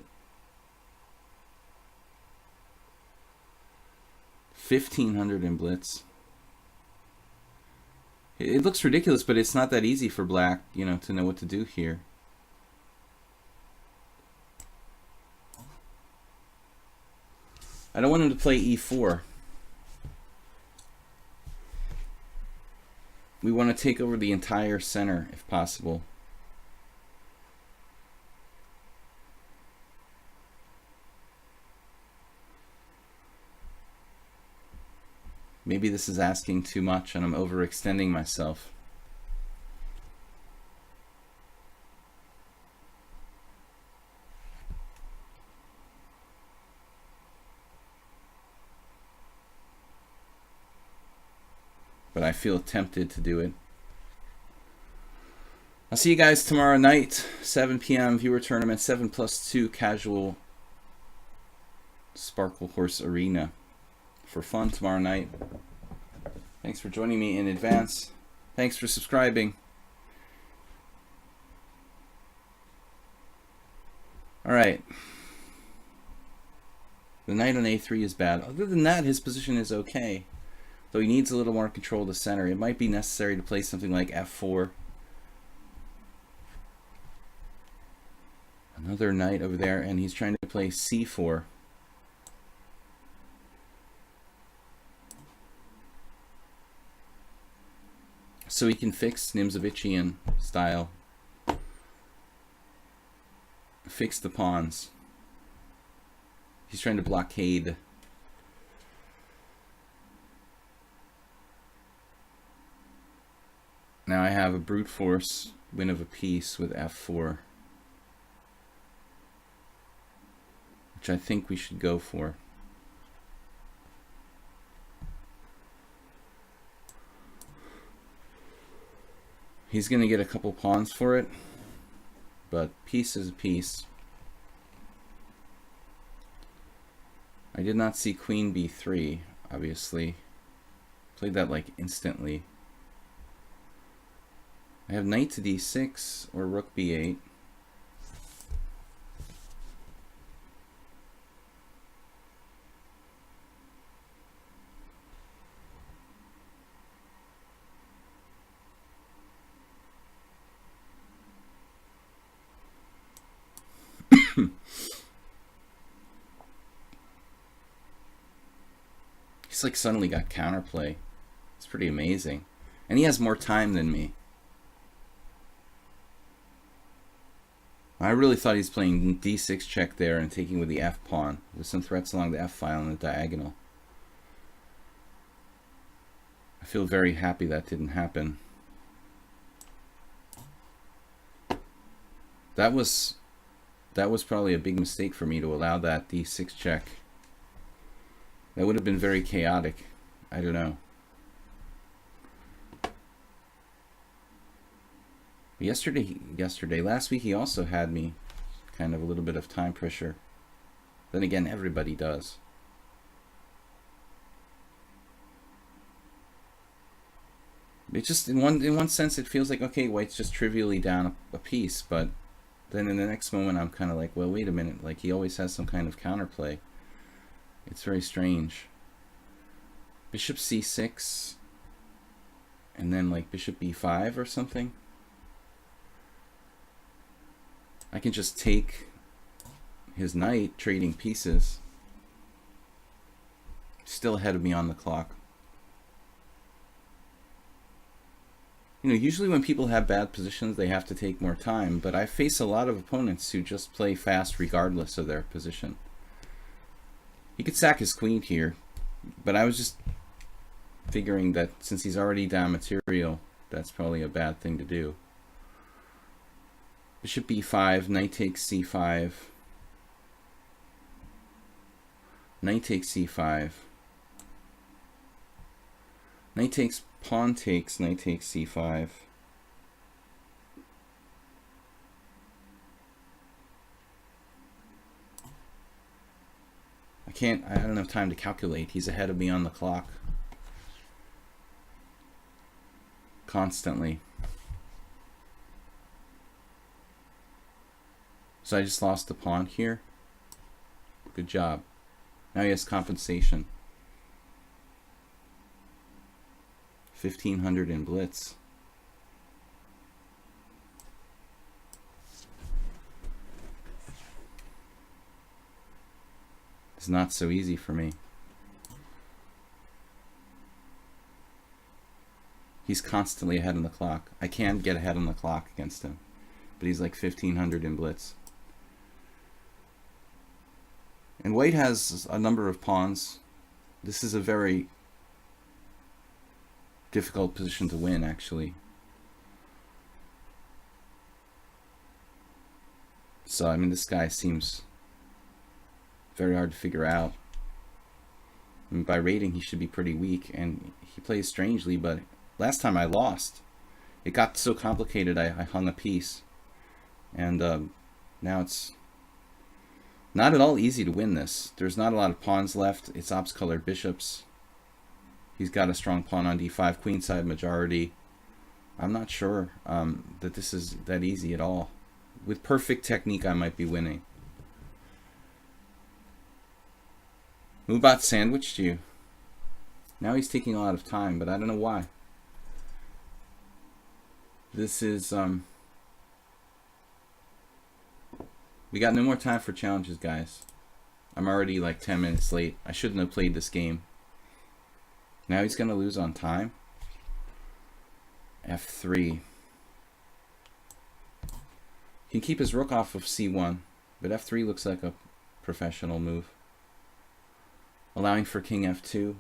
1500 in Blitz. It looks ridiculous, but it's not that easy for black, you know, to know what to do here. I don't want him to play e4. We want to take over the entire center if possible. Maybe this is asking too much and I'm overextending myself. But I feel tempted to do it. I'll see you guys tomorrow night, 7 p.m. viewer tournament, 7+2 casual Sparkle Horse Arena. For fun tomorrow night. Thanks for joining me in advance. Thanks for subscribing. All right. The knight on a3 is bad. Other than that, his position is okay. Though he needs a little more control of the center. It might be necessary to play something like f4. Another knight over there, and he's trying to play c4. So he can fix Nimzovician style. Fix the pawns. He's trying to blockade. Now I have a brute force win of a piece with f4, which I think we should go for. He's going to get a couple pawns for it, but piece is a piece. I did not see queen b3, obviously. Played that like instantly. I have knight to d6 or rook b8. He's like suddenly got counterplay. It's pretty amazing. And he has more time than me. I really thought he's playing d6 check there and taking with the f pawn with some threats along the f file and the diagonal. I feel very happy that didn't happen. That was probably a big mistake for me to allow that d6 check. That would have been very chaotic. I don't know. Last week he also had me kind of a little bit of time pressure. Then again, everybody does. It just in one sense it feels like, okay, white's just trivially down a piece, but then in the next moment I'm kind of like, well, wait a minute, like he always has some kind of counterplay. It's very strange. Bishop c6 and then like bishop b5 or something. I can just take his knight, trading pieces. Still ahead of me on the clock. You know, usually when people have bad positions, they have to take more time, but I face a lot of opponents who just play fast regardless of their position. He could sack his queen here, but I was just figuring that since he's already down material, that's probably a bad thing to do. Bishop b5, knight takes c5. Knight takes c5. Knight takes, pawn takes, knight takes c5. I don't have time to calculate. He's ahead of me on the clock. Constantly. So I just lost the pawn here. Good job. Now he has compensation. 1500 in Blitz. It's not so easy for me. He's constantly ahead on the clock. I can get ahead on the clock against him, but he's like 1500 in Blitz. And white has a number of pawns. This is a very difficult position to win, actually. So, I mean, this guy seems very hard to figure out. I mean, by rating, he should be pretty weak, and he plays strangely, but last time I lost. It got so complicated, I hung a piece. And now it's not at all easy to win this. There's not a lot of pawns left. It's ops-colored bishops. He's got a strong pawn on d5, queenside majority. I'm not sure that this is that easy at all. With perfect technique, I might be winning. Mubot sandwiched you. Now he's taking a lot of time, but I don't know why. This is, we got no more time for challenges, guys. I'm already like 10 minutes late. I shouldn't have played this game. Now he's going to lose on time. F3. He can keep his rook off of C1, but F3 looks like a professional move. Allowing for King F2.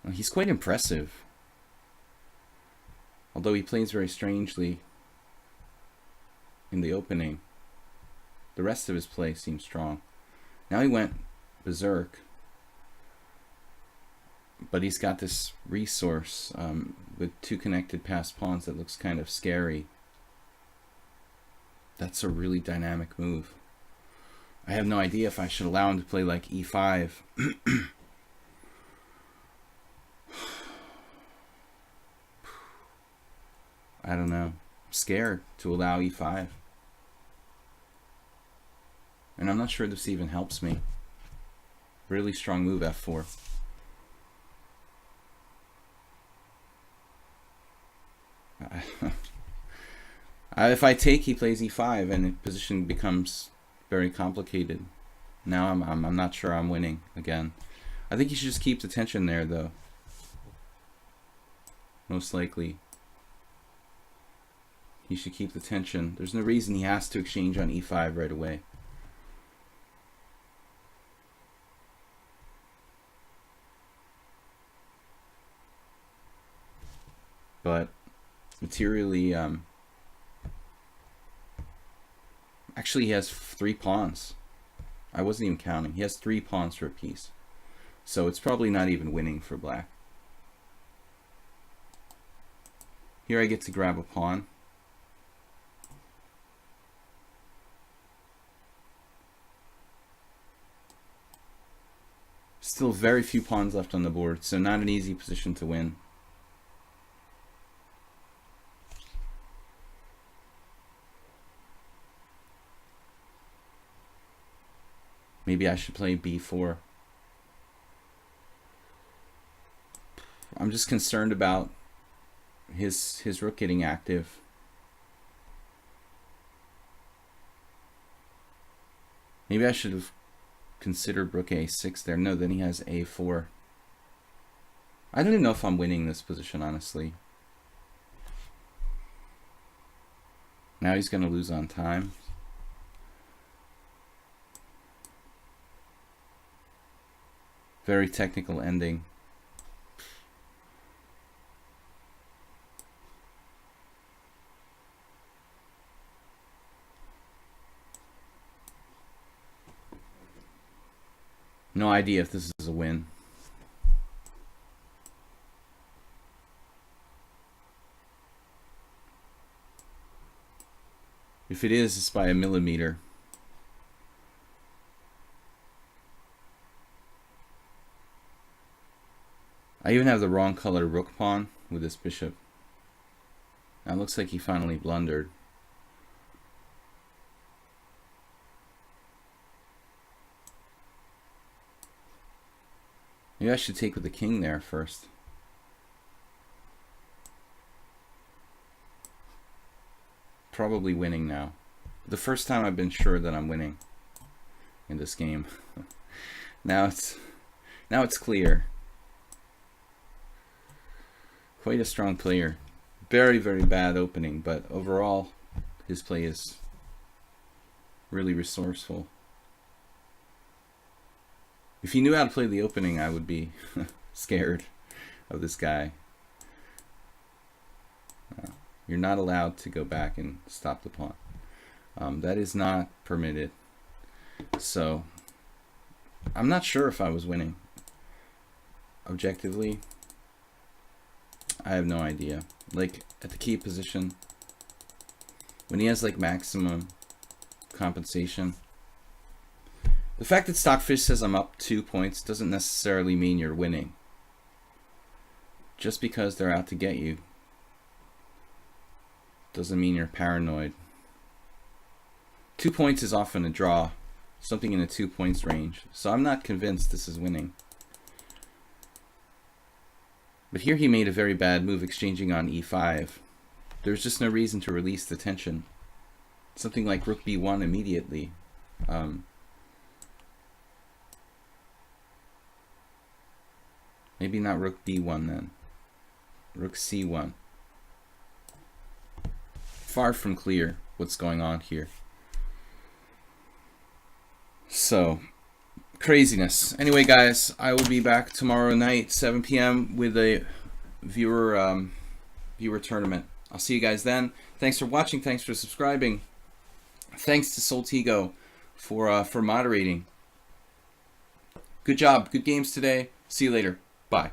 Well, he's quite impressive. Although he plays very strangely in the opening. The rest of his play seems strong. Now he went berserk. But he's got this resource with two connected passed pawns that looks kind of scary. That's a really dynamic move. I have no idea if I should allow him to play like E5. I don't know. I'm scared to allow E5. And I'm not sure this even helps me. Really strong move, F4. If I take, he plays E5, and the position becomes very complicated. Now I'm not sure I'm winning again. I think he should just keep the tension there, though. Most likely. He should keep the tension. There's no reason he has to exchange on E5 right away. But materially, actually he has 3 pawns. I wasn't even counting. He has 3 pawns for a piece. So it's probably not even winning for black. Here I get to grab a pawn. Still very few pawns left on the board, so not an easy position to win. Maybe I should play B4. I'm just concerned about his rook getting active. Maybe I should have considered rook A6 there. No, then he has A4. I don't even know if I'm winning this position, honestly. Now he's going to lose on time. Very technical ending. No idea if this is a win. If it is, it's by a millimeter. I even have the wrong color rook pawn with this bishop. Now it looks like he finally blundered. Maybe I should take with the king there first. Probably winning now. The first time I've been sure that I'm winning in this game. Now it's clear. Quite a strong player. Very, very bad opening, but overall his play is really resourceful. If he knew how to play the opening, I would be scared of this guy. You're not allowed to go back and stop the pawn. That is not permitted. So I'm not sure if I was winning. Objectively, I have no idea. Like at the key position, when he has like maximum compensation, the fact that Stockfish says I'm up 2 points doesn't necessarily mean you're winning. Just because they're out to get you doesn't mean you're paranoid. 2 points is often a draw, something in the 2 points range. So I'm not convinced this is winning. But here he made a very bad move, exchanging on e5. There's just no reason to release the tension. Something like rook b1 immediately. Maybe not rook b1 then. Rook c1. Far from clear what's going on here. So, craziness. Anyway, guys, I will be back tomorrow night, 7 p.m. with a viewer tournament. I'll see you guys then. Thanks for watching. Thanks for subscribing. Thanks to Soltigo for moderating. Good job. Good games today. See you later. Bye.